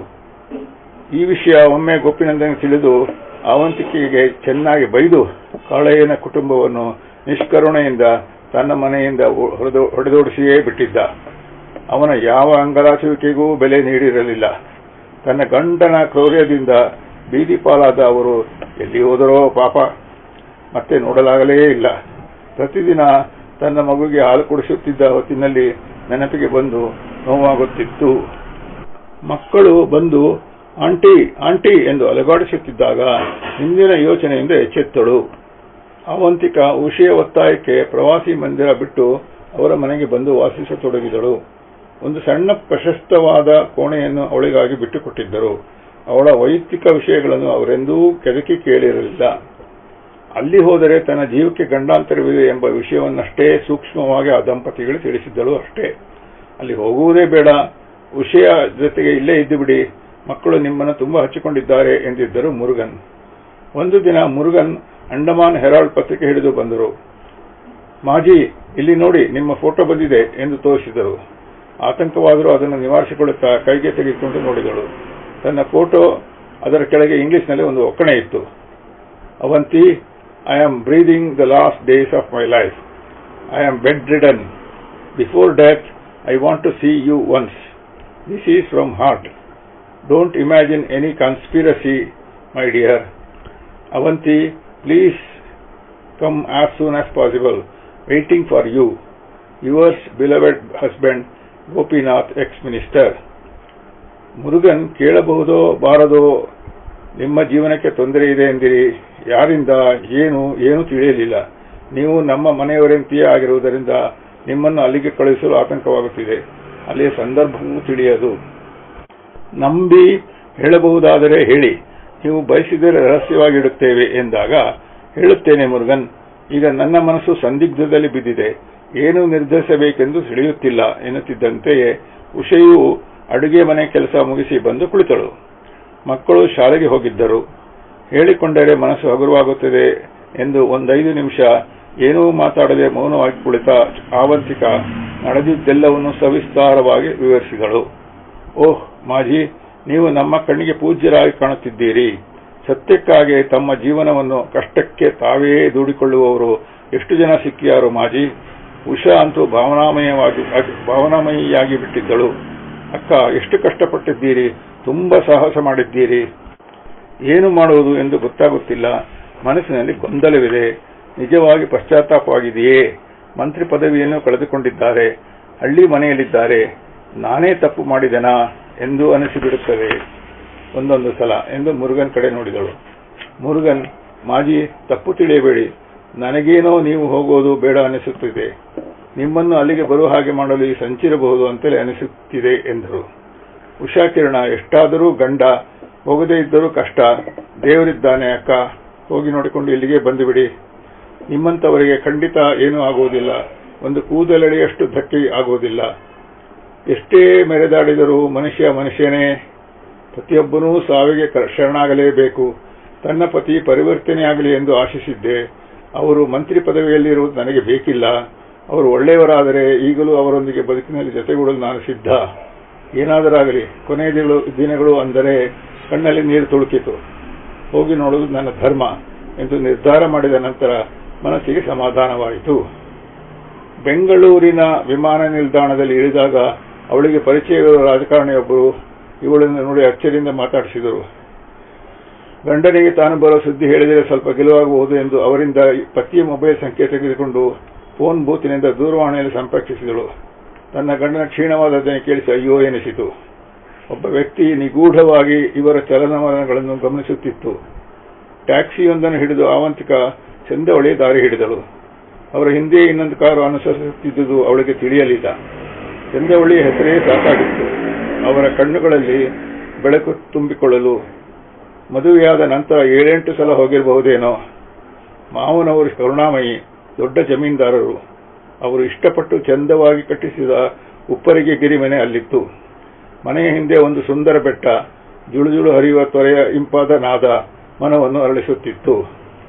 ಈ ವಿಷಯ ಒಮ್ಮೆ ಗೋಪಿನಂದನ್ ತಿಳಿದು ಅವಂತಿಕೆಗೆ ಚೆನ್ನಾಗಿ ಬೈದು ಕಾಳಯ್ಯನ ಕುಟುಂಬವನ್ನು ನಿಷ್ಕರುಣೆಯಿಂದ ತನ್ನ ಮನೆಯಿಂದ ಹೊಡೆದೋಡಿಸಿಯೇ ಬಿಟ್ಟಿದ್ದ. ಅವನ ಯಾವ ಅಂಗಲಾಚುವಿಕೆಗೂ ಬೆಲೆ ನೀಡಿರಲಿಲ್ಲ. ತನ್ನ ಗಂಡನ ಕ್ರೌರ್ಯದಿಂದ ಬೀದಿ ಪಾಲಾದ ಅವರು ಎಲ್ಲಿ ಹೋದರೋ ಪಾಪ, ಮತ್ತೆ ನೋಡಲಾಗಲೇ ಇಲ್ಲ. ಪ್ರತಿದಿನ ತನ್ನ ಮಗುವಿಗೆ ಹಾಲು ಕುಡಿಸುತ್ತಿದ್ದ ಹೊತ್ತಿನಲ್ಲಿ ನೆನಪಿಗೆ ಬಂದು ನೋವಾಗುತ್ತಿತ್ತು. ಮಕ್ಕಳು ಬಂದು ಆಂಟಿ ಆಂಟಿ ಎಂದು ಅಲಗಾಡಿಸುತ್ತಿದ್ದಾಗ ಹಿಂದಿನ ಯೋಚನೆಯಿಂದ ಎಚ್ಚೆತ್ತಳು. ಅವಂತಿಕ ಉಷೆಯ ಒತ್ತಾಯಕ್ಕೆ ಪ್ರವಾಸಿ ಮಂದಿರ ಬಿಟ್ಟು ಅವರ ಮನೆಗೆ ಬಂದು ವಾಸಿಸತೊಡಗಿದಳು. ಒಂದು ಸಣ್ಣ ಪ್ರಶಸ್ತವಾದ ಕೋಣೆಯನ್ನು ಅವಳಿಗಾಗಿ ಬಿಟ್ಟುಕೊಟ್ಟಿದ್ದರು. ಅವಳ ವೈಯಕ್ತಿಕ ವಿಷಯಗಳನ್ನು ಅವರೆಂದೂ ಕೆದಕಿ ಕೇಳಿರಲಿಲ್ಲ. ಅಲ್ಲಿ ಹೋದರೆ ತನ್ನ ಜೀವಕ್ಕೆ ಗಂಡಾಂತರವಿದೆ ಎಂಬ ವಿಷಯವನ್ನಷ್ಟೇ ಸೂಕ್ಷ್ಮವಾಗಿ ಆ ದಂಪತಿಗಳು ತಿಳಿಸಿದ್ದಳು ಅಷ್ಟೇ. ಅಲ್ಲಿ ಹೋಗುವುದೇ ಬೇಡ, ಉಷೆಯ ಜೊತೆಗೆ ಇಲ್ಲೇ ಇದ್ದು ಬಿಡಿ, ಮಕ್ಕಳು ನಿಮ್ಮನ್ನು ತುಂಬಾ ಹಚ್ಚಿಕೊಂಡಿದ್ದಾರೆ ಎಂದಿದ್ದರು ಮುರುಗನ್. ಒಂದು ದಿನ ಮುರುಗನ್ ಅಂಡಮಾನ್ ಹೆರಾಲ್ಡ್ ಪತ್ರಿಕೆ ಹಿಡಿದು ಬಂದರು. ಮಾಜಿ, ಇಲ್ಲಿ ನೋಡಿ, ನಿಮ್ಮ ಫೋಟೋ ಬಂದಿದೆ ಎಂದು ತೋರಿಸಿದರು. ಆತಂಕವಾದರೂ ಅದನ್ನು ನಿವಾರಿಸಿಕೊಳ್ಳುತ್ತಾ ಕೈಗೆ ತೆಗೆದುಕೊಂಡು ನೋಡಿದಳು. ತನ್ನ ಫೋಟೋ, ಅದರ ಕೆಳಗೆ ಇಂಗ್ಲಿಷ್ನಲ್ಲಿ ಒಂದು ಒಕ್ಕಣೆ ಇತ್ತು. Avanti, I am breathing the last days of my life. I am bedridden. Before death I want to see you once. This is from heart. Don't imagine any conspiracy, my dear. Avanti, please come as soon as possible. Waiting for you. Yours beloved husband, Gopinath, ex-minister. Murugan ಕೇಳಬಹುದೋ ಬಾರದೋ, ನಿಮ್ಮ ಜೀವನಕ್ಕೆ ತೊಂದರೆ ಇದೆ ಎಂದಿರಿ. ಯಾರಿಂದ, ಏನು ತಿಳಿಯಲಿಲ್ಲ. ನೀವು ನಮ್ಮ ಮನೆಯವರಂತೆಯೇ ಆಗಿರುವುದರಿಂದ ನಿಮ್ಮನ್ನು ಅಲ್ಲಿಗೆ ಕಳುಹಿಸಲು ಆತಂಕವಾಗುತ್ತಿದೆ. ಅಲ್ಲಿಯ ಸಂದರ್ಭವೂ ತಿಳಿಯದು. ನಂಬಿ ಹೇಳಬಹುದಾದರೆ ಹೇಳಿ, ನೀವು ಬಯಸಿದರೆ ರಹಸ್ಯವಾಗಿಡುತ್ತೇವೆ ಎಂದಾಗ, ಹೇಳುತ್ತೇನೆ ಮುರುಗನ್, ಈಗ ನನ್ನ ಮನಸ್ಸು ಸಂದಿಗ್ಧದಲ್ಲಿ ಬಿದ್ದಿದೆ, ಏನು ನಿರ್ಧರಿಸಬೇಕೆಂದು ತಿಳಿಯುತ್ತಿಲ್ಲ ಎನ್ನುತ್ತಿದ್ದಂತೆಯೇ ಉಷೆಯು ಅಡುಗೆ ಮನೆ ಕೆಲಸ ಮುಗಿಸಿ ಬಂದು ಕುಳಿತಳು. ಮಕ್ಕಳು ಶಾಲೆಗೆ ಹೋಗಿದ್ದರು. ಹೇಳಿಕೊಂಡರೆ ಮನಸ್ಸು ಹಗುರವಾಗುತ್ತದೆ ಎಂದು 5 ನಿಮಿಷ ಏನೂ ಮಾತಾಡದೆ ಮೌನವಾಗಿ ಕುಳಿತ ಆವಂತಿಕ ನಡೆದಿದ್ದೆಲ್ಲವನ್ನು ಸವಿಸ್ತಾರವಾಗಿ ವಿವರಿಸಿದಳು. ಓಹ್ ಮಾಜಿ, ನೀವು ನಮ್ಮ ಕಣ್ಣಿಗೆ ಪೂಜ್ಯರಾಗಿ ಕಾಣುತ್ತಿದ್ದೀರಿ. ಸತ್ಯಕ್ಕಾಗಿ ತಮ್ಮ ಜೀವನವನ್ನು ಕಷ್ಟಕ್ಕೆ ತಾವೇ ದೂಡಿಕೊಳ್ಳುವವರು ಎಷ್ಟು ಜನ ಸಿಕ್ಕಿಯಾರು ಮಾಜಿ. ಉಷಾ ಅಂತೂ ಭಾವನಾಮಯಿಯಾಗಿ ಬಿಟ್ಟಿದ್ದಳು. ಅಕ್ಕ, ಎಷ್ಟು ಕಷ್ಟಪಟ್ಟಿದ್ದೀರಿ, ತುಂಬಾ ಸಾಹಸ ಮಾಡಿದ್ದೀರಿ. ಏನು ಮಾಡುವುದು ಎಂದು ಗೊತ್ತಾಗುತ್ತಿಲ್ಲ. ಮನಸ್ಸಿನಲ್ಲಿ ಗೊಂದಲವಿದೆ. ನಿಜವಾಗಿ ಪಶ್ಚಾತ್ತಾಪವಾಗಿದೆಯೇ? ಮಂತ್ರಿ ಪದವಿಯನ್ನು ಕಳೆದುಕೊಂಡಿದ್ದಾರೆ, ಹಳ್ಳಿ ಮನೆಯಲ್ಲಿದ್ದಾರೆ. ನಾನೇ ತಪ್ಪು ಮಾಡಿದೆನಾ ಎಂದು ಅನಿಸಿಬಿಡುತ್ತದೆ ಒಂದೊಂದು ಸಲ ಎಂದು ಮುರುಗನ್ ಕಡೆ ನೋಡಿದಳು. ಮುರುಗನ್, ಮಾಜಿ, ತಪ್ಪು ತಿಳಿಯಬೇಡಿ. ನನಗೇನೋ ನೀವು ಹೋಗೋದು ಬೇಡ ಅನಿಸುತ್ತಿದೆ. ನಿಮ್ಮನ್ನು ಅಲ್ಲಿಗೆ ಬರುವ ಹಾಗೆ ಮಾಡಲು ಈ ಸಂಚಿರಬಹುದು ಅಂತಲೇ ಅನಿಸುತ್ತಿದೆ ಎಂದರು. ಉಷಾಕಿರಣ, ಎಷ್ಟಾದರೂ ಗಂಡ, ಹೋಗದೇ ಇದ್ದರೂ ಕಷ್ಟ. ದೇವರಿದ್ದಾನೆ ಅಕ್ಕ, ಹೋಗಿ ನೋಡಿಕೊಂಡು ಇಲ್ಲಿಗೆ ಬಂದುಬಿಡಿ. ನಿಮ್ಮಂಥವರಿಗೆ ಖಂಡಿತ ಏನೂ ಆಗುವುದಿಲ್ಲ. ಒಂದು ಕೂದಲೆಳೆಯಷ್ಟು ಧಕ್ಕೆ ಆಗುವುದಿಲ್ಲ. ಎಷ್ಟೇ ಮೆರೆದಾಡಿದರೂ ಮನುಷ್ಯನೇ. ಪ್ರತಿಯೊಬ್ಬನೂ ಸಾವಿಗೆ ಶರಣಾಗಲೇಬೇಕು. ತನ್ನ ಪತಿ ಪರಿವರ್ತನೆಯಾಗಲಿ ಎಂದು ಆಶಿಸಿದ್ದೆ. ಅವರು ಮಂತ್ರಿ ಪದವಿಯಲ್ಲಿರುವುದು ನನಗೆ ಬೇಕಿಲ್ಲ. ಅವರು ಒಳ್ಳೆಯವರಾದರೆ ಈಗಲೂ ಅವರೊಂದಿಗೆ ಬದುಕಿನಲ್ಲಿ ಜೊತೆಗೂಡಲು ನಾನು ಸಿದ್ಧ. ಏನಾದರಾಗಲಿ, ಕೊನೆಯ ದಿನಗಳು ಅಂದರೆ ಕಣ್ಣಲ್ಲಿ ನೀರು ತುಳುಕಿತು. ಹೋಗಿ ನೋಡುವುದು ನನ್ನ ಧರ್ಮ ಎಂದು ನಿರ್ಧಾರ ಮಾಡಿದ ನಂತರ ಮನಸ್ಸಿಗೆ ಸಮಾಧಾನವಾಯಿತು. ಬೆಂಗಳೂರಿನ ವಿಮಾನ ನಿಲ್ದಾಣದಲ್ಲಿ ಇಳಿದಾಗ ಅವಳಿಗೆ ಪರಿಚಯವಿರುವ ರಾಜಕಾರಣಿಯೊಬ್ಬರು ಇವಳನ್ನು ನೋಡಿ ಅಚ್ಚರಿಯಿಂದ ಮಾತಾಡಿಸಿದರು. ಗಂಡನಿಗೆ ತಾನು ಬರೋ ಸುದ್ದಿ ಹೇಳಿದರೆ ಸ್ವಲ್ಪ ಗೆಲುವಾಗಬಹುದು ಎಂದು ಅವರಿಂದ ಪತಿಯ ಮೊಬೈಲ್ ಸಂಖ್ಯೆ ತೆಗೆದುಕೊಂಡು ಫೋನ್ ಬೂತಿನಿಂದ ದೂರವಾಣಿಯಲ್ಲಿ ಸಂಪರ್ಕಿಸಿದಳು. ತನ್ನ ಗಂಡನ ಕ್ಷೀಣವಾದ ದನಿ ಕೇಳಿಸಿ ಅಯ್ಯೋ ಎನಿಸಿತು. ಒಬ್ಬ ವ್ಯಕ್ತಿ ನಿಗೂಢವಾಗಿ ಇವರ ಚಲನವಲನಗಳನ್ನು ಗಮನಿಸುತ್ತಿತ್ತು. ಟ್ಯಾಕ್ಸಿಯೊಂದನ್ನು ಹಿಡಿದು ಆವಂತಿಕ ಚಂದವಳಿ ದಾರಿ ಹಿಡಿದಳು. ಅವರ ಹಿಂದೆ ಇನ್ನೊಂದು ಕಾರು ಅನುಸರಿಸುತ್ತಿದ್ದುದು ಅವಳಿಗೆ ತಿಳಿಯಲಿಲ್ಲ. ಚಂದವಳಿಯ ಹೆಸರೇ ಸಾಕಾಗಿತ್ತು. ಅವರ ಕಣ್ಣುಗಳಲ್ಲಿ ಬೆಳಕು ತುಂಬಿಕೊಳ್ಳಲು. ಮದುವೆಯಾದ ನಂತರ 7-8 ಸಲ ಹೋಗಿರಬಹುದೇನೋ. ಮಾವನವರು ಕರುಣಾಮಯಿ, ದೊಡ್ಡ ಜಮೀನ್ದಾರರು. ಅವರು ಇಷ್ಟಪಟ್ಟು ಚಂದವಾಗಿ ಕಟ್ಟಿಸಿದ ಉಪ್ಪರಿಗೆ ಗಿರಿಮನೆ ಅಲ್ಲಿತ್ತು. ಮನೆಯ ಹಿಂದೆ ಒಂದು ಸುಂದರ ಬೆಟ್ಟ, ಜುಳುಜುಳು ಹರಿಯುವ ತೊರೆಯ ಇಂಪಾದ ನಾದ ಮನವನ್ನು ಅರಳಿಸುತ್ತಿತ್ತು.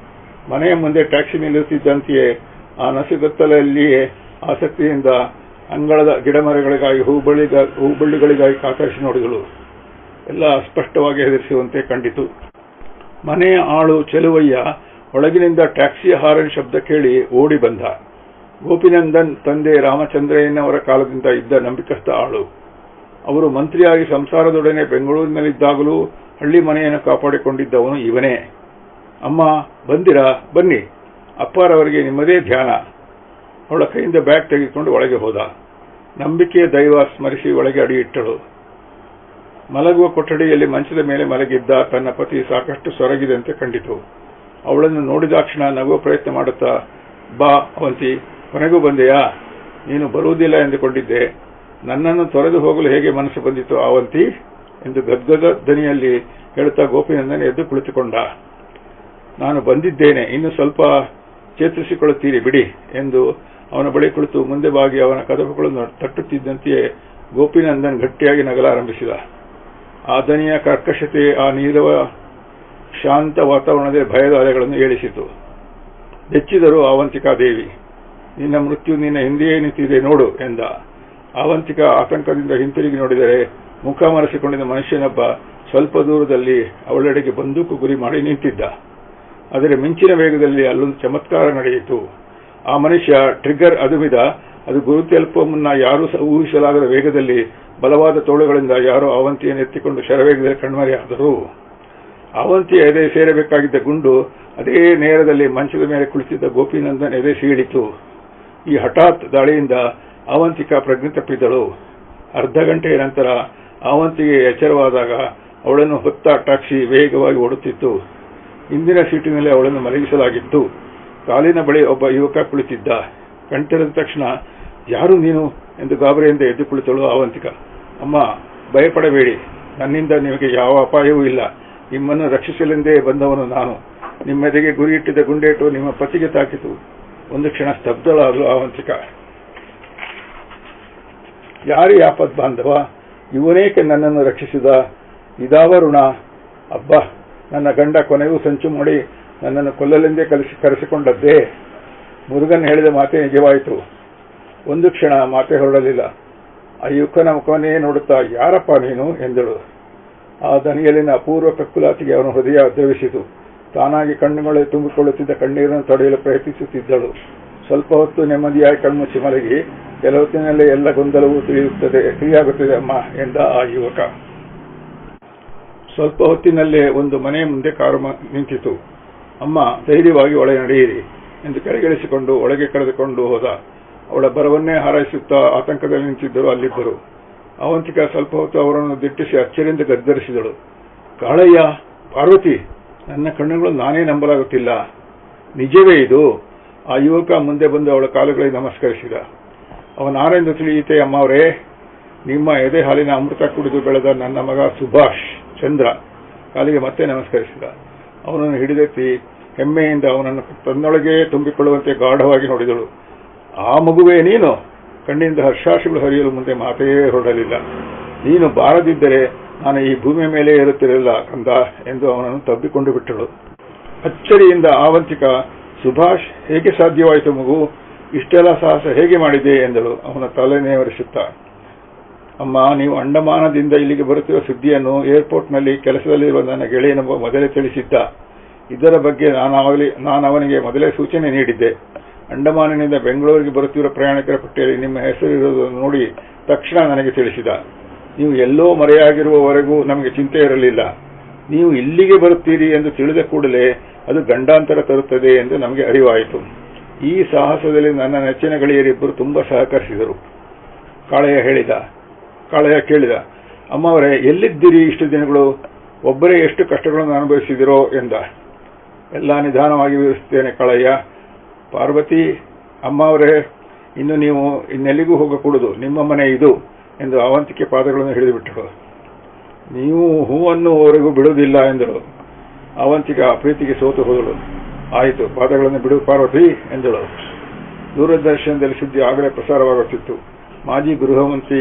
ಮನೆಯ ಮುಂದೆ ಟ್ಯಾಕ್ಸಿ ನಿಲ್ಲುತ್ತಿದ್ದಂತೆಯೇ ಆ ನಸುಗತ್ತಲಲ್ಲಿಯೇ ಆಸಕ್ತಿಯಿಂದ ಅಂಗಳದ ಗಿಡಮರಗಳಿಗಾಗಿ ಹೂಬಳ್ಳಿಗಳಿಗಾಗಿ ಕಾತರಿಸಿ ನೋಡಿದಳು. ಎಲ್ಲ ಅಸ್ಪಷ್ಟವಾಗಿ ಹೆದರಿಸುವಂತೆ ಕಂಡಿತು. ಮನೆಯ ಆಳು ಚೆಲುವಯ್ಯ ಒಳಗಿನಿಂದ ಟ್ಯಾಕ್ಸಿಯ ಹಾರನ್ ಶಬ್ದ ಕೇಳಿ ಓಡಿ ಬಂದ. ಗೋಪಿನಂದನ್ ತಂದೆ ರಾಮಚಂದ್ರಯ್ಯನವರ ಕಾಲದಿಂದ ಇದ್ದ ನಂಬಿಕಸ್ಥ ಆಳು. ಅವರು ಮಂತ್ರಿಯಾಗಿ ಸಂಸಾರದೊಡನೆ ಬೆಂಗಳೂರಿನಲ್ಲಿದ್ದಾಗಲೂ ಹಳ್ಳಿ ಮನೆಯನ್ನು ಕಾಪಾಡಿಕೊಂಡಿದ್ದವನು ಇವನೇ. ಅಮ್ಮ ಬಂದಿರಾ? ಬನ್ನಿ, ಅಪ್ಪಾರವರಿಗೆ ನಿಮ್ಮದೇ ಧ್ಯಾನ. ಅವಳ ಕೈಯಿಂದ ಬ್ಯಾಗ್ ತೆಗೆದುಕೊಂಡು ಒಳಗೆ ಹೋದ. ನಂಬಿಕೆಯ ದೈವ ಸ್ಮರಿಸಿ ಒಳಗೆ ಅಡಿಯಿಟ್ಟಳು. ಮಲಗುವ ಕೊಠಡಿಯಲ್ಲಿ ಮಂಚದ ಮೇಲೆ ಮಲಗಿದ್ದ ತನ್ನ ಪತಿ ಸಾಕಷ್ಟು ಸೊರಗಿದಂತೆ ಕಂಡಿತು. ಅವಳನ್ನು ನೋಡಿದಾಕ್ಷಣ ನಗುವ ಪ್ರಯತ್ನ ಮಾಡುತ್ತಾ, ಬಾ ಅವಂತಿ, ಕೊನೆಗೂ ಬಂದೆಯಾ? ನೀನು ಬರುವುದಿಲ್ಲ ಎಂದುಕೊಂಡಿದ್ದೆ. ನನ್ನನ್ನು ತೊರೆದು ಹೋಗಲು ಹೇಗೆ ಮನಸ್ಸು ಬಂದಿತು ಅವಂತಿ ಎಂದು ಗದ್ಗದ ದನಿಯಲ್ಲಿ ಹೇಳುತ್ತಾ ಗೋಪಿನಂದನ್ ಎದ್ದು ಕುಳಿತುಕೊಂಡ. ನಾನು ಬಂದಿದ್ದೇನೆ, ಇನ್ನು ಸ್ವಲ್ಪ ಚೇತರಿಸಿಕೊಳ್ಳುತ್ತೀರಿ ಬಿಡಿ ಎಂದು ಅವನ ಬಳಿ ಕುಳಿತು ಮುಂದೆ ಬಾಗಿ ಅವನ ಕದಪುಗಳನ್ನು ತಟ್ಟುತ್ತಿದ್ದಂತೆಯೇ ಗೋಪಿನಂದನ್ ಗಟ್ಟಿಯಾಗಿ ನಗಲಾರಂಭಿಸಿದ. ಆ ದನಿಯ ಕರ್ಕಶತೆ ಆ ನೀರವ ಶಾಂತ ವಾತಾವರಣದಲ್ಲಿ ಭಯದ ಅಲೆಗಳನ್ನು ಏಳಿಸಿತು. ಬೆಚ್ಚಿದರು ಅವಂತಿಕಾದೇವಿ. ನಿನ್ನ ಮೃತ್ಯು ನಿನ್ನ ಹಿಂದೆಯೇ ನಿಂತಿದೆ ನೋಡು ಎಂದ. ಅವಂತಿಕ ಆತಂಕದಿಂದ ಹಿಂತಿರುಗಿ ನೋಡಿದರೆ ಮುಖ ಮರೆಸಿಕೊಂಡಿದ್ದ ಮನುಷ್ಯನೊಬ್ಬ ಸ್ವಲ್ಪ ದೂರದಲ್ಲಿ ಅವಳೆಡೆಗೆ ಬಂದೂಕು ಗುರಿ ಮಾಡಿ ನಿಂತಿದ್ದ. ಆದರೆ ಮಿಂಚಿನ ವೇಗದಲ್ಲಿ ಅಲ್ಲೊಂದು ಚಮತ್ಕಾರ ನಡೆಯಿತು. ಆ ಮನುಷ್ಯ ಟ್ರಿಗರ್ ಅದುಮಿದ. ಅದು ಗುರು ತಲುಪುವ ಮುನ್ನ ಯಾರೂ ಊಹಿಸಲಾಗದ ವೇಗದಲ್ಲಿ ಬಲವಾದ ತೋಳುಗಳಿಂದ ಯಾರೋ ಅವಂತಿಯನ್ನು ಎತ್ತಿಕೊಂಡು ಶರವೇಗದಲ್ಲಿ ಕಣ್ಮರೆಯಾದರು. ಅವಂತಿಯ ಎದೆ ಸೇರಬೇಕಾಗಿದ್ದ ಗುಂಡು ಅದೇ ನೇರದಲ್ಲಿ ಮಂಚದ ಮೇಲೆ ಕುಳಿತಿದ್ದ ಗೋಪಿನಂದನ್ ಎದೆ ಸೀಳಿತು. ಈ ಹಠಾತ್ ದಾಳಿಯಿಂದ ಅವಂತಿಕ ಪ್ರಜ್ಞೆ ತಪ್ಪಿದಳು. ಅರ್ಧ ಗಂಟೆಯ ನಂತರ ಅವಂತಿಗೆ ಎಚ್ಚರವಾದಾಗ ಅವಳನ್ನು ಹೊತ್ತ ಟ್ಯಾಕ್ಸಿ ವೇಗವಾಗಿ ಓಡುತ್ತಿತ್ತು. ಹಿಂದಿನ ಸೀಟಿನಲ್ಲಿ ಅವಳನ್ನು ಮಲಗಿಸಲಾಗಿತ್ತು. ಕಾಲಿನ ಬಳಿ ಒಬ್ಬ ಯುವಕ ಕುಳಿತಿದ್ದ. ಕಣ್ತೆರೆದ ತಕ್ಷಣ ಯಾರು ನೀನು ಎಂದು ಗಾಬರಿಯಿಂದ ಎದ್ದು ಕುಳಿತಳು ಅವಂತಿಕ. ಅಮ್ಮ, ಭಯಪಡಬೇಡಿ, ನನ್ನಿಂದ ನಿಮಗೆ ಯಾವ ಅಪಾಯವೂ ಇಲ್ಲ. ನಿಮ್ಮನ್ನು ರಕ್ಷಿಸಲೆಂದೇ ಬಂದವನು ನಾನು. ನಿಮ್ಮೆದೆಗೆ ಗುರಿಯಿಟ್ಟಿದ್ದ ಗುಂಡೇಟು ನಿಮ್ಮ ಪತಿಗೆ ತಾಕಿತು. ಒಂದು ಕ್ಷಣ ಸ್ತಬ್ಧಳಾದಳು ಅವಂತಿಕ. ಯಾರೇ ಆಪದ್ ಬಾಂಧವ? ಇವನೇಕೆ ನನ್ನನ್ನು ರಕ್ಷಿಸಿದ? ಇದಾವ ಋಣ? ಅಬ್ಬ, ನನ್ನ ಗಂಡ ಕೊನೆಗೂ ಸಂಚು ಮಾಡಿ ನನ್ನನ್ನು ಕೊಲ್ಲಲೆಂದೇ ಕರೆಸಿಕೊಂಡದ್ದೇ. ಮುರುಗನ್ ಹೇಳಿದ ಮಾತೆ ನಿಜವಾಯಿತು. ಒಂದು ಕ್ಷಣ ಮಾತೆ ಹೊರಡಲಿಲ್ಲ. ಆ ಯುವಕನ ಮುಖವನ್ನೇ ನೋಡುತ್ತಾ, ಯಾರಪ್ಪ ನೀನು ಎಂದಳು. ಆ ದನಿಯಲ್ಲಿನ ಅಪೂರ್ವ ಕಕ್ಕುಲಾತಿಗೆ ಅವನ ಹೃದಯ ದ್ರವಿಸಿತು. ತಾನಾಗಿ ಕಣ್ಣುಗಳಲ್ಲಿ ತುಂಬಿಕೊಳ್ಳುತ್ತಿದ್ದ ಕಣ್ಣೀರನ್ನು ತಡೆಯಲು ಪ್ರಯತ್ನಿಸುತ್ತಿದ್ದಳು. ಸ್ವಲ್ಪ ಹೊತ್ತು ನೆಮ್ಮದಿಯಾಗಿ ಕಣ್ಮುಚ್ಚಿ ಮಲಗಿ, ಕೆಲವೊತ್ತಿನಲ್ಲೇ ಎಲ್ಲ ಗೊಂದಲವೂ ತಿಳಿಯಾಗುತ್ತದೆ ಅಮ್ಮ ಎಂದ ಆ ಯುವಕ. ಸ್ವಲ್ಪ ಹೊತ್ತಿನಲ್ಲೇ ಒಂದು ಮನೆಯ ಮುಂದೆ ಕಾರು ನಿಂತಿತು. ಅಮ್ಮ, ಧೈರ್ಯವಾಗಿ ಒಳಗೆ ನಡೆಯಿರಿ ಎಂದು ಕೆಳಗಿಳಿಸಿಕೊಂಡು ಒಳಗೆ ಕರೆದುಕೊಂಡು ಹೋದ. ಅವಳ ಬರವನ್ನೇ ಹಾರೈಸುತ್ತಾ ಆತಂಕದಲ್ಲಿ ನಿಂತಿದ್ದರು ಅಲ್ಲಿದ್ದರು. ಅವಂತಿಕ ಸ್ವಲ್ಪ ಹೊತ್ತು ಅವರನ್ನು ದಿಟ್ಟಿಸಿ ಅಚ್ಚರಿಯಿಂದ ಗದ್ದರಿಸಿದಳು. ಕಾಳಯ್ಯ, ಪಾರ್ವತಿ, ನನ್ನ ಕಣ್ಣುಗಳು ನಾನೇ ನಂಬಲಾಗುತ್ತಿಲ್ಲ. ನಿಜವೇ ಇದು? ಆ ಯುವಕ ಮುಂದೆ ಬಂದು ಅವಳ ಕಾಲುಗಳಿಗೆ ನಮಸ್ಕರಿಸಿದ. ಅವನಾರೆಂದು ತಿಳಿಯಿತೆ ಅಮ್ಮವರೇ? ನಿಮ್ಮ ಎದೆ ಹಾಲಿನ ಅಮೃತ ಕುಡಿದು ಬೆಳೆದ ನನ್ನ ಮಗ ಸುಭಾಷ್ ಚಂದ್ರ ಕಾಲಿಗೆ ಮತ್ತೆ ನಮಸ್ಕರಿಸಿದ. ಅವನನ್ನು ಹಿಡಿದೆತ್ತಿ ಹೆಮ್ಮೆಯಿಂದ ಅವನನ್ನು ತನ್ನೊಳಗೆ ತುಂಬಿಕೊಳ್ಳುವಂತೆ ಗಾಢವಾಗಿ ನೋಡಿದಳು. ಆ ಮಗುವೇ ನೀನು? ಕಣ್ಣಿಂದ ಹರ್ಷಾಶಗಳು ಹರಿಯಲು ಮುಂದೆ ಮಾತೇ ಹೊರಡಲಿಲ್ಲ. ನೀನು ಬಾರದಿದ್ದರೆ ನಾನು ಈ ಭೂಮಿಯ ಮೇಲೆ ಇರುತ್ತಿರಲಿಲ್ಲ ಕಂದ ಎಂದು ಅವನನ್ನು ತಬ್ಬಿಕೊಂಡು ಬಿಟ್ಟಳು. ಅಚ್ಚರಿಯಿಂದ ಆವಂತಿಕ, ಸುಭಾಷ್, ಹೇಗೆ ಸಾಧ್ಯವಾಯಿತು ಮಗು? ಇಷ್ಟೆಲ್ಲ ಸಾಹಸ ಹೇಗೆ ಮಾಡಿದೆ ಎಂದಳು ಅವನ ತಲೆನೇವರಿಸುತ್ತಾ. ಅಮ್ಮ, ನೀವು ಅಂಡಮಾನದಿಂದ ಇಲ್ಲಿಗೆ ಬರುತ್ತಿರುವ ಸುದ್ದಿಯನ್ನು ಏರ್ಪೋರ್ಟ್ನಲ್ಲಿ ಕೆಲಸದಲ್ಲಿರುವ ನನ್ನ ಗೆಳೆಯನೊಬ್ಬ ಮೊದಲೇ ತಿಳಿಸಿದ್ದ. ಇದರ ಬಗ್ಗೆ ನಾನು ಅವನಿಗೆ ಮೊದಲೇ ಸೂಚನೆ ನೀಡಿದ್ದೆ. ಅಂಡಮಾನಿನಿಂದ ಬೆಂಗಳೂರಿಗೆ ಬರುತ್ತಿರುವ ಪ್ರಯಾಣಿಕರ ಪಟ್ಟಿಯಲ್ಲಿ ನಿಮ್ಮ ಹೆಸರಿರುವುದನ್ನು ನೋಡಿ ತಕ್ಷಣ ನನಗೆ ತಿಳಿಸಿದ. ನೀವು ಎಲ್ಲೋ ಮರೆಯಾಗಿರುವವರೆಗೂ ನಮಗೆ ಚಿಂತೆ ಇರಲಿಲ್ಲ. ನೀವು ಇಲ್ಲಿಗೆ ಬರುತ್ತೀರಿ ಎಂದು ತಿಳಿದ ಕೂಡಲೇ ಅದು ಗಂಡಾಂತರ ತರುತ್ತದೆ ಎಂದು ನಮಗೆ ಅರಿವಾಯಿತು. ಈ ಸಾಹಸದಲ್ಲಿ ನನ್ನ ನೆಚ್ಚಿನ ಗೆಳೆಯರಿಬ್ಬರು ತುಂಬಾ ಸಹಕರಿಸಿದರು. ಕಾಳೆಯ ಕೇಳಿದ, ಅಮ್ಮವರೇ, ಎಲ್ಲಿದ್ದೀರಿ ಇಷ್ಟು ದಿನಗಳು? ಒಬ್ಬರೇ ಎಷ್ಟು ಕಷ್ಟಗಳನ್ನು ಅನುಭವಿಸಿದಿರೋ ಎಂದ. ಎಲ್ಲ ನಿಧಾನವಾಗಿ ವಿವರಿಸುತ್ತೇನೆ ಕಾಳಯ್ಯ. ಪಾರ್ವತಿ, ಅಮ್ಮವರೇ, ಇನ್ನು ನೀವು ಇನ್ನೆಲ್ಲಿಗೂ ಹೋಗಕೂಡದು, ನಿಮ್ಮ ಮನೆ ಇದು ಎಂದು ಅವಂತಿಕೆ ಪಾದಗಳನ್ನು ಹಿಡಿದುಬಿಟ್ಟಳು. ನೀವು ಹೂವನ್ನುವರೆಗೂ ಬಿಡುವುದಿಲ್ಲ ಎಂದಳು. ಅವಂತಿಕ ಪ್ರೀತಿಗೆ ಸೋತು ಹೋದಳು. ಆಯಿತು, ಪಾದಗಳನ್ನು ಬಿಡು ಪಾರ್ವತಿ ಎಂದಳು. ದೂರದರ್ಶನದಲ್ಲಿ ಸುದ್ದಿ ಆಗಲೇ ಪ್ರಸಾರವಾಗುತ್ತಿತ್ತು. ಮಾಜಿ ಗೃಹ ಮಂತ್ರಿ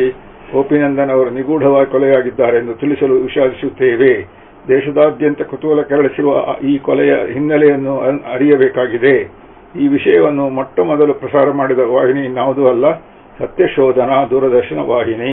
ಗೋಪಿನಂದನ್ ಅವರು ನಿಗೂಢವಾಗಿ ಕೊಲೆಯಾಗಿದ್ದಾರೆ ಎಂದು ತಿಳಿಸಲು ವಿಷಾದಿಸುತ್ತೇವೆ. ದೇಶದಾದ್ಯಂತ ಕುತೂಹಲ ಕೆರಳಿಸಿರುವ ಈ ಕೊಲೆಯ ಹಿನ್ನೆಲೆಯನ್ನು ಅರಿಯಬೇಕಾಗಿದೆ. ಈ ವಿಷಯವನ್ನು ಮೊಟ್ಟ ಮೊದಲು ಪ್ರಸಾರ ಮಾಡಿದ ವಾಹಿನಿ ಇನ್ನಾವುದೂ ಅಲ್ಲ, ಸತ್ಯಶೋಧನಾ ದೂರದರ್ಶನ ವಾಹಿನಿ.